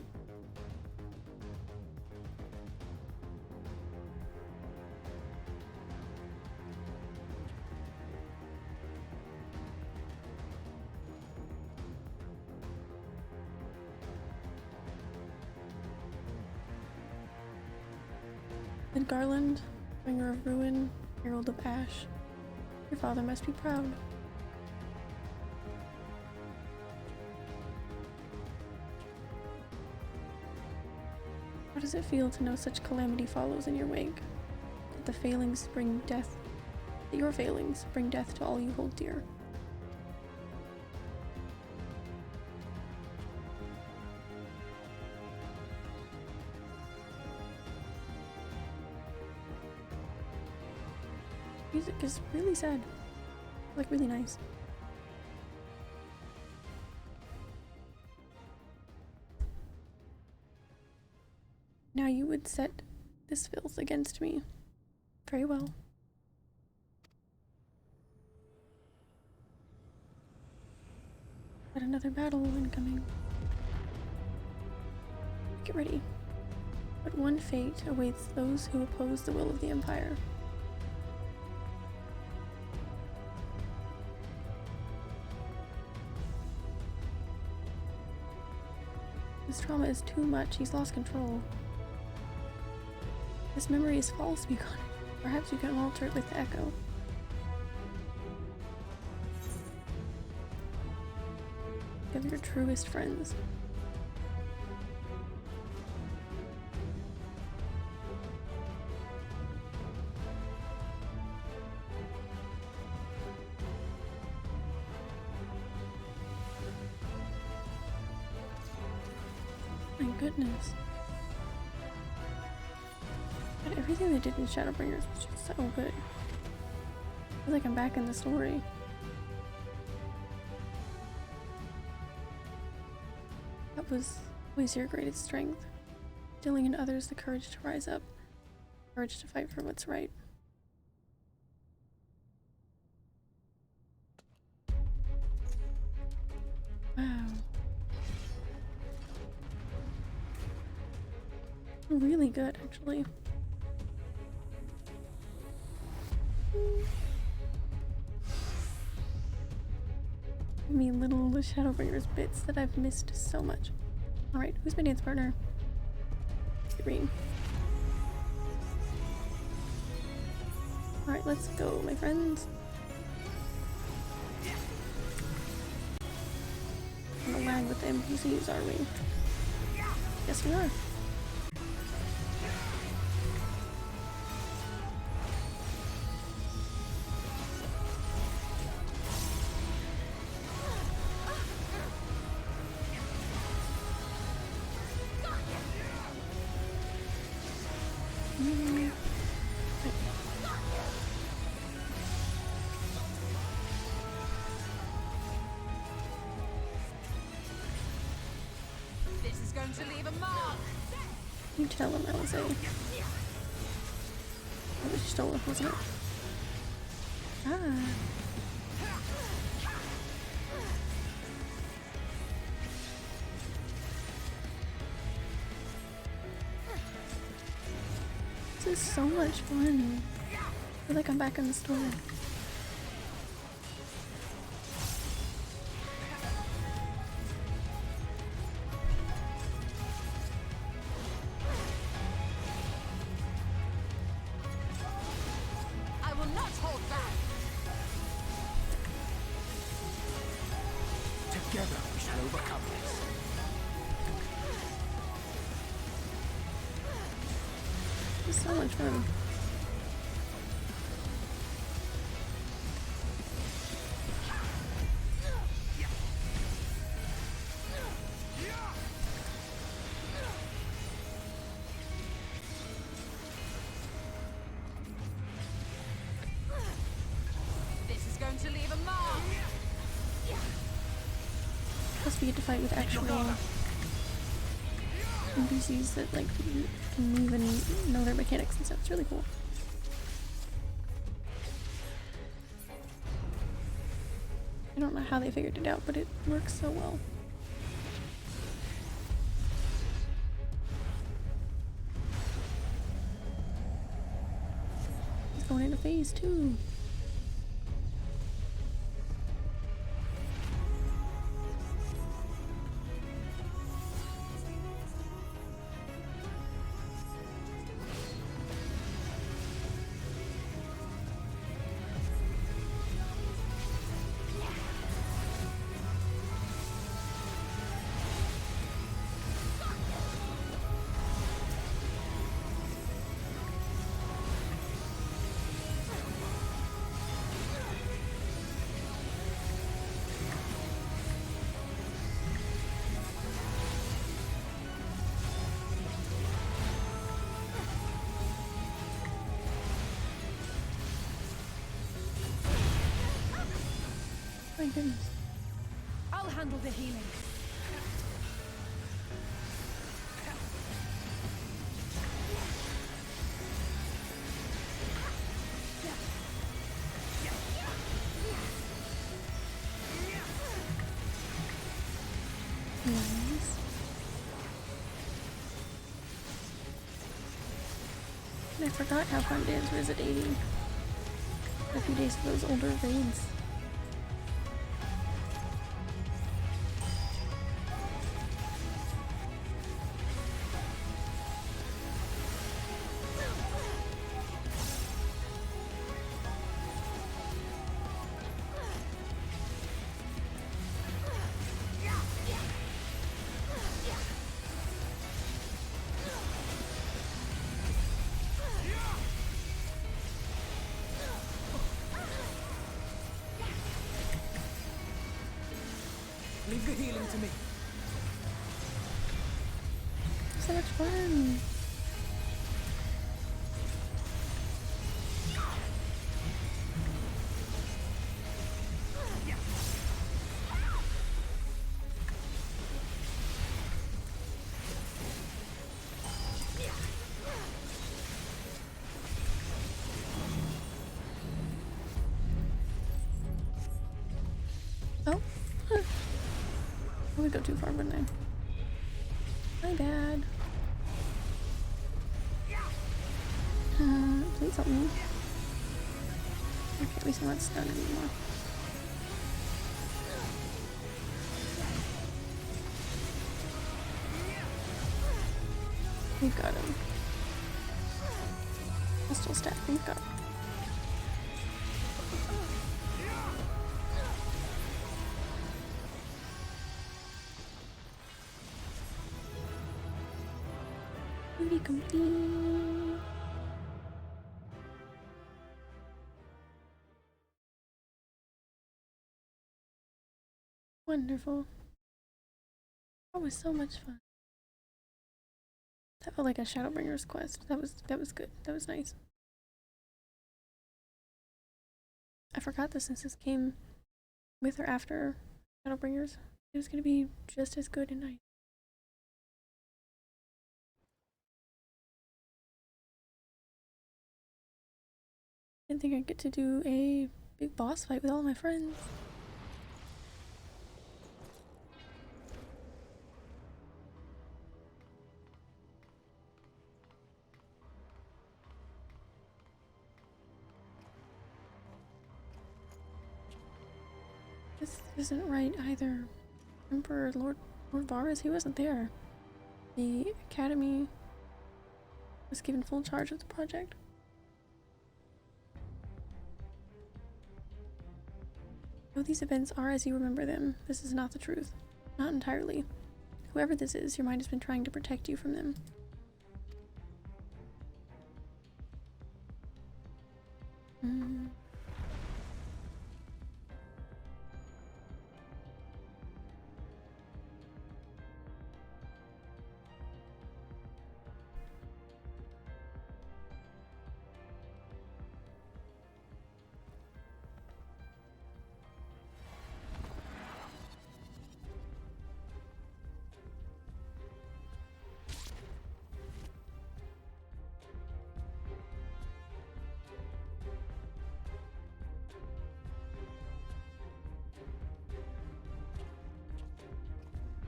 And Garland, bringer of ruin, herald of ash, your father must be proud. How does it feel to know such calamity follows in your wake? That the failings bring death, that your failings bring death to all you hold dear. Music is really sad, like really nice. Now you would set this filth against me. Very well. But another battle incoming. Get ready. But one fate awaits those who oppose the will of the Empire. This trauma is too much. He's lost control. This memory is false, Beacon. Perhaps you can alter it with the echo. Of your truest friends. My goodness. But everything they did in Shadowbringers was just so good. I feel like I'm back in the story. That was always your greatest strength. Instilling in others the courage to rise up. Courage to fight for what's right. Wow. really good, actually. Give me little Shadowbringers bits that I've missed so much. Alright, who's my dance partner? Green. Alright, let's go, my friends. I'm gonna lag with the NPCs, are we? Yes, we are. This is going to leave a mark. You tell him I was a... That was stolen, wasn't it? Ah. This is so much fun. I feel like I'm back in the store. I will not hold back. Together we shall overcome this. It's so much fun. This is going to leave a mark. Plus we get to fight with actual NPCs that like can move and know their mechanics and stuff. It's really cool. I don't know how they figured it out, but it works so well. It's going into phase 2. My goodness. I'll handle the healing. Nice. And I forgot how fun it is Visit 80. A few days for those older raids. Leave the healing to me. So much fun. Oh. I would go too far, wouldn't I? My bad. please help me. Okay, at least I'm not stunned anymore. We've got him. I'll still stab. We've got him. Movie complete. Wonderful. That was so much fun. That felt like a Shadowbringer's quest. That was good. That was nice. I forgot the census came with or after Shadowbringers. It was gonna be just as good and nice. Didn't think I'd get to do a big boss fight with all my friends. This isn't right either. Emperor Lord Varus, he wasn't there. The Academy was given full charge of the project. Though these events are as you remember them, this is not the truth. Not entirely. Whoever this is, your mind has been trying to protect you from them.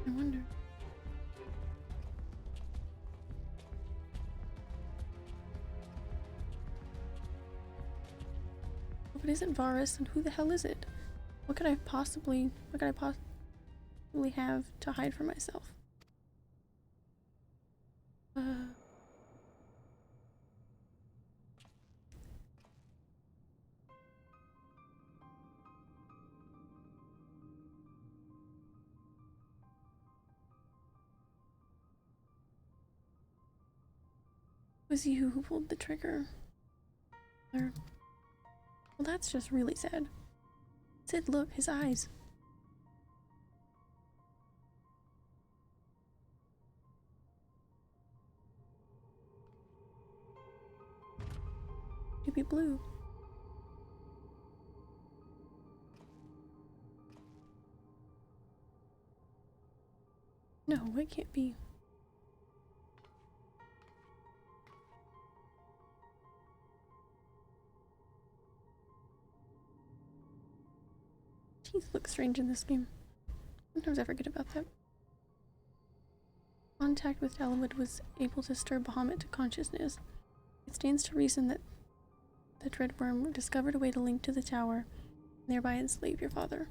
I wonder. If it isn't Varus, then who the hell is it? What could I possibly have to hide from myself? It was you who pulled the trigger. Well, that's just really sad. Sid, look, his eyes. It'd be blue. No, it can't be. Teeth look strange in this game. Sometimes I forget about that. Contact with Element was able to stir Bahamut to consciousness. It stands to reason that the Dreadworm discovered a way to link to the tower, and thereby enslave your father.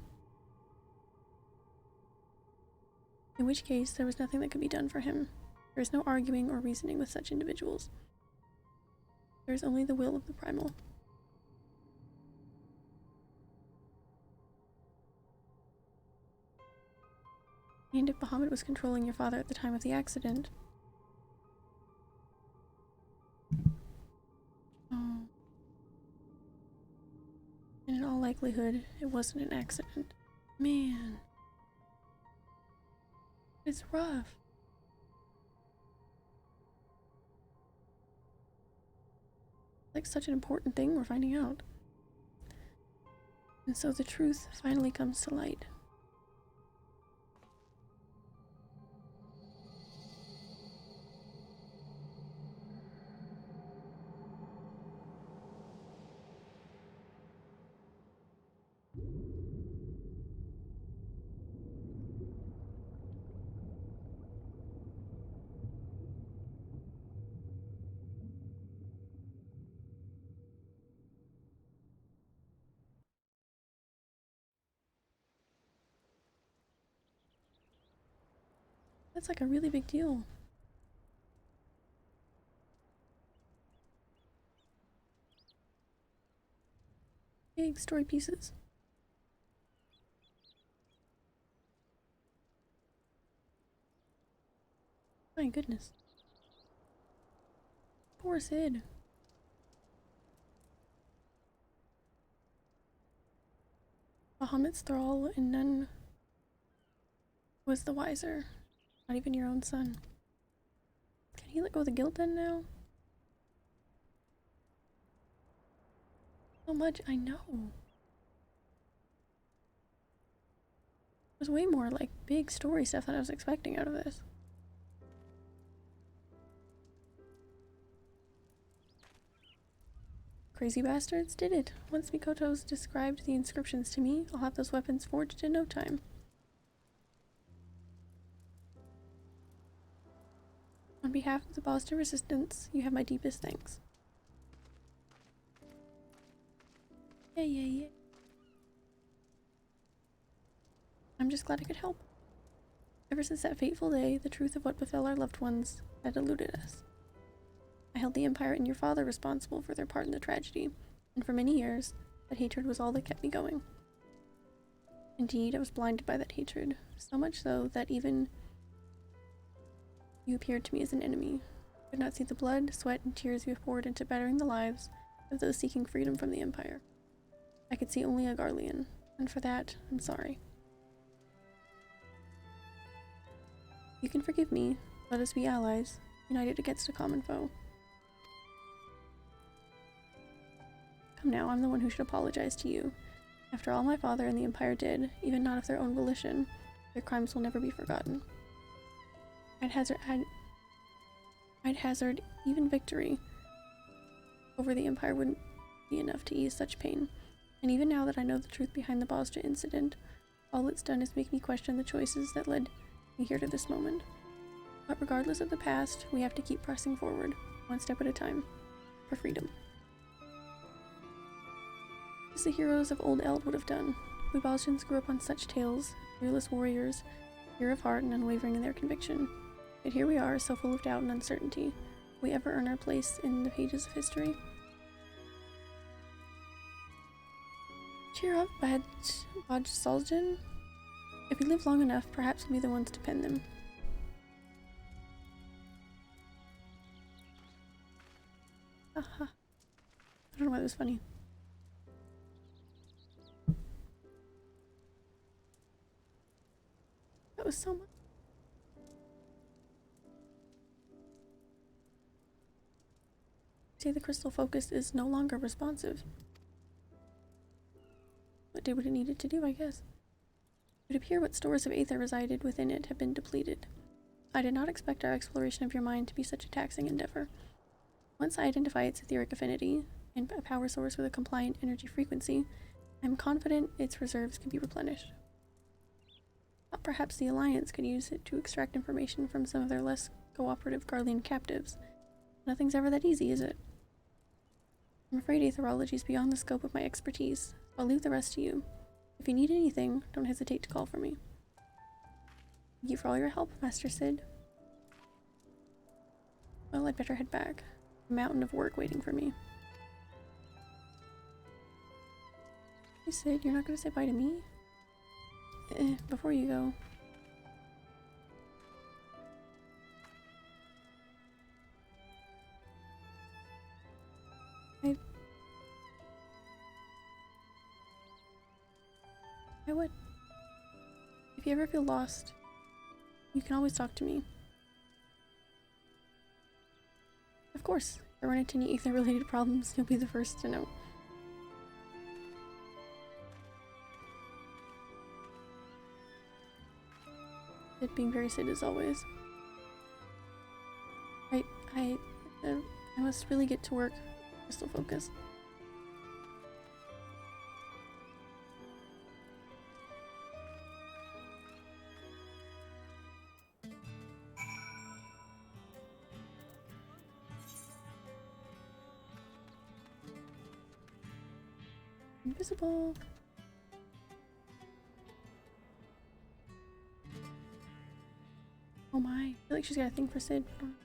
In which case, there was nothing that could be done for him. There is no arguing or reasoning with such individuals. There is only the will of the primal. And if Bahamut was controlling your father at the time of the accident... Oh. And in all likelihood, it wasn't an accident. Man. It's rough. Like such an important thing we're finding out. And so the truth finally comes to light. That's like a really big deal. Big story pieces. My goodness. Poor Sid. Bahamut's thrall, and none was the wiser. Not even your own son. Can he let go of the guilt then now? So much I know. There's way more like big story stuff than I was expecting out of this. Crazy bastards did it. Once Mikoto's described the inscriptions to me, I'll have those weapons forged in no time. On behalf of the Bozja resistance, you have my deepest thanks. Yay. I'm just glad I could help. Ever since that fateful day, the truth of what befell our loved ones had eluded us. I held the Empire and your father responsible for their part in the tragedy, and for many years, that hatred was all that kept me going. Indeed, I was blinded by that hatred, so much so that even you appeared to me as an enemy. I could not see the blood, sweat, and tears you have poured into bettering the lives of those seeking freedom from the Empire. I could see only a Garlean, and for that, I'm sorry. You can forgive me. Let us be allies, united against a common foe. Come now, I'm the one who should apologize to you. After all my father and the Empire did, even not of their own volition, their crimes will never be forgotten. I'd hazard even victory over the Empire wouldn't be enough to ease such pain. And even now that I know the truth behind the Bozja incident, all it's done is make me question the choices that led me here to this moment. But regardless of the past, we have to keep pressing forward, one step at a time, for freedom. As the heroes of old Eld would have done, we Bozjans grew up on such tales, fearless warriors, pure of heart and unwavering in their conviction. Yet here we are, so full of doubt and uncertainty. Will we ever earn our place in the pages of history? Cheer up, Bozjan. If we live long enough, perhaps we'll be the ones to pen them. Haha. I don't know why that was funny. That was so much. Say the crystal focus is no longer responsive. It did what it needed to do, I guess. It would appear what stores of aether resided within it have been depleted. I did not expect our exploration of your mind to be such a taxing endeavor. Once I identify its etheric affinity and a power source with a compliant energy frequency, I am confident its reserves can be replenished. Thought perhaps the Alliance could use it to extract information from some of their less cooperative Garlean captives. Nothing's ever that easy, is it? I'm afraid aetherology is beyond the scope of my expertise. I'll leave the rest to you. If you need anything, don't hesitate to call for me. Thank you for all your help, Master Sid. Well, I'd better head back. A mountain of work waiting for me. Hey Sid, you're not gonna say bye to me? Before you go. I would. If you ever feel lost, you can always talk to me. Of course, if I run into any ether-related problems, you'll be the first to know. It being very Sid as always. Right, I must really get to work. Crystal focus. Invisible. Oh my, I feel like she's got a thing for Sid. I don't know.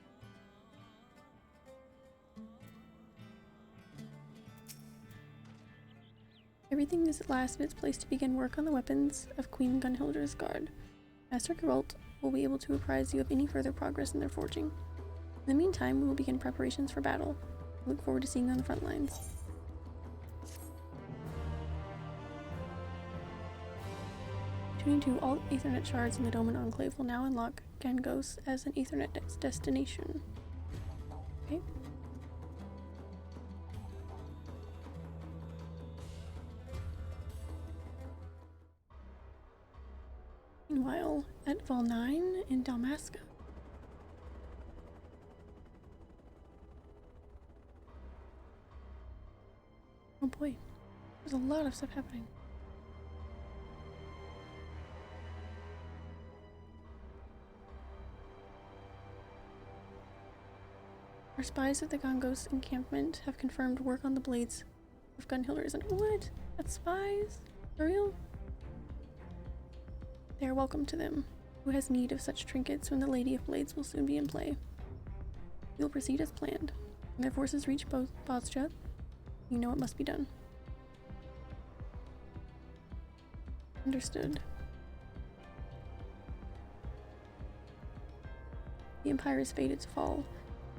Everything is at last in its place to begin work on the weapons of Queen Gunhilda's guard. Master Geralt will be able to apprise you of any further progress in their forging. In the meantime, we will begin preparations for battle. I look forward to seeing you on the front lines. Tuning to all Aethernet shards in the Doman Enclave will now unlock Gangos as an Aethernet destination. Okay. Meanwhile, at Vol 9 in Dalmasca. Oh boy, there's a lot of stuff happening. Our spies at the Gangos encampment have confirmed work on the blades of Gunhilda is under— What? That's spies? For real? They are welcome to them. Who has need of such trinkets when the Lady of Blades will soon be in play? We will proceed as planned. When their forces reach Bozja, you know what must be done. Understood. The Empire is fated to fall,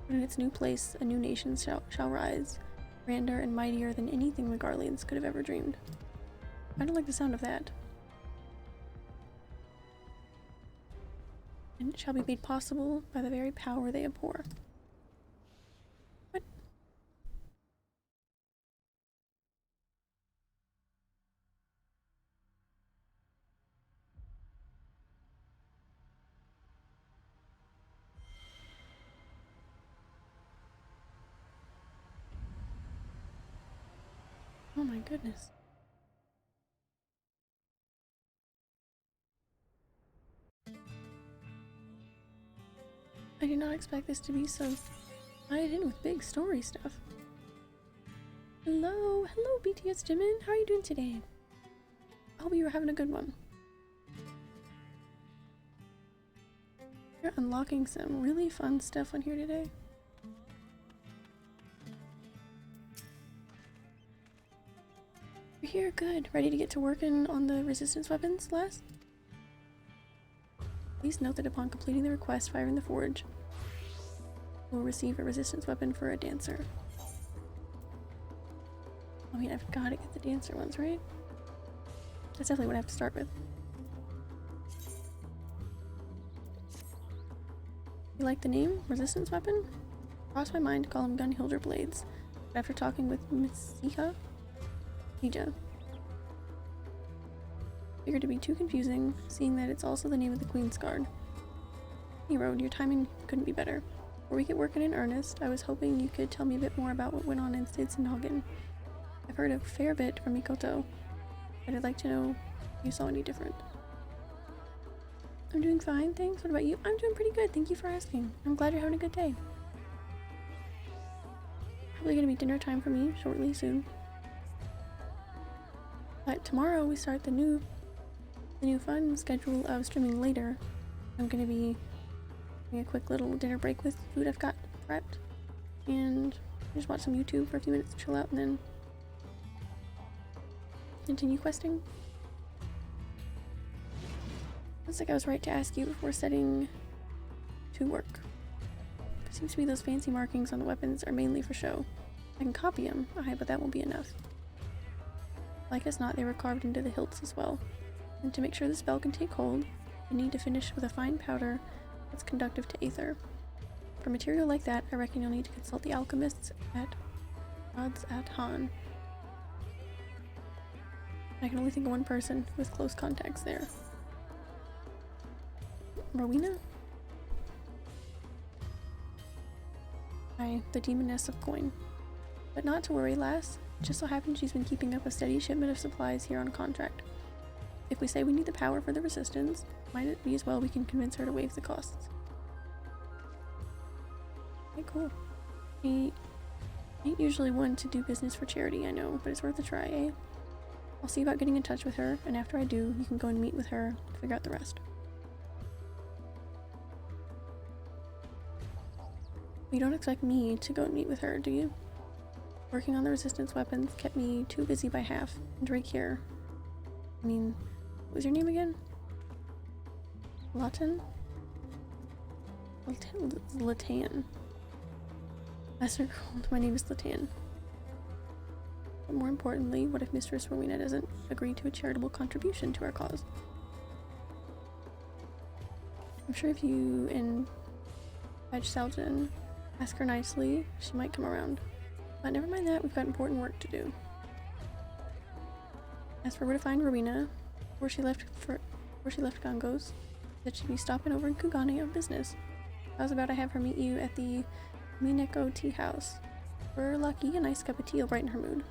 but in its new place, a new nation shall rise, grander and mightier than anything the Garleans could have ever dreamed. I don't like the sound of that. And it shall be made possible by the very power they abhor. What? Oh my goodness. I did not expect this to be so tied in with big story stuff. Hello, BTS Jimin. How are you doing today? I hope you were having a good one. You're unlocking some really fun stuff on here today. You're here, good. Ready to get to working on the resistance weapons, Les? Please note that upon completing the request firing the forge, we'll receive a resistance weapon for a dancer. I mean, I've got to get the dancer ones, right? That's definitely what I have to start with. You like the name? Resistance weapon? Crossed my mind to call them Gunhilda Blades, but after talking with Mija, figured to be too confusing, seeing that it's also the name of the Queen's Guard. Hey Road, your timing couldn't be better. Before we get working in earnest, I was hoping you could tell me a bit more about what went on in Sid's Noggin. I've heard a fair bit from Mikoto, but I'd like to know if you saw any different. I'm doing fine, thanks. What about you? I'm doing pretty good, thank you for asking. I'm glad you're having a good day. Probably gonna be dinner time for me shortly, soon. But tomorrow we start the new fun schedule of streaming later. I'm gonna be doing a quick little dinner break with food I've got prepped, and just watch some YouTube for a few minutes to chill out, and then continue questing. Looks like I was right to ask you before setting to work. It seems to me those fancy markings on the weapons are mainly for show. I can copy them, but that won't be enough. Like as not, they were carved into the hilts as well. And to make sure the spell can take hold, you need to finish with a fine powder that's conductive to aether. For material like that, I reckon you'll need to consult the alchemists at Odds at Han. I can only think of one person with close contacts there. Rowena? Aye, the demoness of coin. But not to worry, lass. It just so happens she's been keeping up a steady shipment of supplies here on contract. If we say we need the power for the resistance, might it be as well we can convince her to waive the costs. Okay, cool. Ain't usually one to do business for charity, I know, but it's worth a try, eh? I'll see about getting in touch with her, and after I do, you can go and meet with her to figure out the rest. You don't expect me to go and meet with her, do you? Working on the resistance weapons kept me too busy by half. And Drake here. I mean, what was your name again? Latan? Latan. Master Gold, my name is Latan. But more importantly, what if Mistress Rowena doesn't agree to a charitable contribution to our cause? I'm sure if you and Badge Selden ask her nicely, she might come around. But never mind that, we've got important work to do. As for where to find Rowena, before she left Gongos, that she'd be stopping over in Kugane on business. I was about to have her meet you at the Mineko Tea House. If we're lucky, a nice cup of tea will brighten her mood.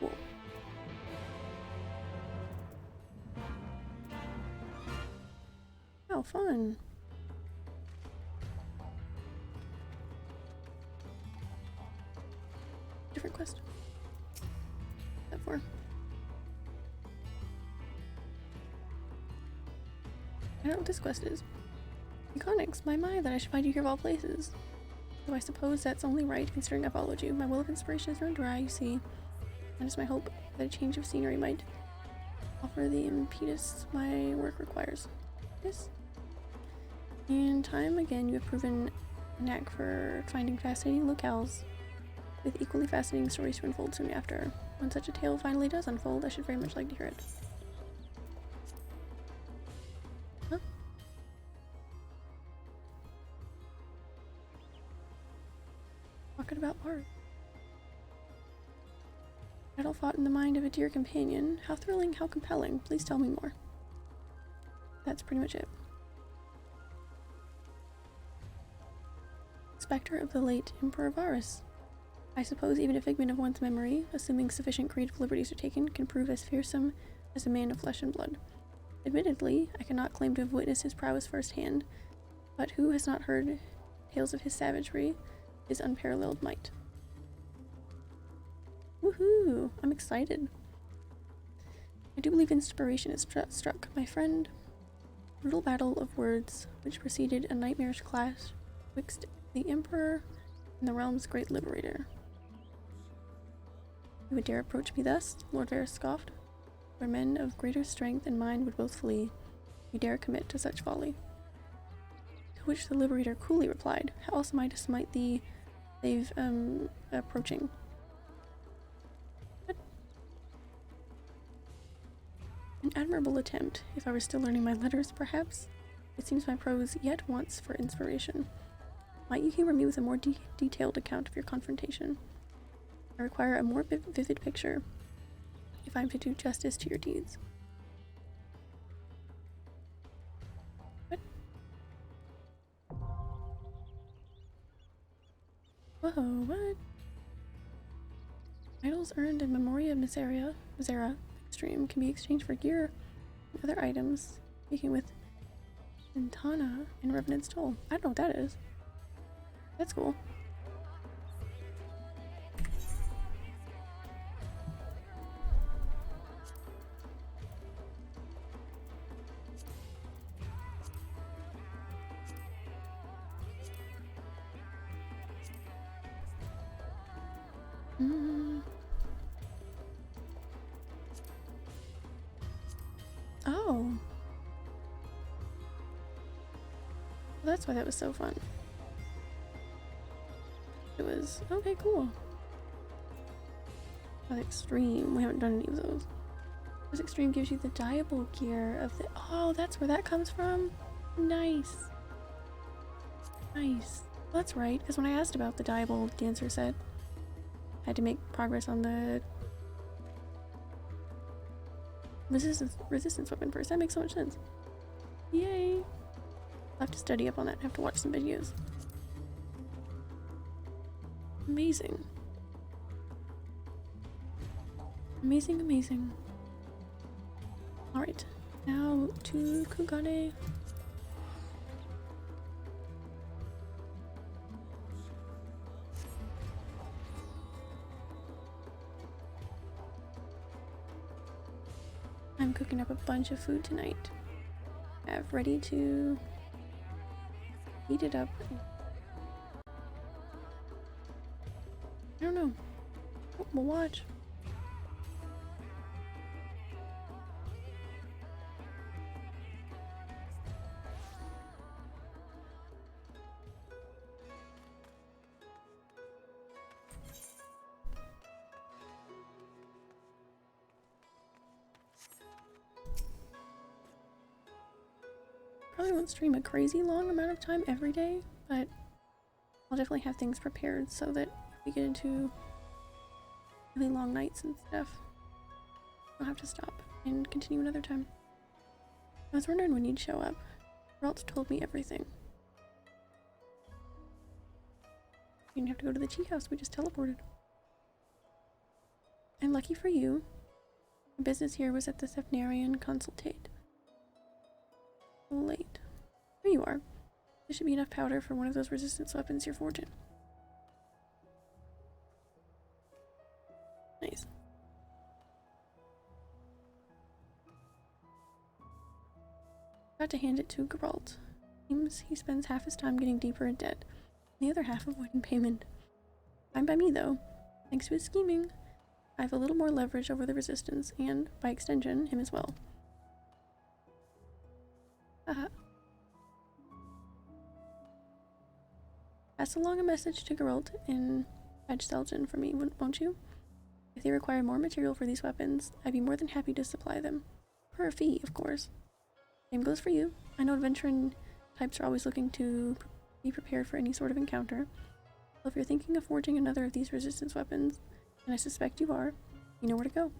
Cool. How fun. Different quest. What's that for? I don't know what this quest is. Iconics, my that I should find you here of all places. Though I suppose that's only right, considering I followed you. My well of inspiration is run dry, you see. And it's my hope that a change of scenery might offer the impetus my work requires. This. And time again, you have proven a knack for finding fascinating locales, with equally fascinating stories to unfold soon after. When such a tale finally does unfold, I should very much like to hear it. Huh? Talking about art. Battle fought in the mind of a dear companion. How thrilling, how compelling. Please tell me more. That's pretty much it. Spectre of the late Emperor Varus. I suppose even a figment of one's memory, assuming sufficient creative liberties are taken, can prove as fearsome as a man of flesh and blood. Admittedly, I cannot claim to have witnessed his prowess firsthand, but who has not heard tales of his savagery, his unparalleled might? Woohoo! I'm excited. I do believe inspiration is struck. My friend, brutal battle of words, which preceded a nightmarish clash twixt the Emperor and the realm's great liberator. You would dare approach me thus? Lord Varus scoffed. Where men of greater strength and mind would both flee, you dare commit to such folly. To which the liberator coolly replied, how else am I to smite thee, they've, approaching? What? An admirable attempt, if I were still learning my letters, perhaps. It seems my prose yet wants for inspiration. Might you humor me with a more detailed account of your confrontation? I require a more vivid picture, if I'm to do justice to your deeds. What? Whoa, what? Items earned in Memoria Misera Extreme can be exchanged for gear and other items, speaking with Intana in Revenant's Toll. I don't know what that is. That's cool. Oh. Well, that's why that was so fun. It was okay, cool. Oh, the Extreme. We haven't done any of those. This Extreme gives you the Diable gear of the. Oh, that's where that comes from. Nice. Nice. Well, that's right, because when I asked about the Diable dancer set, I had to make progress on the resistance weapon first. That makes so much sense. Yay! I'll have to study up on that. I have to watch some videos. Amazing. Amazing, amazing. Alright, now to Kugane. I'm cooking up a bunch of food tonight. I have ready to heat it up. don't know. We'll watch. Probably won't stream a crazy long amount of time every day, but I'll definitely have things prepared so that if we get into really long nights and stuff, I'll have to stop and continue another time. I was wondering when you'd show up. Geralt told me everything. You didn't have to go to the tea house, we just teleported. And lucky for you, the business here was at the Sephnarian Consultate. Late. There you are. There should be enough powder for one of those resistance weapons you're forging. Nice. Got to hand it to Geralt. Seems he spends half his time getting deeper in debt, and the other half avoiding payment. Fine by me, though. Thanks to his scheming, I have a little more leverage over the resistance, and, by extension, him as well. Haha. Pass along a message to Geralt in Selden for me, won't you? If they require more material for these weapons, I'd be more than happy to supply them. For a fee, of course. Same goes for you. I know adventuring types are always looking to be prepared for any sort of encounter. So if you're thinking of forging another of these resistance weapons, and I suspect you are, you know where to go.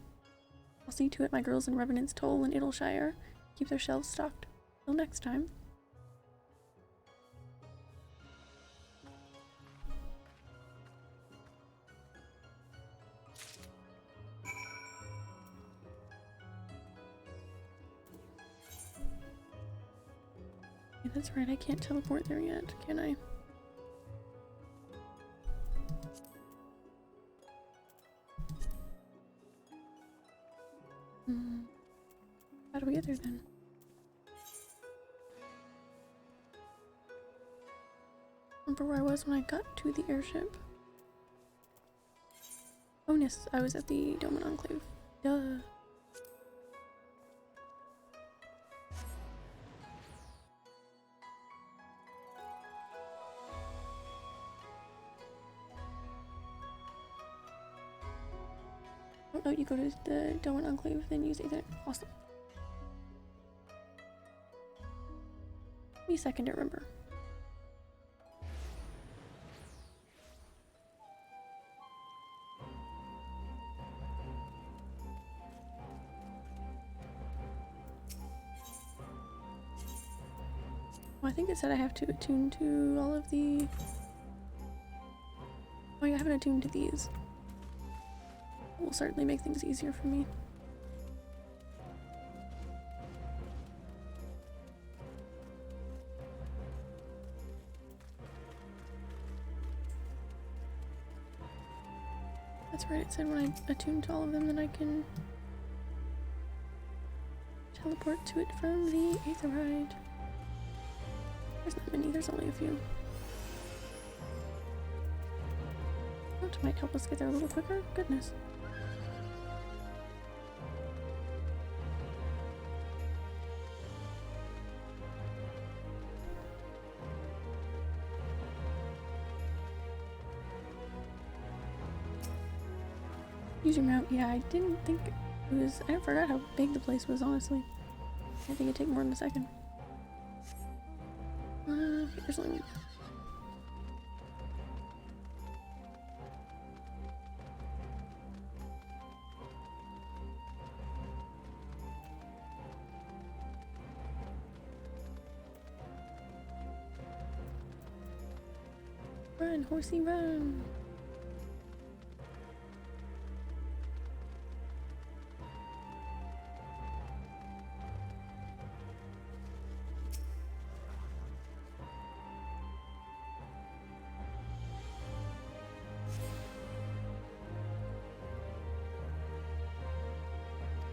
I'll see to it my girls in Revenant's Toll and Idleshire keep their shelves stocked. Till next time. Yeah, that's right, I can't teleport there yet, can I? How do we get there then? Remember where I was when I got to the airship? Oh yes, I was at the Doman Enclave. Duh. Oh no, you go to the Doman Enclave, then use Ethernet. Awesome. Give me a second to remember. Well, I think it said I have to attune to all of the... Oh yeah, I haven't attuned to these. It will certainly make things easier for me. That's right, it said when I attune to all of them, then I can teleport to it from the Aetherite. There's not many, there's only a few. That might help us get there a little quicker. Goodness. Use your mount. Yeah, I didn't think it was... I forgot how big the place was, honestly. I think it'd take more than a second. Here's one. Run, horsey, run!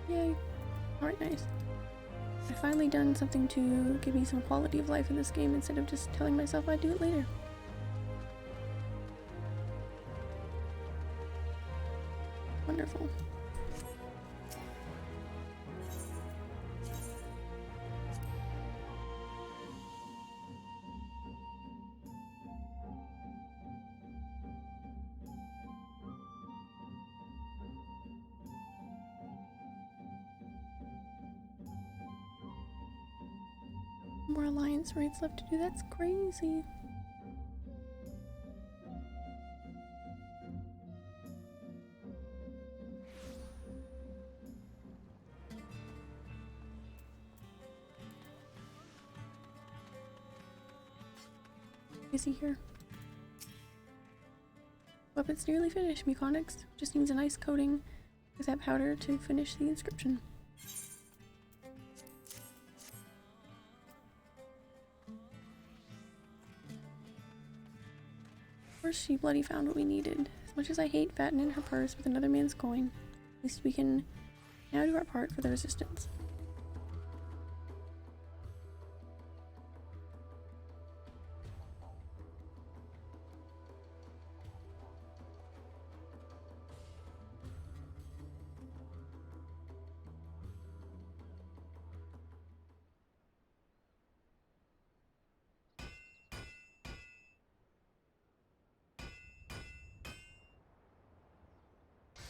Yay. Alright, nice. I finally done something to give me some quality of life in this game instead of just telling myself I'd do it later. Wonderful. More alliance raids left to do. That's crazy. Busy here. Weapon's nearly finished. Mechanics just needs a nice coating with that powder to finish the inscription. Of course, she bloody found what we needed. As much as I hate fattening her purse with another man's coin, at least we can now do our part for the resistance.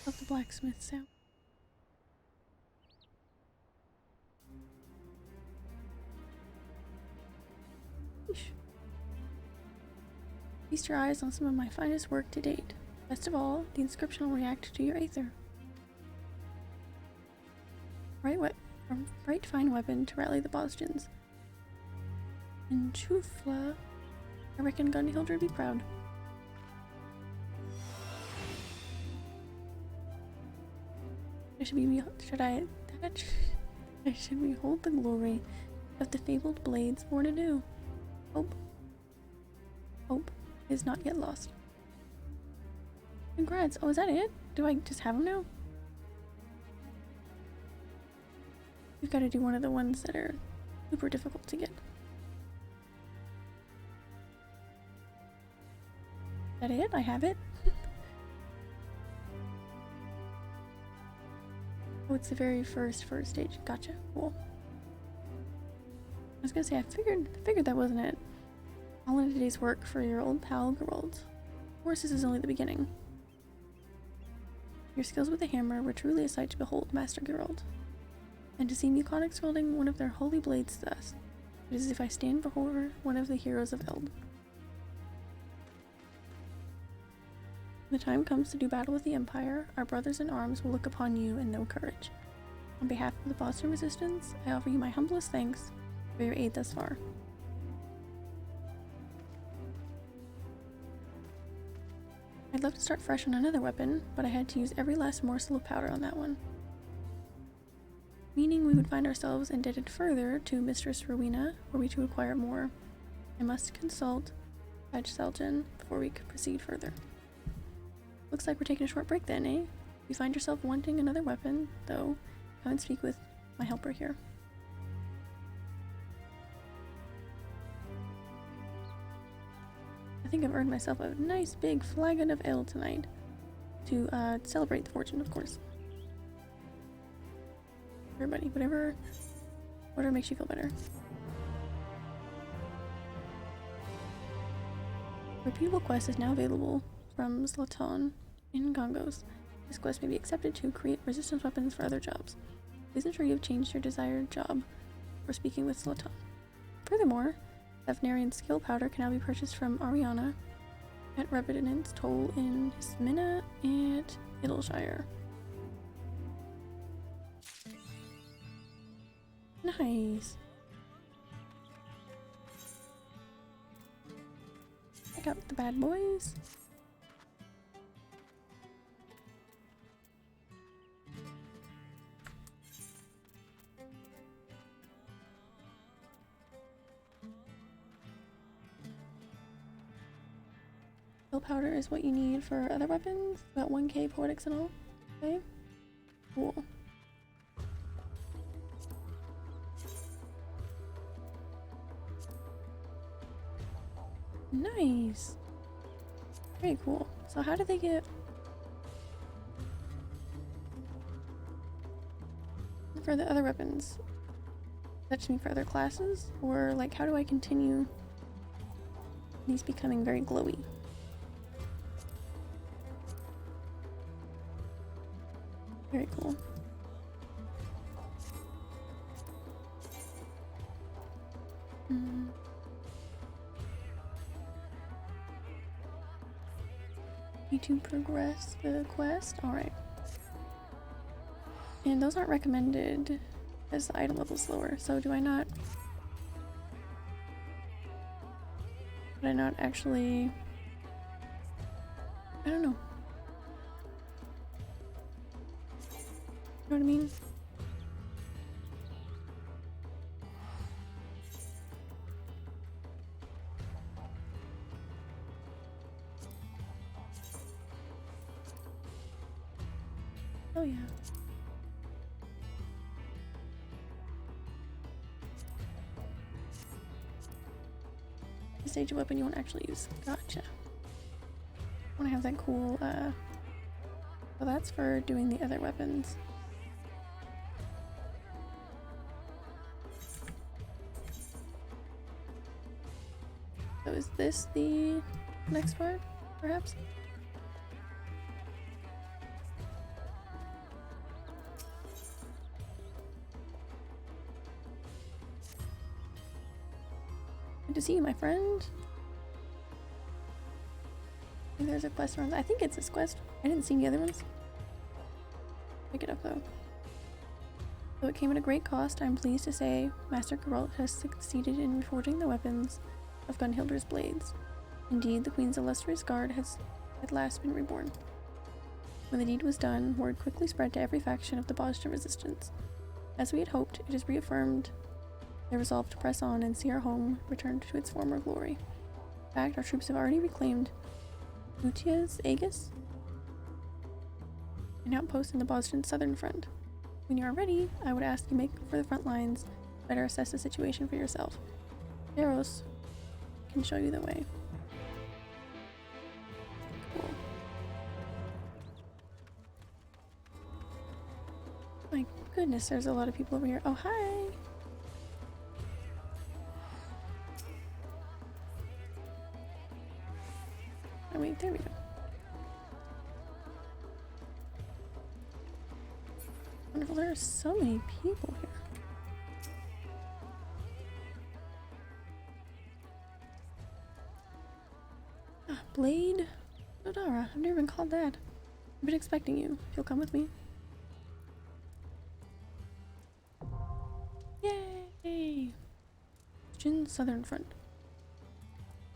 Love the blacksmith sound. Yeesh. Feast your eyes on some of my finest work to date. Best of all, the inscription will react to your aether. Right fine weapon to rally the Bozjans. And Chufla, I reckon Gunhild would be proud. Should behold the glory of the fabled blades born anew. Hope is not yet lost. Congrats. Oh, is that it? Do I just have them now? We've got to do one of the ones that are super difficult to get. Is that it? I have it? Oh, it's the very first stage. Gotcha. Cool. I was gonna say, I figured that wasn't it. All in today's work for your old pal, Geralt. Of course, this is only the beginning. Your skills with the hammer were truly a sight to behold, Master Geralt. And to see Mechanics holding one of their holy blades thus, it is as if I stand before one of the heroes of Eld. When the time comes to do battle with the Empire, our brothers in arms will look upon you and know courage. On behalf of the Boston Resistance, I offer you my humblest thanks for your aid thus far. I'd love to start fresh on another weapon, but I had to use every last morsel of powder on that one. Meaning we would find ourselves indebted further to Mistress Rowena were we to acquire more. I must consult Judge Seljan before we could proceed further. Looks like we're taking a short break then, eh? If you find yourself wanting another weapon, though, come and speak with my helper here. I think I've earned myself a nice big flagon of ale tonight to celebrate the fortune, of course. Everybody, whatever makes you feel better. A repeatable quest is now available from Zlatan in Gongos. This quest may be accepted to create resistance weapons for other jobs. Please ensure you have changed your desired job for speaking with Zlatan. Furthermore, Veterinarian skill powder can now be purchased from Ariana at Revenant's Toll in Hismina and Idleshire. Nice. Check out the bad boys. Skill powder is what you need for other weapons. About 1k poetics and all. Okay. Cool. Nice. Very cool. So how do they get... for the other weapons, touch me for other classes, or like how do I continue these becoming very glowy? Very cool. Need to progress the quest. Alright. And those aren't recommended as the item level's lower, so do I not... Would I not actually... I don't know. You know what I mean? Oh yeah. The stage of weapon you won't actually use. Gotcha. I want to have that cool, well that's for doing the other weapons. So is this the next part, perhaps? Good to see you, my friend. I think there's a quest around. I think it's this quest. I didn't see any other ones. Pick it up though. Though it came at a great cost, I'm pleased to say Master Geralt has succeeded in reforging the weapons of Gunhilder's blades. Indeed, the Queen's illustrious guard has at last been reborn. When the deed was done, word quickly spread to every faction of the Bozja resistance. As we had hoped, it has reaffirmed their resolve to press on and see our home return to its former glory. In fact, our troops have already reclaimed Utia's Aegis, an outpost in the Boston southern front. When you are ready, I would ask you make for the front lines, better assess the situation for yourself. Eros can show you the way. Cool. My goodness, there's a lot of people over here. Oh, hi! Oh wait, there we go. Wonderful, there are so many people here. Ah, Blade Nodara. I've never been called that. I've been expecting you. If you'll come with me. Yay! Boston Southern Front.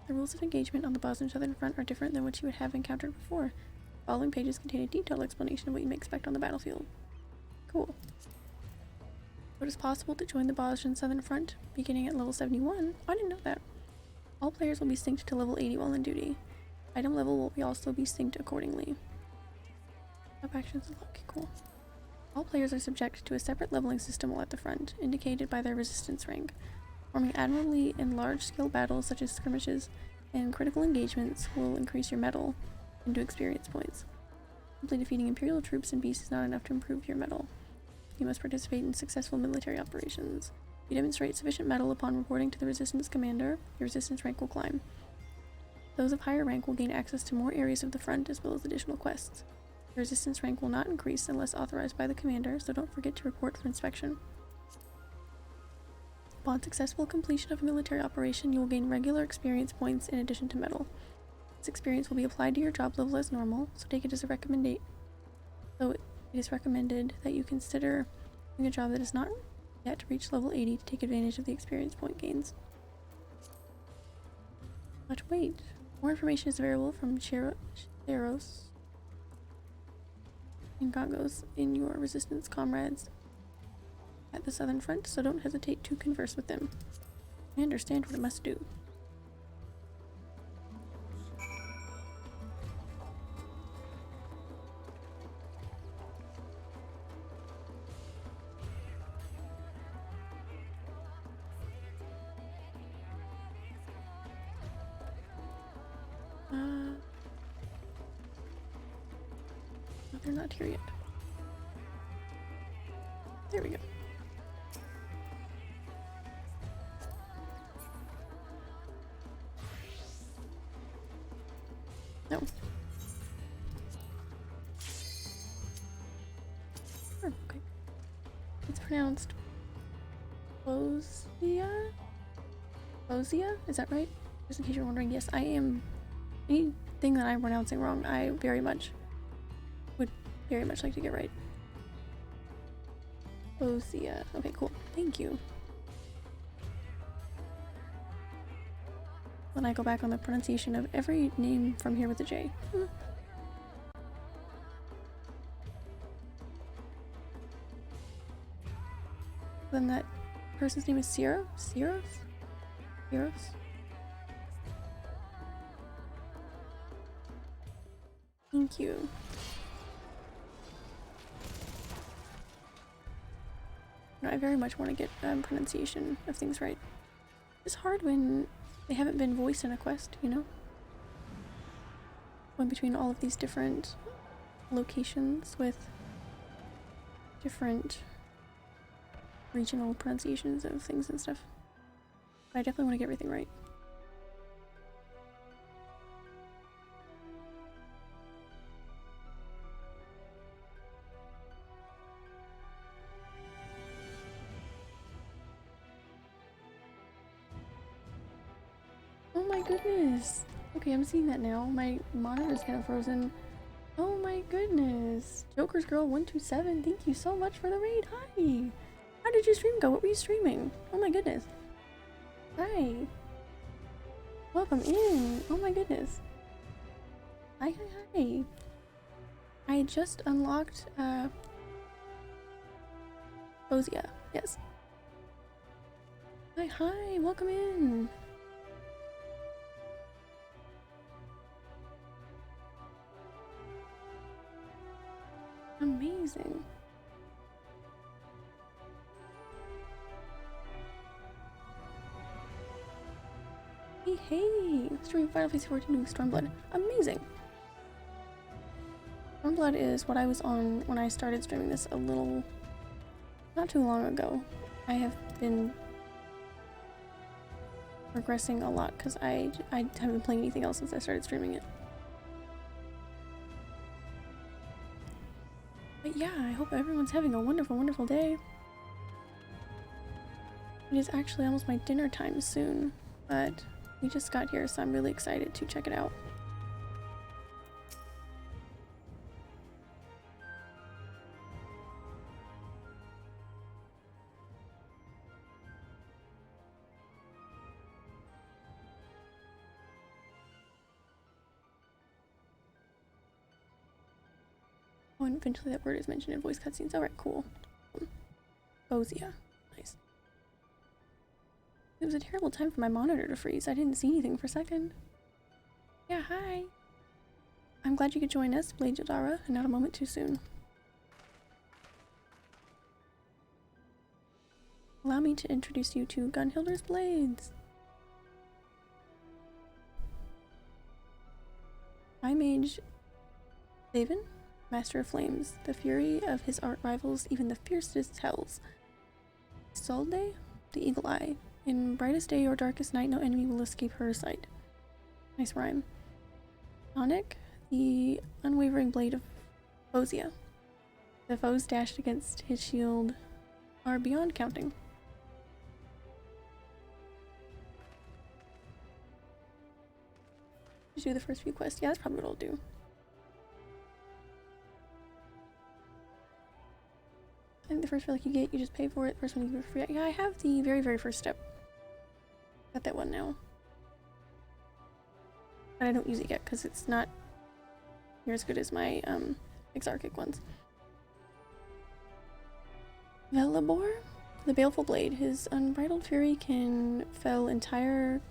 The rules of engagement on the Boston Southern Front are different than what you would have encountered before. The following pages contain a detailed explanation of what you may expect on the battlefield. Cool. It is possible to join the Boston Southern Front beginning at level 71. Oh, I didn't know that. All players will be synced to level 80 while on duty. Item level will also be synced accordingly. Up actions and luck. Cool. All players are subject to a separate leveling system while at the front, indicated by their resistance rank. Performing admirably in large-scale battles such as skirmishes and critical engagements will increase your mettle into experience points. Simply defeating Imperial troops and beasts is not enough to improve your mettle. You must participate in successful military operations. If you demonstrate sufficient mettle upon reporting to the Resistance Commander, your Resistance rank will climb. Those of higher rank will gain access to more areas of the front as well as additional quests. Your Resistance rank will not increase unless authorized by the Commander, so don't forget to report for inspection. Upon successful completion of a military operation, you will gain regular experience points in addition to mettle. This experience will be applied to your job level as normal, so take it as a recommendation. So it is recommended that you consider doing a job that is not yet reached level 80 to take advantage of the experience point gains. But wait, more information is available from Cheros and Gongos in your resistance comrades at the southern front, so don't hesitate to converse with them. I understand what it must do. No, they're not here yet. There we go. No. Oh, okay. It's pronounced Bozja? Bozja? Is that right? Just in case you're wondering, yes, I am. Anything that I'm pronouncing wrong, I would very much like to get right. Bozja. Okay, cool. Thank you. When I go back on the pronunciation of every name from here with a J. Then that person's name is Sierra? Sierra? Sierra? Thank you. No, I very much want to get pronunciation of things right. It's hard when they haven't been voiced in a quest, you know? Going between all of these different locations with different regional pronunciations of things and stuff. But I definitely want to get everything right. Oh my goodness! Okay, I'm seeing that now. My monitor's kind of frozen. Oh my goodness! Joker's Girl 127, thank you so much for the raid. Hi! How did your stream go? What were you streaming? Oh my goodness. Hi. Welcome in. Oh my goodness. Hi, hi, hi. I just unlocked Bozja. Yes. Hi, hi. Welcome in. Amazing. Hey, hey! Streaming Final Fantasy 14 with Stormblood. Amazing! Stormblood is what I was on when I started streaming this not too long ago. I have been progressing a lot because I haven't been playing anything else since I started streaming it. But yeah, I hope everyone's having a wonderful, wonderful day. It is actually almost my dinner time soon, but we just got here, so I'm really excited to check it out. Oh, and eventually that word is mentioned in voice cutscenes. Alright, cool. Bozja. Nice. It was a terrible time for my monitor to freeze. I didn't see anything for a second. Yeah, hi. I'm glad you could join us, Blade Jadara, and not a moment too soon. Allow me to introduce you to Gunhilder's Blades. High Mage Daven, Master of Flames, the fury of his art rivals even the fiercest hells. Solde, the Eagle Eye. In brightest day or darkest night, no enemy will escape her sight. Nice rhyme. Sonic, the unwavering blade of Bozja. The foes dashed against his shield are beyond counting. Just do the first few quests. Yeah, that's probably what I'll do. I think the first relic you get, you just pay for it. First one you get for free. Yeah, I have the very, very first step. Got that one now. But I don't use it yet because it's not near as good as my Exarchic ones. Velibor, the Baleful Blade. His unbridled fury can fell entire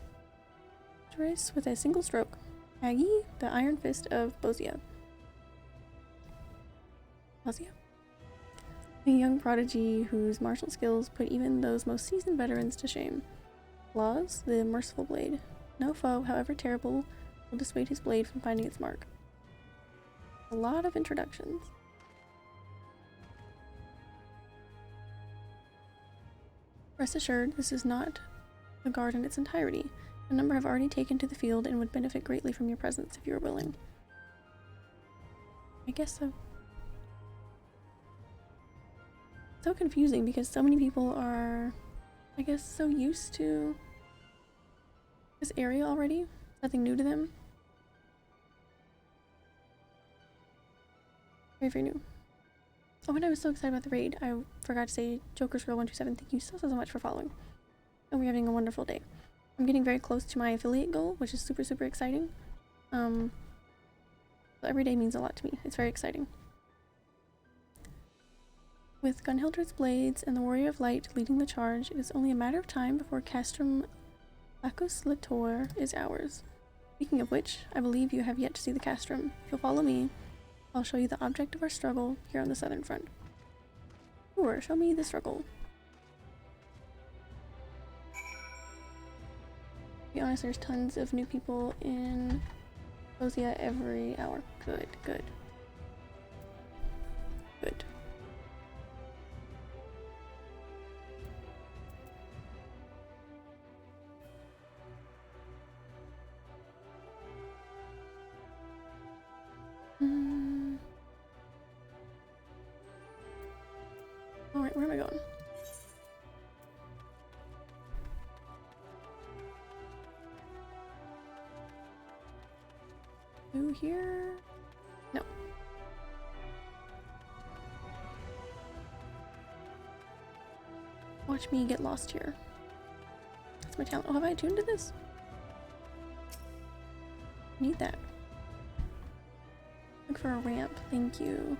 race with a single stroke. Aggie, the Iron Fist of Bozja. Bozja? A young prodigy whose martial skills put even those most seasoned veterans to shame. Laws, the Merciful Blade. No foe, however terrible, will dissuade his blade from finding its mark. A lot of introductions. Rest assured, this is not the guard in its entirety. A number have already taken to the field and would benefit greatly from your presence if you are willing. I guess so. So confusing because so many people are, I guess, so used to this area already. Nothing new to them. Very, very new. Oh, and I was so excited about the raid. I forgot to say, Joker's Girl 127, thank you so much for following. And we're having a wonderful day. I'm getting very close to my affiliate goal, which is super, super exciting. So every day means a lot to me. It's very exciting. With Gunhildred's blades and the Warrior of Light leading the charge, it is only a matter of time before Castrum Lacus Lator is ours. Speaking of which, I believe you have yet to see the Castrum. If you'll follow me, I'll show you the object of our struggle here on the southern front. Sure, show me the struggle. To be honest, there's tons of new people in Bozja every hour. Good, good. Good. Alright, where am I going? Through here? No. Watch me get lost here. That's my talent. Oh, have I attuned to this? Need that. Look for a ramp. Thank you.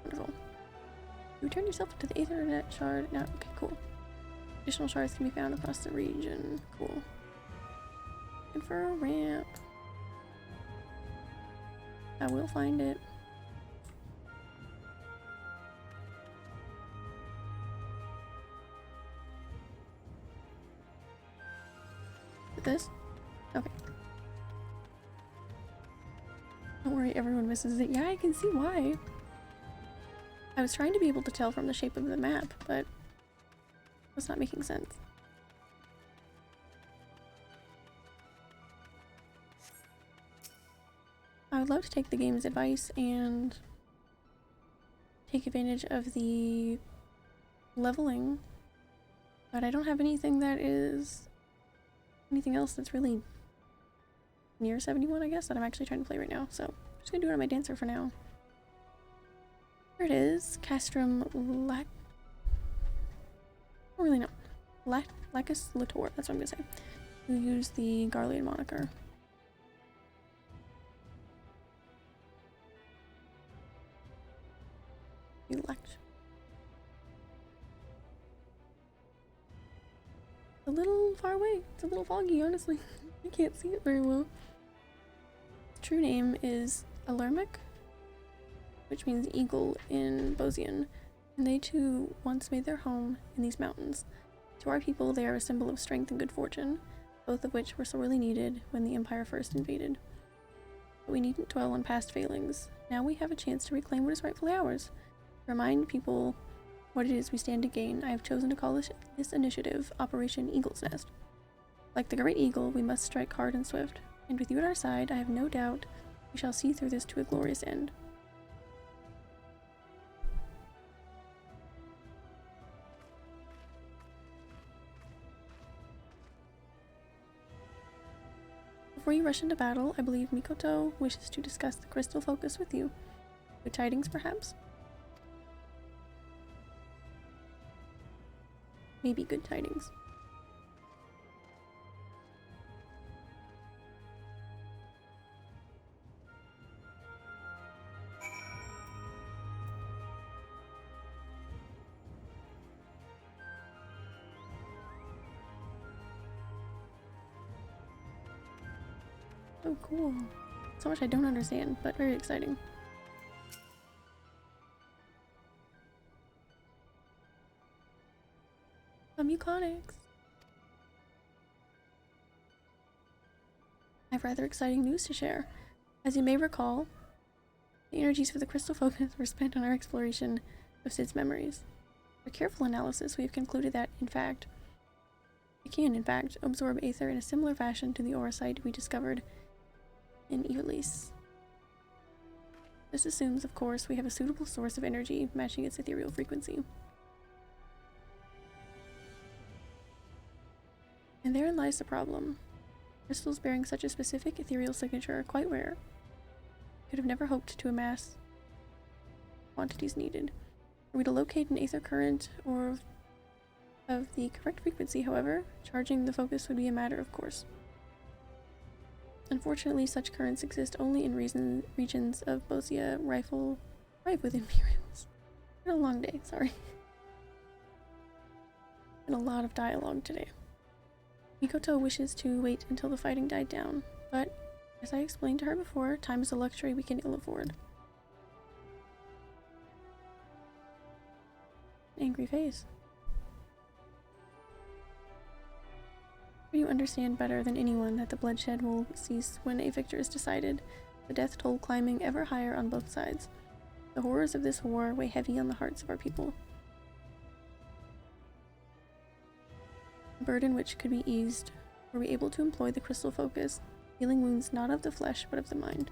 Wonderful. You return yourself to the Aethernet shard. Now, okay, cool. Additional shards can be found across the region. Cool. Looking for a ramp. I will find it. With this? Okay. Don't worry, everyone misses it. Yeah, I can see why. I was trying to be able to tell from the shape of the map, but it's not making sense. I would love to take the game's advice and take advantage of the leveling, but I don't have anything that is anything else that's really near 71, I guess, that I'm actually trying to play right now. So I'm just gonna do it on my dancer for now. There it is. Castrum Lac... I don't really know. Lacus Lator, that's what I'm gonna say. Who use the Garlean moniker. Elect. A little far away. It's a little foggy, honestly. I can't see it very well. Its true name is Alermic, which means eagle in Bozjan, and they too once made their home in these mountains. To our people, they are a symbol of strength and good fortune, both of which were sorely needed when the Empire first invaded. But we needn't dwell on past failings. Now we have a chance to reclaim what is rightfully ours. To remind people what it is we stand to gain, I have chosen to call this initiative Operation Eagle's Nest. Like the great eagle, we must strike hard and swift, and with you at our side, I have no doubt we shall see through this to a glorious end. Before you rush into battle, I believe Mikoto wishes to discuss the crystal focus with you. Good tidings, perhaps? Maybe good tidings. So cool. So much I don't understand, but very exciting. Muconics. I have rather exciting news to share. As you may recall, the energies for the crystal focus were spent on our exploration of Sid's memories. After careful analysis, we have concluded that, in fact, it can, in fact, absorb aether in a similar fashion to the aura site we discovered in Evelise. This assumes, of course, we have a suitable source of energy matching its ethereal frequency. And therein lies the problem. Crystals bearing such a specific ethereal signature are quite rare. I could have never hoped to amass quantities needed. Were we to locate an aether current or of the correct frequency, however, charging the focus would be a matter of course. Unfortunately, such currents exist only in regions of Bozja rife with Imperials. It's been a long day, sorry. Been a lot of dialogue today. Mikoto wishes to wait until the fighting died down, but, as I explained to her before, time is a luxury we can ill afford. An angry face. You understand better than anyone that the bloodshed will cease when a victor is decided, the death toll climbing ever higher on both sides. The horrors of this war weigh heavy on the hearts of our people. A burden which could be eased were we able to employ the crystal focus, healing wounds not of the flesh but of the mind.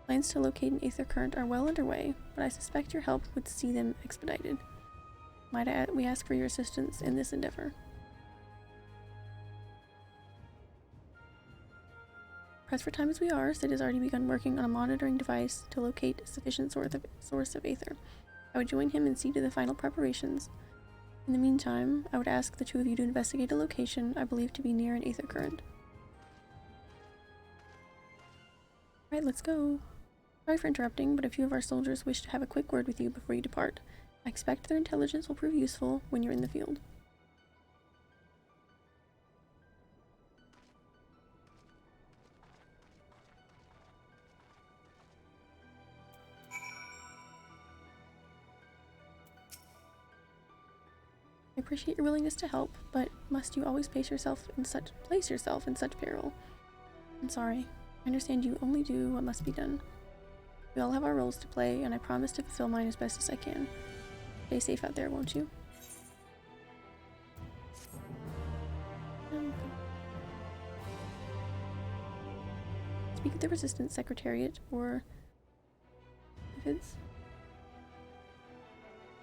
Plans to locate an aether current are well underway, but I suspect your help would see them expedited. Might we ask for your assistance in this endeavor? Pressed for time as we are, Sid has already begun working on a monitoring device to locate a sufficient source of aether. I would join him and see to the final preparations. In the meantime, I would ask the two of you to investigate a location I believe to be near an aether current. Alright, let's go. Sorry for interrupting, but a few of our soldiers wish to have a quick word with you before you depart. I expect their intelligence will prove useful when you're in the field. I appreciate your willingness to help, but must you always place yourself in such peril? I'm sorry. I understand you only do what must be done. We all have our roles to play, and I promise to fulfill mine as best as I can. Stay safe out there, won't you? Speak at the Resistance Secretariat, or if it's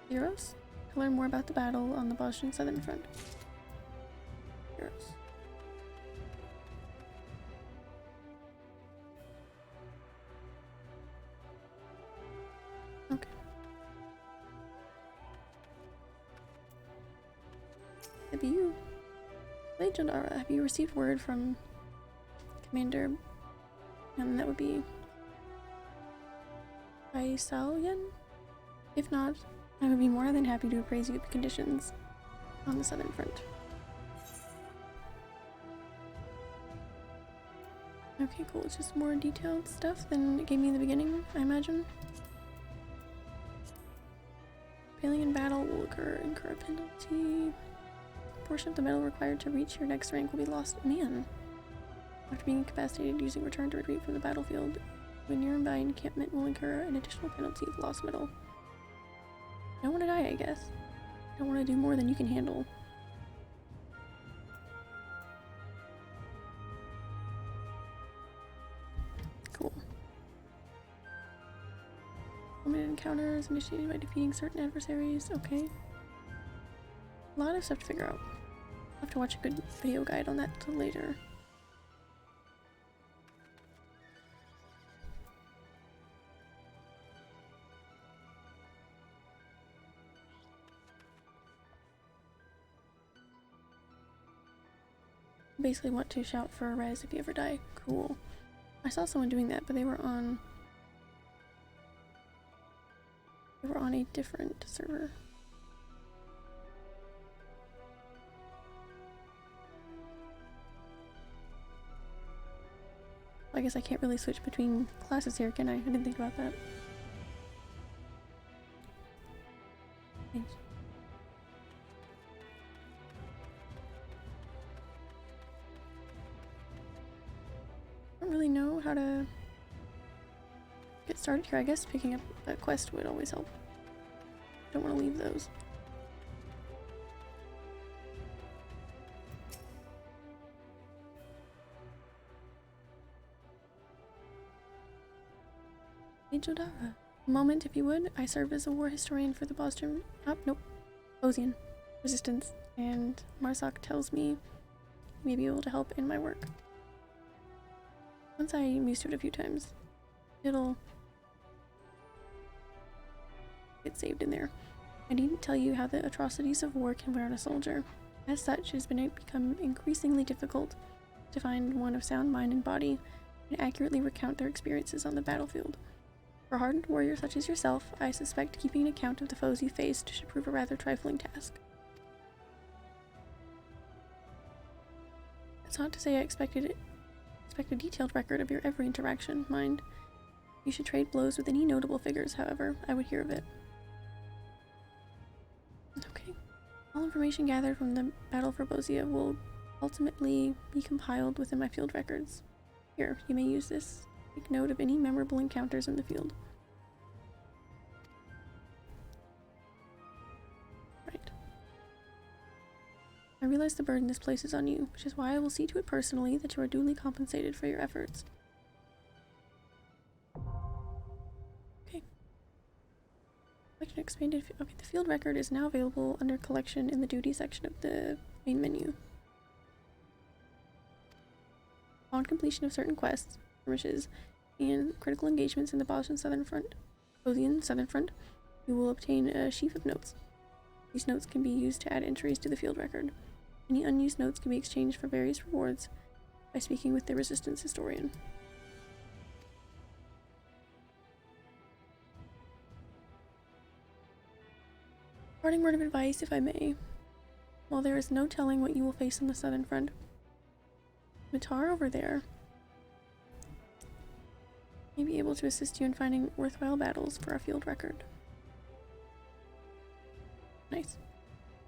Heroes, to learn more about the battle on the Bosnian Southern Front. Heroes. Okay. Have you, Legend Ara, have you received word from Commander, and that would be Faisalian? If not, I would be more than happy to appraise you of the conditions on the Southern Front. Okay, cool. It's just more detailed stuff than it gave me in the beginning, I imagine. Failing in battle will incur a penalty. A portion of the medal required to reach your next rank will be lost. Man. After being incapacitated using return to retreat from the battlefield, when you're by encampment will incur an additional penalty of lost medal. I don't want to die, I guess. I don't want to do more than you can handle. Cool. Limited encounters initiated by defeating certain adversaries. Okay. A lot of stuff to figure out. I'll have to watch a good video guide on that later. Basically want to shout for a res if you ever die. Cool. I saw someone doing that, but they were on a different server. I guess I can't really switch between classes here, can I? I didn't think about that. Thanks. I don't really know how to get started here. I guess picking up a quest would always help. Don't want to leave those. Jodara. A moment, if you would. I serve as a war historian for the Bozja. Bozjan resistance, and Marzak tells me you may be able to help in my work. Once I'm used to it a few times, it'll get saved in there. I needn't tell you how the atrocities of war can wear on a soldier. As such, it has become increasingly difficult to find one of sound mind and body and accurately recount their experiences on the battlefield. For a hardened warrior such as yourself, I suspect keeping an account of the foes you faced should prove a rather trifling task. That's not to say I expect a detailed record of your every interaction, mind. If you should trade blows with any notable figures, however, I would hear of it. Okay. All information gathered from the battle for Bozja will ultimately be compiled within my field records. Here, you may use this. Take note of any memorable encounters in the field. Right. I realize the burden this places on you, which is why I will see to it personally that you are duly compensated for your efforts. Okay. Collection expanded. Okay, the field record is now available under collection in the duty section of the main menu. On completion of certain quests, skirmishes, and critical engagements in the Bozjan Southern Front, you will obtain a sheaf of notes. These notes can be used to add entries to the field record. Any unused notes can be exchanged for various rewards by speaking with the Resistance historian. Parting word of advice, if I may. While there is no telling what you will face on the Southern Front, Matar over there may be able to assist you in finding worthwhile battles for our field record. Nice.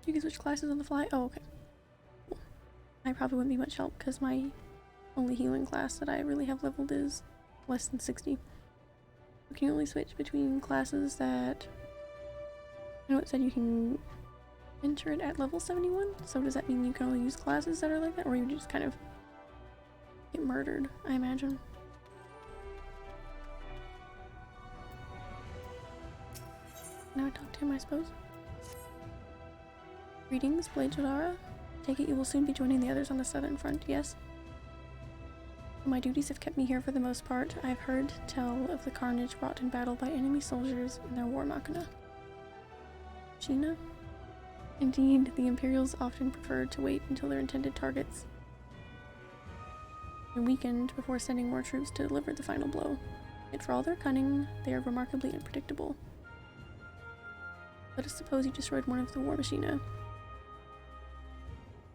You can switch classes on the fly? Oh, okay. Cool. I probably wouldn't be much help because my only healing class that I really have leveled is less than 60. You can only switch between classes that... I know it said you can enter it at level 71, so does that mean you can only use classes that are like that, or you just kind of get murdered, I imagine. Now I talk to him, I suppose. Greetings, Blade Jodara. Take it you will soon be joining the others on the Southern Front, yes? My duties have kept me here for the most part. I've heard tell of the carnage wrought in battle by enemy soldiers and their war machina. Sheena? Indeed, the Imperials often preferred to wait until their intended targets are weakened before sending more troops to deliver the final blow. Yet for all their cunning, they are remarkably unpredictable. Let us suppose you destroyed one of the war machina,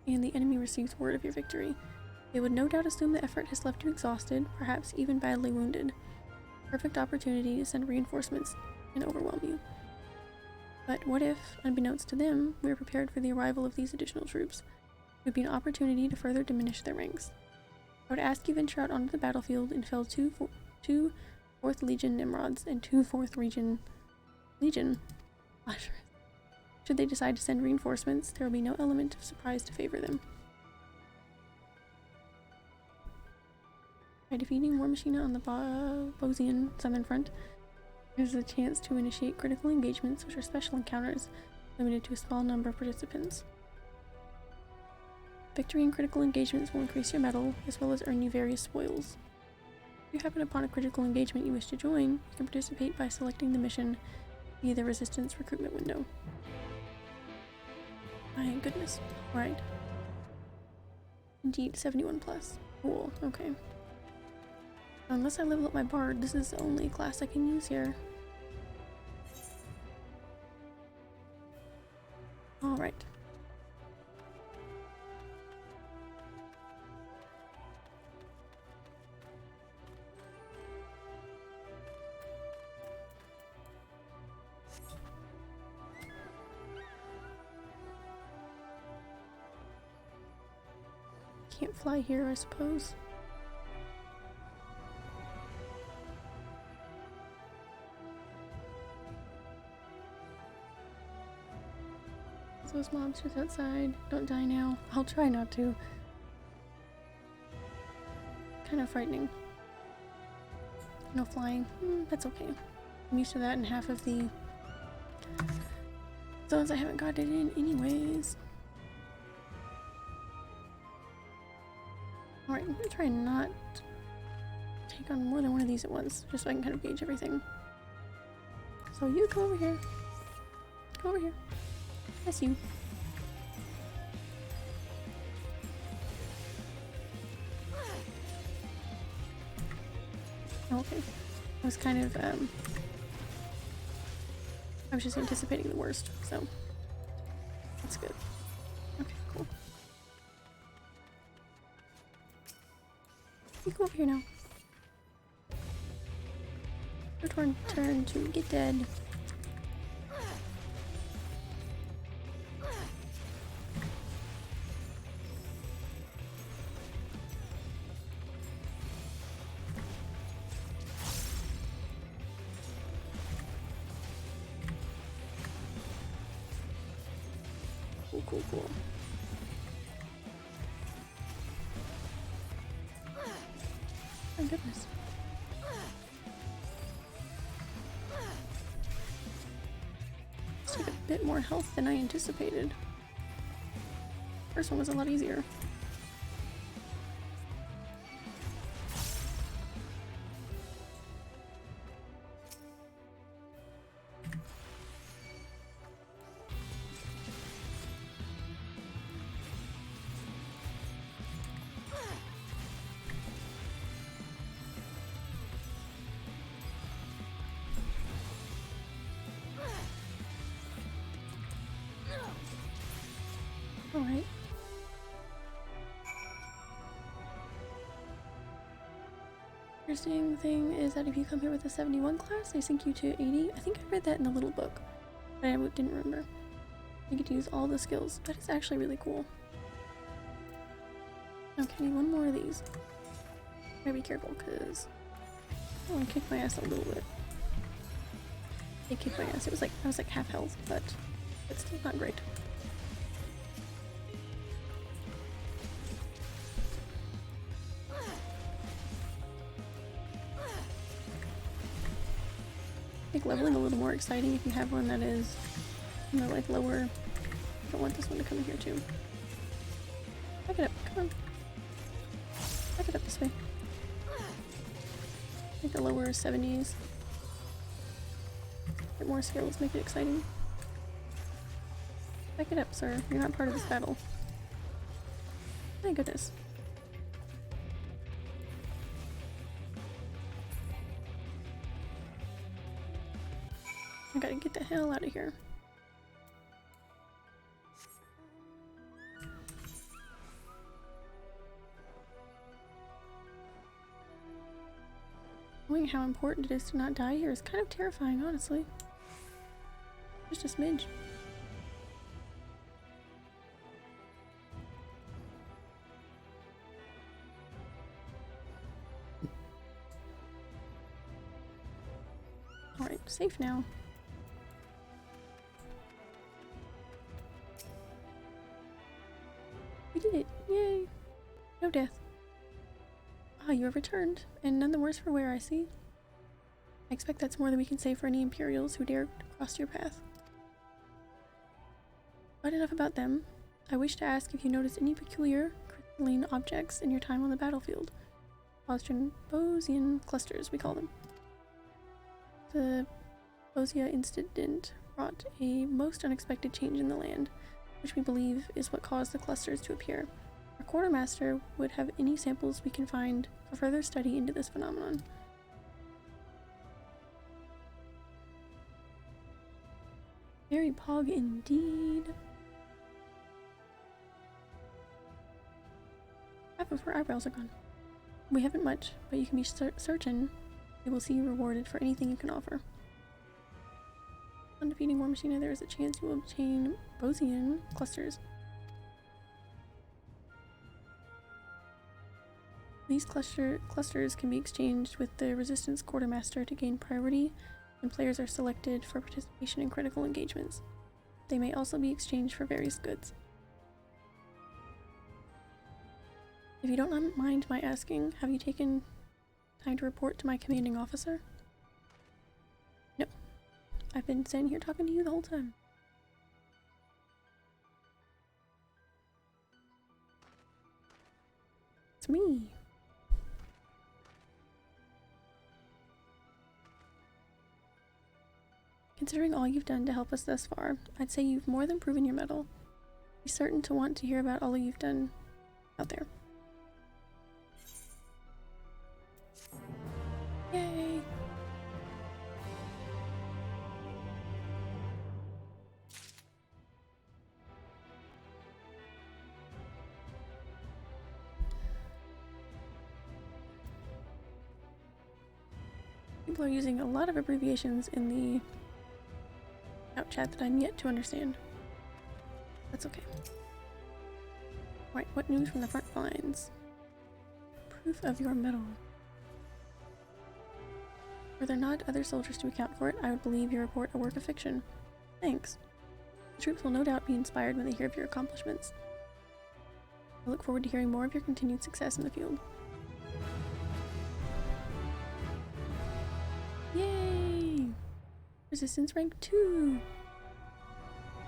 and the enemy receives word of your victory. They would no doubt assume the effort has left you exhausted, perhaps even badly wounded. Perfect opportunity to send reinforcements and overwhelm you. But what if, unbeknownst to them, we are prepared for the arrival of these additional troops? It would be an opportunity to further diminish their ranks. I would ask you venture out onto the battlefield and fell two 4th Legion Nimrods and 2 4th Legion Slashers. Should they decide to send reinforcements, there will be no element of surprise to favor them. By defeating War Machina on the Bozjan Southern Front, there's a chance to initiate critical engagements, which are special encounters limited to a small number of participants. Victory in critical engagements will increase your medal, as well as earn you various spoils. If you happen upon a critical engagement you wish to join, you can participate by selecting the mission via the Resistance recruitment window. My goodness. Right. Indeed, 71 plus. Cool, okay. Unless I level up my bard, this is the only class I can use here. Alright. Can't fly here, I suppose. Those monsters outside. Don't die now. I'll try not to. Kind of frightening. No flying. That's okay. I'm used to that in half of the zones I haven't got it in anyways. Alright, I'm gonna try and not take on more than one of these at once, just so I can kind of gauge everything. So you come over here. Come over here. That's you. Okay. I was kind of, I was just anticipating the worst, so that's good. Okay, cool. You go over here now. Your turn to get dead. Cool. My goodness. This took a bit more health than I anticipated. First one was a lot easier. Alright. Interesting thing is that if you come here with a 71 class, they sync you to 80. I think I read that in a little book, but I didn't remember. You get to use all the skills. That is actually really cool. Okay, I need one more of these. Gotta be careful, because I want to kick my ass a little bit. They kicked my ass. I was like half health, but it's still not great. Make leveling a little more exciting if you have one that is, you know, like lower. I don't want this one to come in here too. Back it up, come on. Back it up this way. Make the lower 70s. Get more skills, make it exciting. Back it up, sir. You're not part of this battle. My goodness. I gotta get the hell out of here. Knowing how important it is to not die here is kind of terrifying, honestly. Just a smidge. Alright, safe now. We did it! Yay! No death. Ah, you have returned, and none the worse for wear, I see. I expect that's more than we can say for any Imperials who dare cross your path. But enough about them. I wish to ask if you noticed any peculiar crystalline objects in your time on the battlefield. Bozjan clusters, we call them. The Bozja incident brought a most unexpected change in the land, which we believe is what caused the clusters to appear. Our quartermaster would have any samples we can find for further study into this phenomenon. Very pog indeed. Half of her eyebrows are gone. We haven't much, but you can be certain we will see you rewarded for anything you can offer. On defeating War Machina, there is a chance you will obtain Bozjan clusters. These clusters can be exchanged with the Resistance Quartermaster to gain priority when players are selected for participation in critical engagements. They may also be exchanged for various goods. If you don't mind my asking, have you taken Time to report to my commanding officer? No. I've been standing here talking to you the whole time. It's me. Considering all you've done to help us thus far, I'd say you've more than proven your mettle. Be certain to want to hear about all you've done out there. Yay! People are using a lot of abbreviations in the out chat that I'm yet to understand. That's okay. Right, what news from the front lines? Proof of your mettle. Were there not other soldiers to account for it, I would believe your report a work of fiction. Thanks. The troops will no doubt be inspired when they hear of your accomplishments. I look forward to hearing more of your continued success in the field. Yay! Resistance rank 2!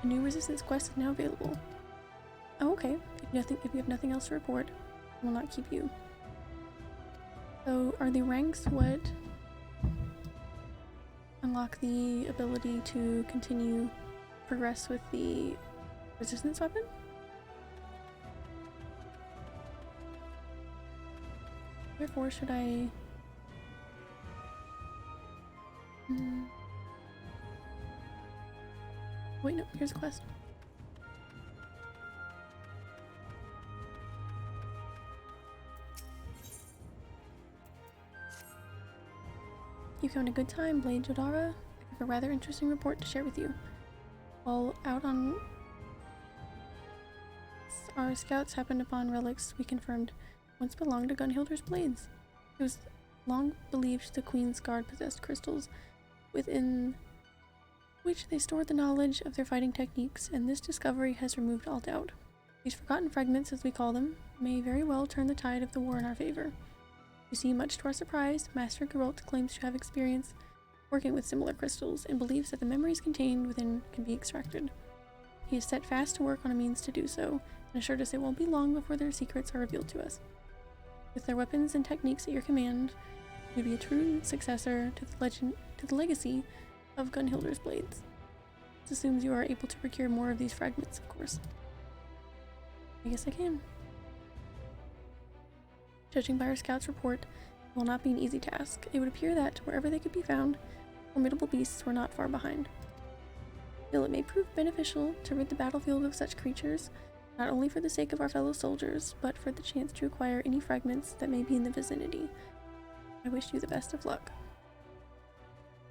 A new resistance quest is now available. Oh, okay. If you have nothing else to report, I will not keep you. So, are the ranks what unlock the ability to continue progress with the resistance weapon? Therefore, should I... Wait, no, here's a quest. You found a good time, Blade Jodara. I have a rather interesting report to share with you. While out on our scouts happened upon relics we confirmed once belonged to Gunhilder's blades. It was long believed the Queen's Guard possessed crystals within which they stored the knowledge of their fighting techniques, and this discovery has removed all doubt. These forgotten fragments, as we call them, may very well turn the tide of the war in our favor. You see, much to our surprise, Master Geralt claims to have experience working with similar crystals, and believes that the memories contained within can be extracted. He is set fast to work on a means to do so, and assured us it won't be long before their secrets are revealed to us. With their weapons and techniques at your command, you will be a true successor to the legacy of Gunhilder's blades. This assumes you are able to procure more of these fragments, of course. I guess I can. Judging by our scout's report, it will not be an easy task. It would appear that, wherever they could be found, formidable beasts were not far behind. Still, it may prove beneficial to rid the battlefield of such creatures, not only for the sake of our fellow soldiers, but for the chance to acquire any fragments that may be in the vicinity. I wish you the best of luck.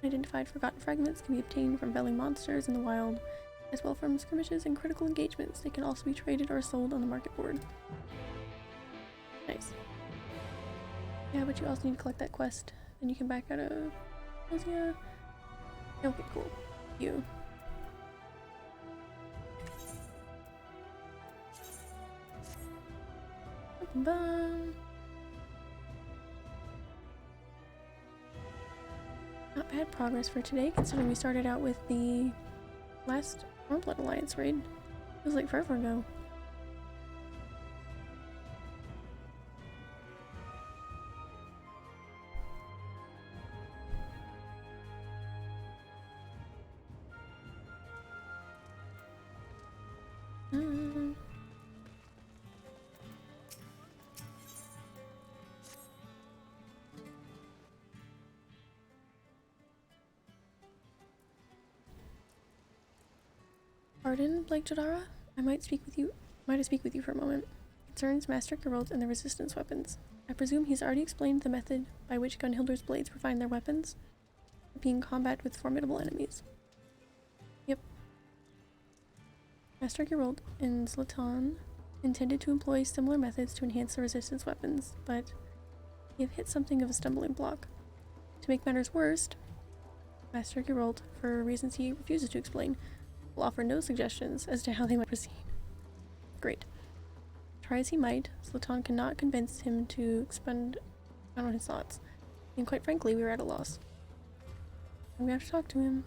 Identified forgotten fragments can be obtained from felling monsters in the wild, as well from skirmishes and critical engagements. They can also be traded or sold on the market board. Nice. Yeah, but you also need to collect that quest. Then you can back out of Bozja. Okay, cool. You. Bum. Not bad progress for today, considering we started out with the last Stormblood Alliance raid. It was like forever ago. Pardon, Blake Jodara? I might speak with you for a moment. It concerns Master Geralt and the resistance weapons. I presume he's already explained the method by which Gunhilder's blades refine their weapons, being combat with formidable enemies. Yep. Master Geralt and Zlatan intended to employ similar methods to enhance the resistance weapons, but they have hit something of a stumbling block. To make matters worse, Master Geralt, for reasons he refuses to explain, will offer no suggestions as to how they might proceed. Great. Try as he might, Zlatan cannot convince him to expend on his thoughts. And quite frankly, we were at a loss. I'm gonna have to talk to him.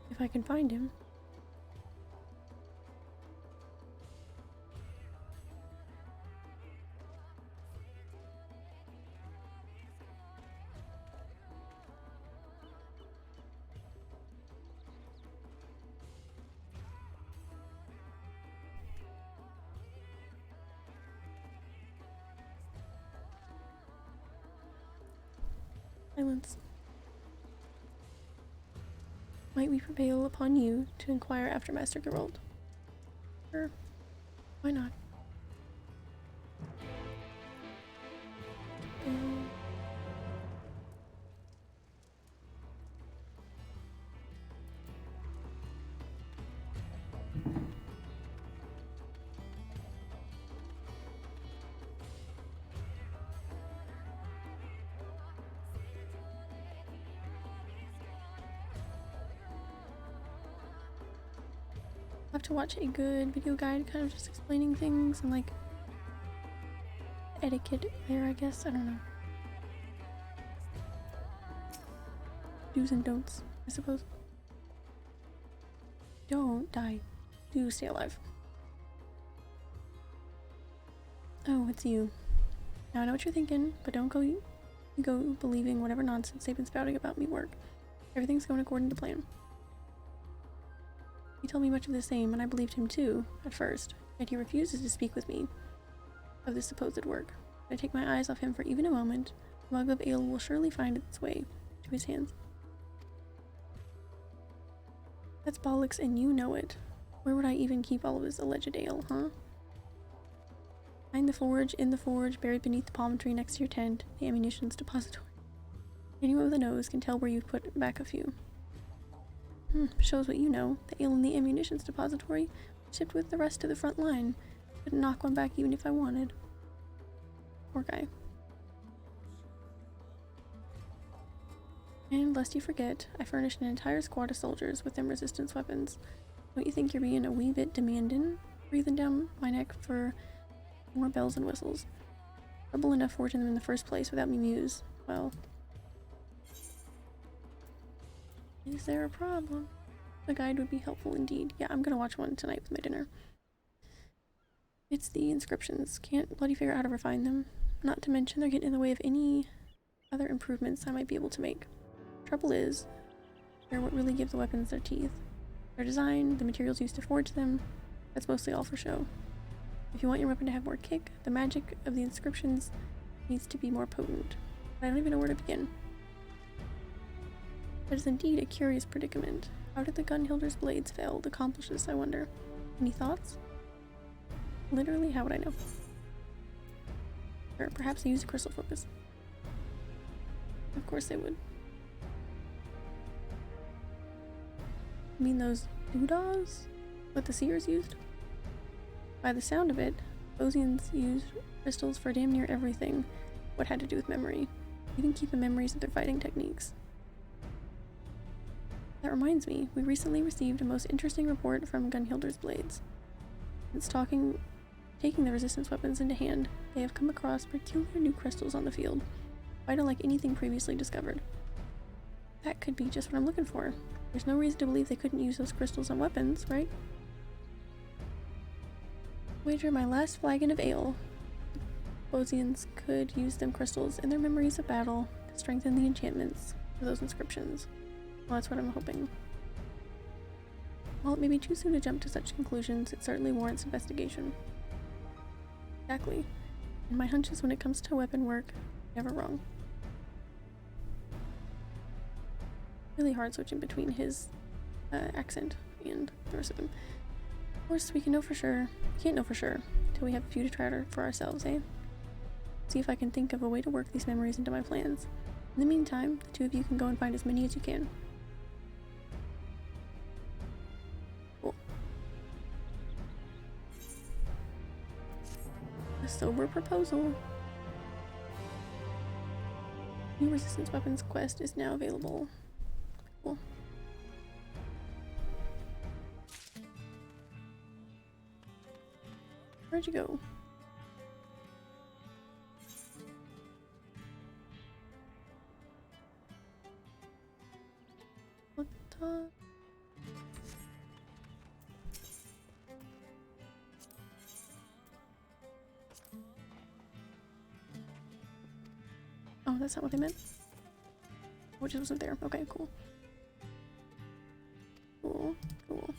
If I can find him. Silence. Might we prevail upon you to inquire after Master Geralt? Sure. Why not? Have to watch a good video guide kind of just explaining things and like etiquette there, I guess. I don't know. Do's and don'ts, I suppose. Don't die. Do stay alive. Oh, it's you. Now I know what you're thinking, but don't go believing whatever nonsense they've been spouting about me work. Everything's going according to plan. He told me much of the same, and I believed him too, at first, yet he refuses to speak with me of this supposed work. If I take my eyes off him for even a moment, the mug of ale will surely find its way to his hands. That's bollocks, and you know it. Where would I even keep all of this alleged ale, huh? Behind the forge, in the forge, buried beneath the palm tree next to your tent, the ammunition's depository. Anyone with a nose can tell where you've put back a few. Shows what you know. The ale in the ammunition's depository shipped with the rest to the front line. Couldn't knock one back even if I wanted. Poor guy. And lest you forget, I furnished an entire squad of soldiers with them resistance weapons. Don't you think you're being a wee bit demanding? Breathing down my neck for more bells and whistles. Trouble enough forging them in the first place without me muse. Well... is there a problem? The guide would be helpful indeed. Yeah, I'm gonna watch one tonight with my dinner. It's the inscriptions. Can't bloody figure out how to refine them. Not to mention they're getting in the way of any other improvements I might be able to make. Trouble is, they're what really give the weapons their teeth. Their design, the materials used to forge them, that's mostly all for show. If you want your weapon to have more kick, the magic of the inscriptions needs to be more potent. But I don't even know where to begin. That is indeed a curious predicament. How did the Gunhilder's blades fail to accomplish this, I wonder? Any thoughts? Literally, how would I know? Or perhaps they used a crystal focus. Of course they would. You mean those doodahs? What the seers used? By the sound of it, Bozians used crystals for damn near everything what had to do with memory. Even keeping memories of their fighting techniques. That reminds me, we recently received a most interesting report from Gunhilder's Blades. Since taking the resistance weapons into hand, they have come across peculiar new crystals on the field, quite unlike anything previously discovered. That could be just what I'm looking for. There's no reason to believe they couldn't use those crystals on weapons, right? Wager my last flagon of ale. Bozians could use them crystals in their memories of battle to strengthen the enchantments for those inscriptions. Well, that's what I'm hoping. While it may be too soon to jump to such conclusions, it certainly warrants investigation. Exactly. And my hunches when it comes to weapon work, never wrong. Really hard switching between his accent and the rest of him. Of course, we can't know for sure till we have a few to try for ourselves, eh? See if I can think of a way to work these memories into my plans. In the meantime, the two of you can go and find as many as you can. Cool. A sober proposal. New resistance weapons quest is now available. Cool. Where'd you go? top. Oh, that's not what I meant. Which wasn't there. Okay, cool. Cool, cool.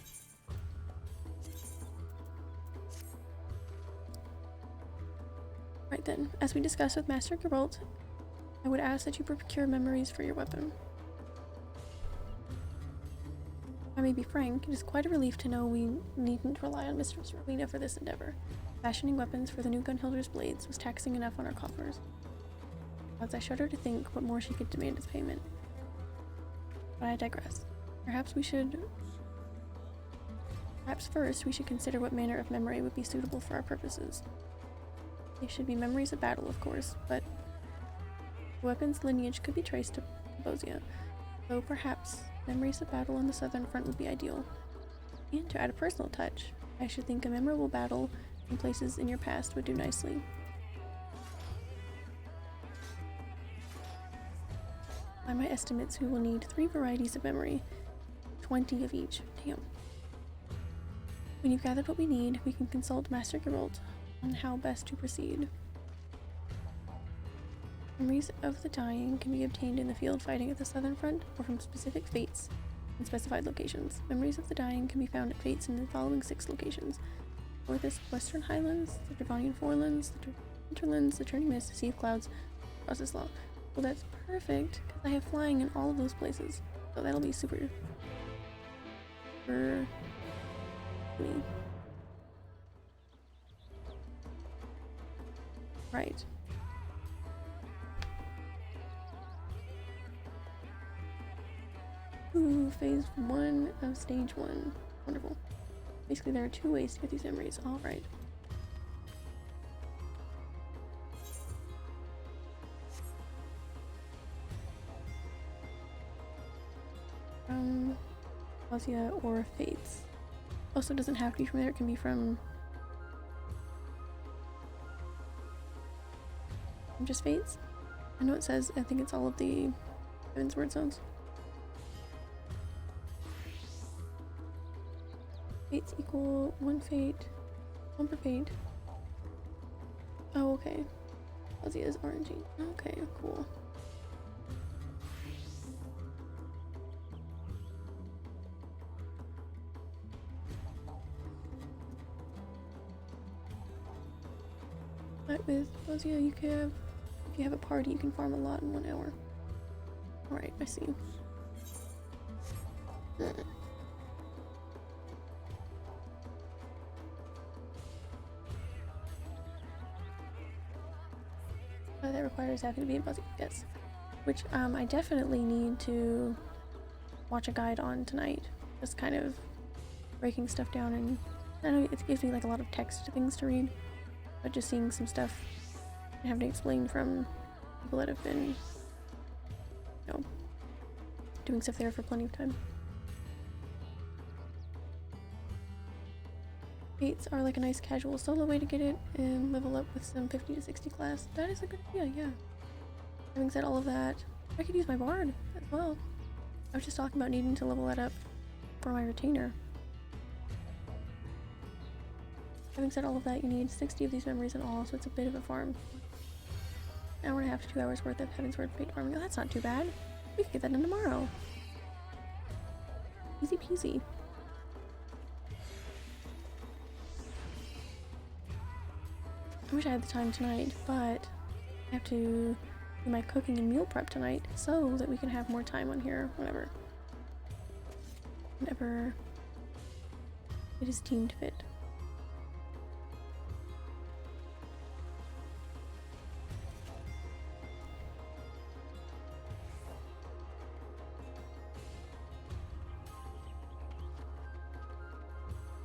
Right then, as we discussed with Master Geralt, I would ask that you procure memories for your weapon. I may be frank, it is quite a relief to know we needn't rely on Mistress Rowena for this endeavor. Fashioning weapons for the new Gunhilder's blades was taxing enough on our coffers. As I shudder to think what more she could demand as payment. But I digress. Perhaps first we should consider what manner of memory would be suitable for our purposes. They should be memories of battle, of course, but the weapon's lineage could be traced to Bozja, though perhaps memories of battle on the southern front would be ideal. And to add a personal touch, I should think a memorable battle in places in your past would do nicely. By my estimates, we will need 3 varieties of memory, 20 of each. Damn. When you've gathered what we need, we can consult Master Geralt on how best to proceed. Memories of the dying can be obtained in the field fighting at the southern front or from specific fates in specified locations. Memories of the dying can be found at fates in the following 6 locations: Northwest Western Highlands, the Devonian Forelands, the Hinterlands, the Turning Mist, the Sea of Clouds, Rostislaw. Well, that's perfect, because I have flying in all of those places, so that'll be super for me. Right. Ooh, phase 1 of stage 1. Wonderful. Basically, there are 2 ways to get these memories. Alright. Bozja or Fates. Also, doesn't have to be from there, it can be from just Fates. I know it says, I think it's all of the Heaven's Word zones. Fates equal 1 fate, 1 per fate. Oh, okay. Bozja is RNG. Okay, cool. But with Bozja, you can have, if you have a party, you can farm a lot in 1 hour. Alright, I see. That requires having to be in Bozja, yes. Which, I definitely need to watch a guide on tonight. Just kind of breaking stuff down, and I know it gives me like a lot of text things to read. But just seeing some stuff and having to explain from people that have been, you know, doing stuff there for plenty of time. Fates are like a nice casual solo way to get it and level up with some 50 to 60 class. That is a good idea, yeah. Having said all of that, I could use my bard as well. I was just talking about needing to level that up for my retainer. Having said all of that, you need 60 of these memories in all, so it's a bit of a farm. An hour and a half to 2 hours worth of Heaven's Word fate farming. Oh, that's not too bad. We could get that done tomorrow. Easy peasy. I wish I had the time tonight, but I have to do my cooking and meal prep tonight so that we can have more time on here whenever it is deemed fit.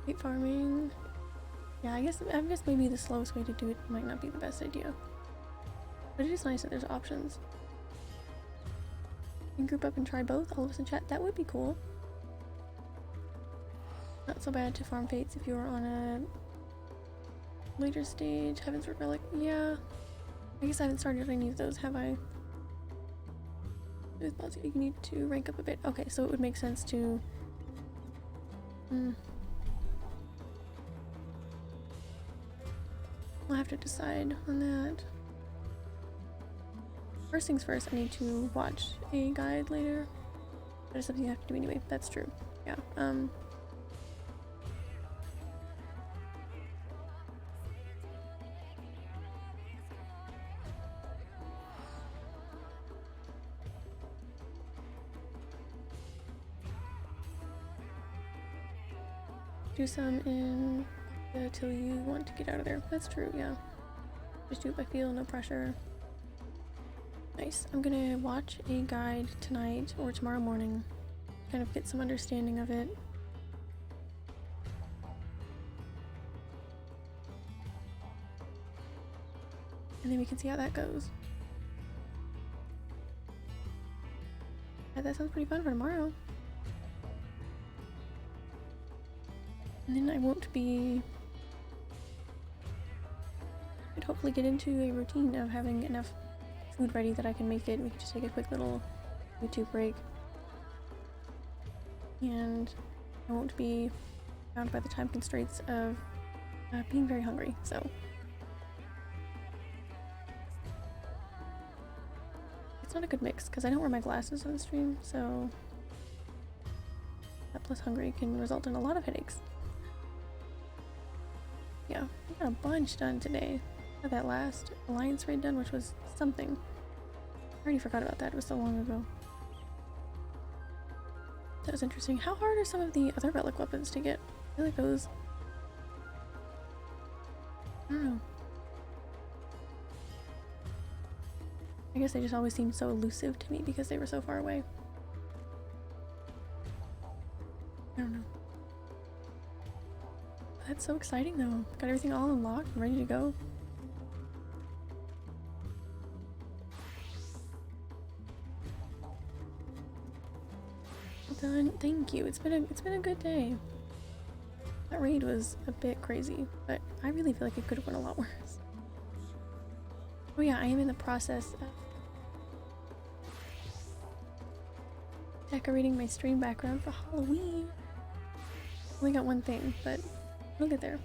Fate farming. Yeah, I guess maybe the slowest way to do it might not be the best idea. But it is nice that there's options. You can group up and try both, all of us in chat. That would be cool. Not so bad to farm fates if you're on a later stage. Heaven's Relic. Yeah. I guess I haven't started any of those, have I? with Bozja, you need to rank up a bit. Okay, so it would make sense to... I'll have to decide on that. First things first, I need to watch a guide later. That is something you have to do anyway. That's true. Yeah. Do some in till you want to get out of there. That's true, yeah. Just do it by feel, no pressure. Nice. I'm gonna watch a guide tonight or tomorrow morning. Kind of get some understanding of it. And then we can see how that goes. Yeah, that sounds pretty fun for tomorrow. And then I won't be... I'd hopefully get into a routine of having enough food ready that I can make it. We can just take a quick little YouTube break. And I won't be bound by the time constraints of being very hungry, so... It's not a good mix, because I don't wear my glasses on the stream, so... That plus hungry can result in a lot of headaches. Yeah, I got a bunch done today. Got that last alliance raid done, which was something. I already forgot about that, it was so long ago. That was interesting. How hard are some of the other relic weapons to get? I feel like those... I don't know. I guess they just always seemed so elusive to me because they were so far away. I don't know. That's so exciting though. Got everything all unlocked and ready to go. Well done. Thank you. It's been a good day. That raid was a bit crazy, but I really feel like it could have went a lot worse. Oh yeah, I am in the process of decorating my stream background for Halloween. Only got one thing, but we'll get there.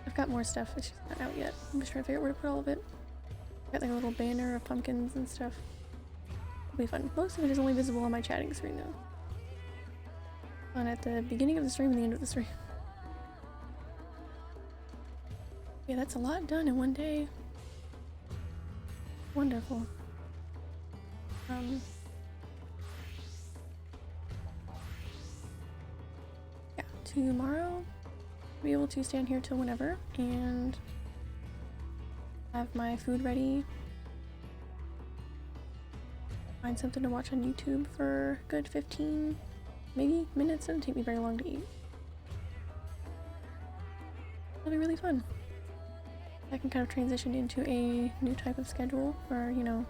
I've got more stuff, it's just not out yet. I'm just trying to figure out where to put all of it. Got like a little banner of pumpkins and stuff. It'll be fun. Most of it is only visible on my chatting screen though. Fun at the beginning of the stream and the end of the stream. Yeah, that's a lot done in one day. Wonderful. Yeah, tomorrow I'll be able to stand here till whenever and have my food ready. Find something to watch on YouTube for a good 15 maybe minutes. It doesn't take me very long to eat. It'll be really fun. I can kind of transition into a new type of schedule where, you know,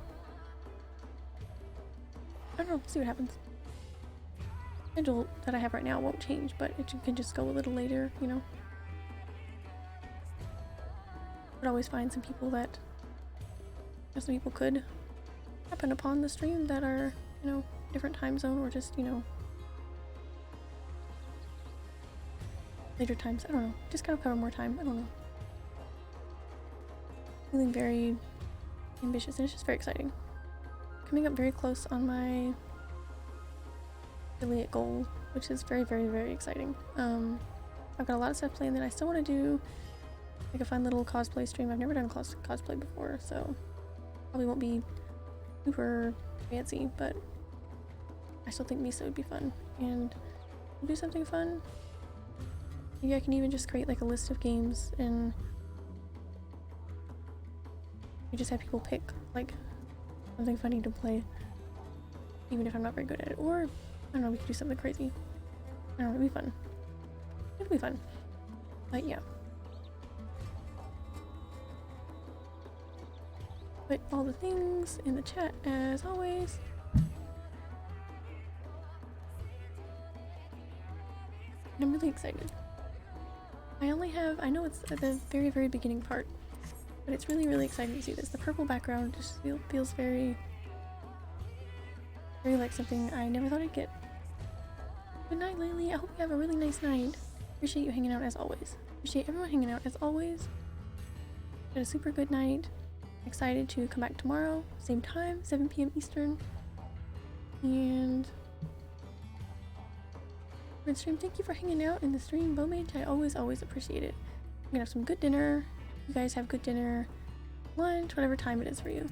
I don't know, see what happens. The schedule that I have right now won't change, but it can just go a little later, you know. I'd always find some people that, some people could happen upon the stream that are, you know, different time zone or just, you know, later times. I don't know, just kind of cover more time. I don't know. Feeling very ambitious and it's just very exciting. Coming up very close on my affiliate goal, which is very, very, very exciting. I've got a lot of stuff planned that I still want to do, like a fun little cosplay stream. I've never done cosplay before, so probably won't be super fancy, but I still think Misa would be fun. And we'll do something fun. Maybe I can even just create like a list of games and you just have people pick like something funny to play, even if I'm not very good at it. Or, I don't know, we could do something crazy. I don't know, it'll be fun. It'll be fun. But yeah. Put all the things in the chat as always. And I'm really excited. I only have, I know it's at the very, very beginning part, but it's really, really exciting to see this. The purple background just feels very Very like something I never thought I'd get. Good night, Laylee. I hope you have a really nice night. Appreciate you hanging out as always. Appreciate everyone hanging out as always. Had a super good night. Excited to come back tomorrow, same time, 7 p.m. Eastern. And for the stream, thank you for hanging out in the stream, Bowmage. I always appreciate it. I'm gonna have some good dinner. You guys have good dinner, lunch, whatever time it is for you.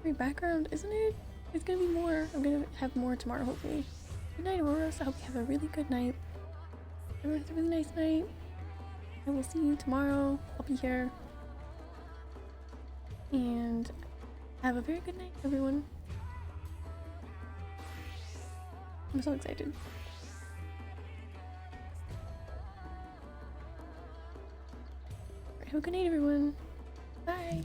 Great background, isn't it? It's gonna be more. I'm gonna have more tomorrow, hopefully. Good night, Auroras. I hope you have a really good night. Everyone has a really nice night. I will see you tomorrow. I'll be here. And have a very good night, everyone. I'm so excited. Have a good night, everyone. Bye.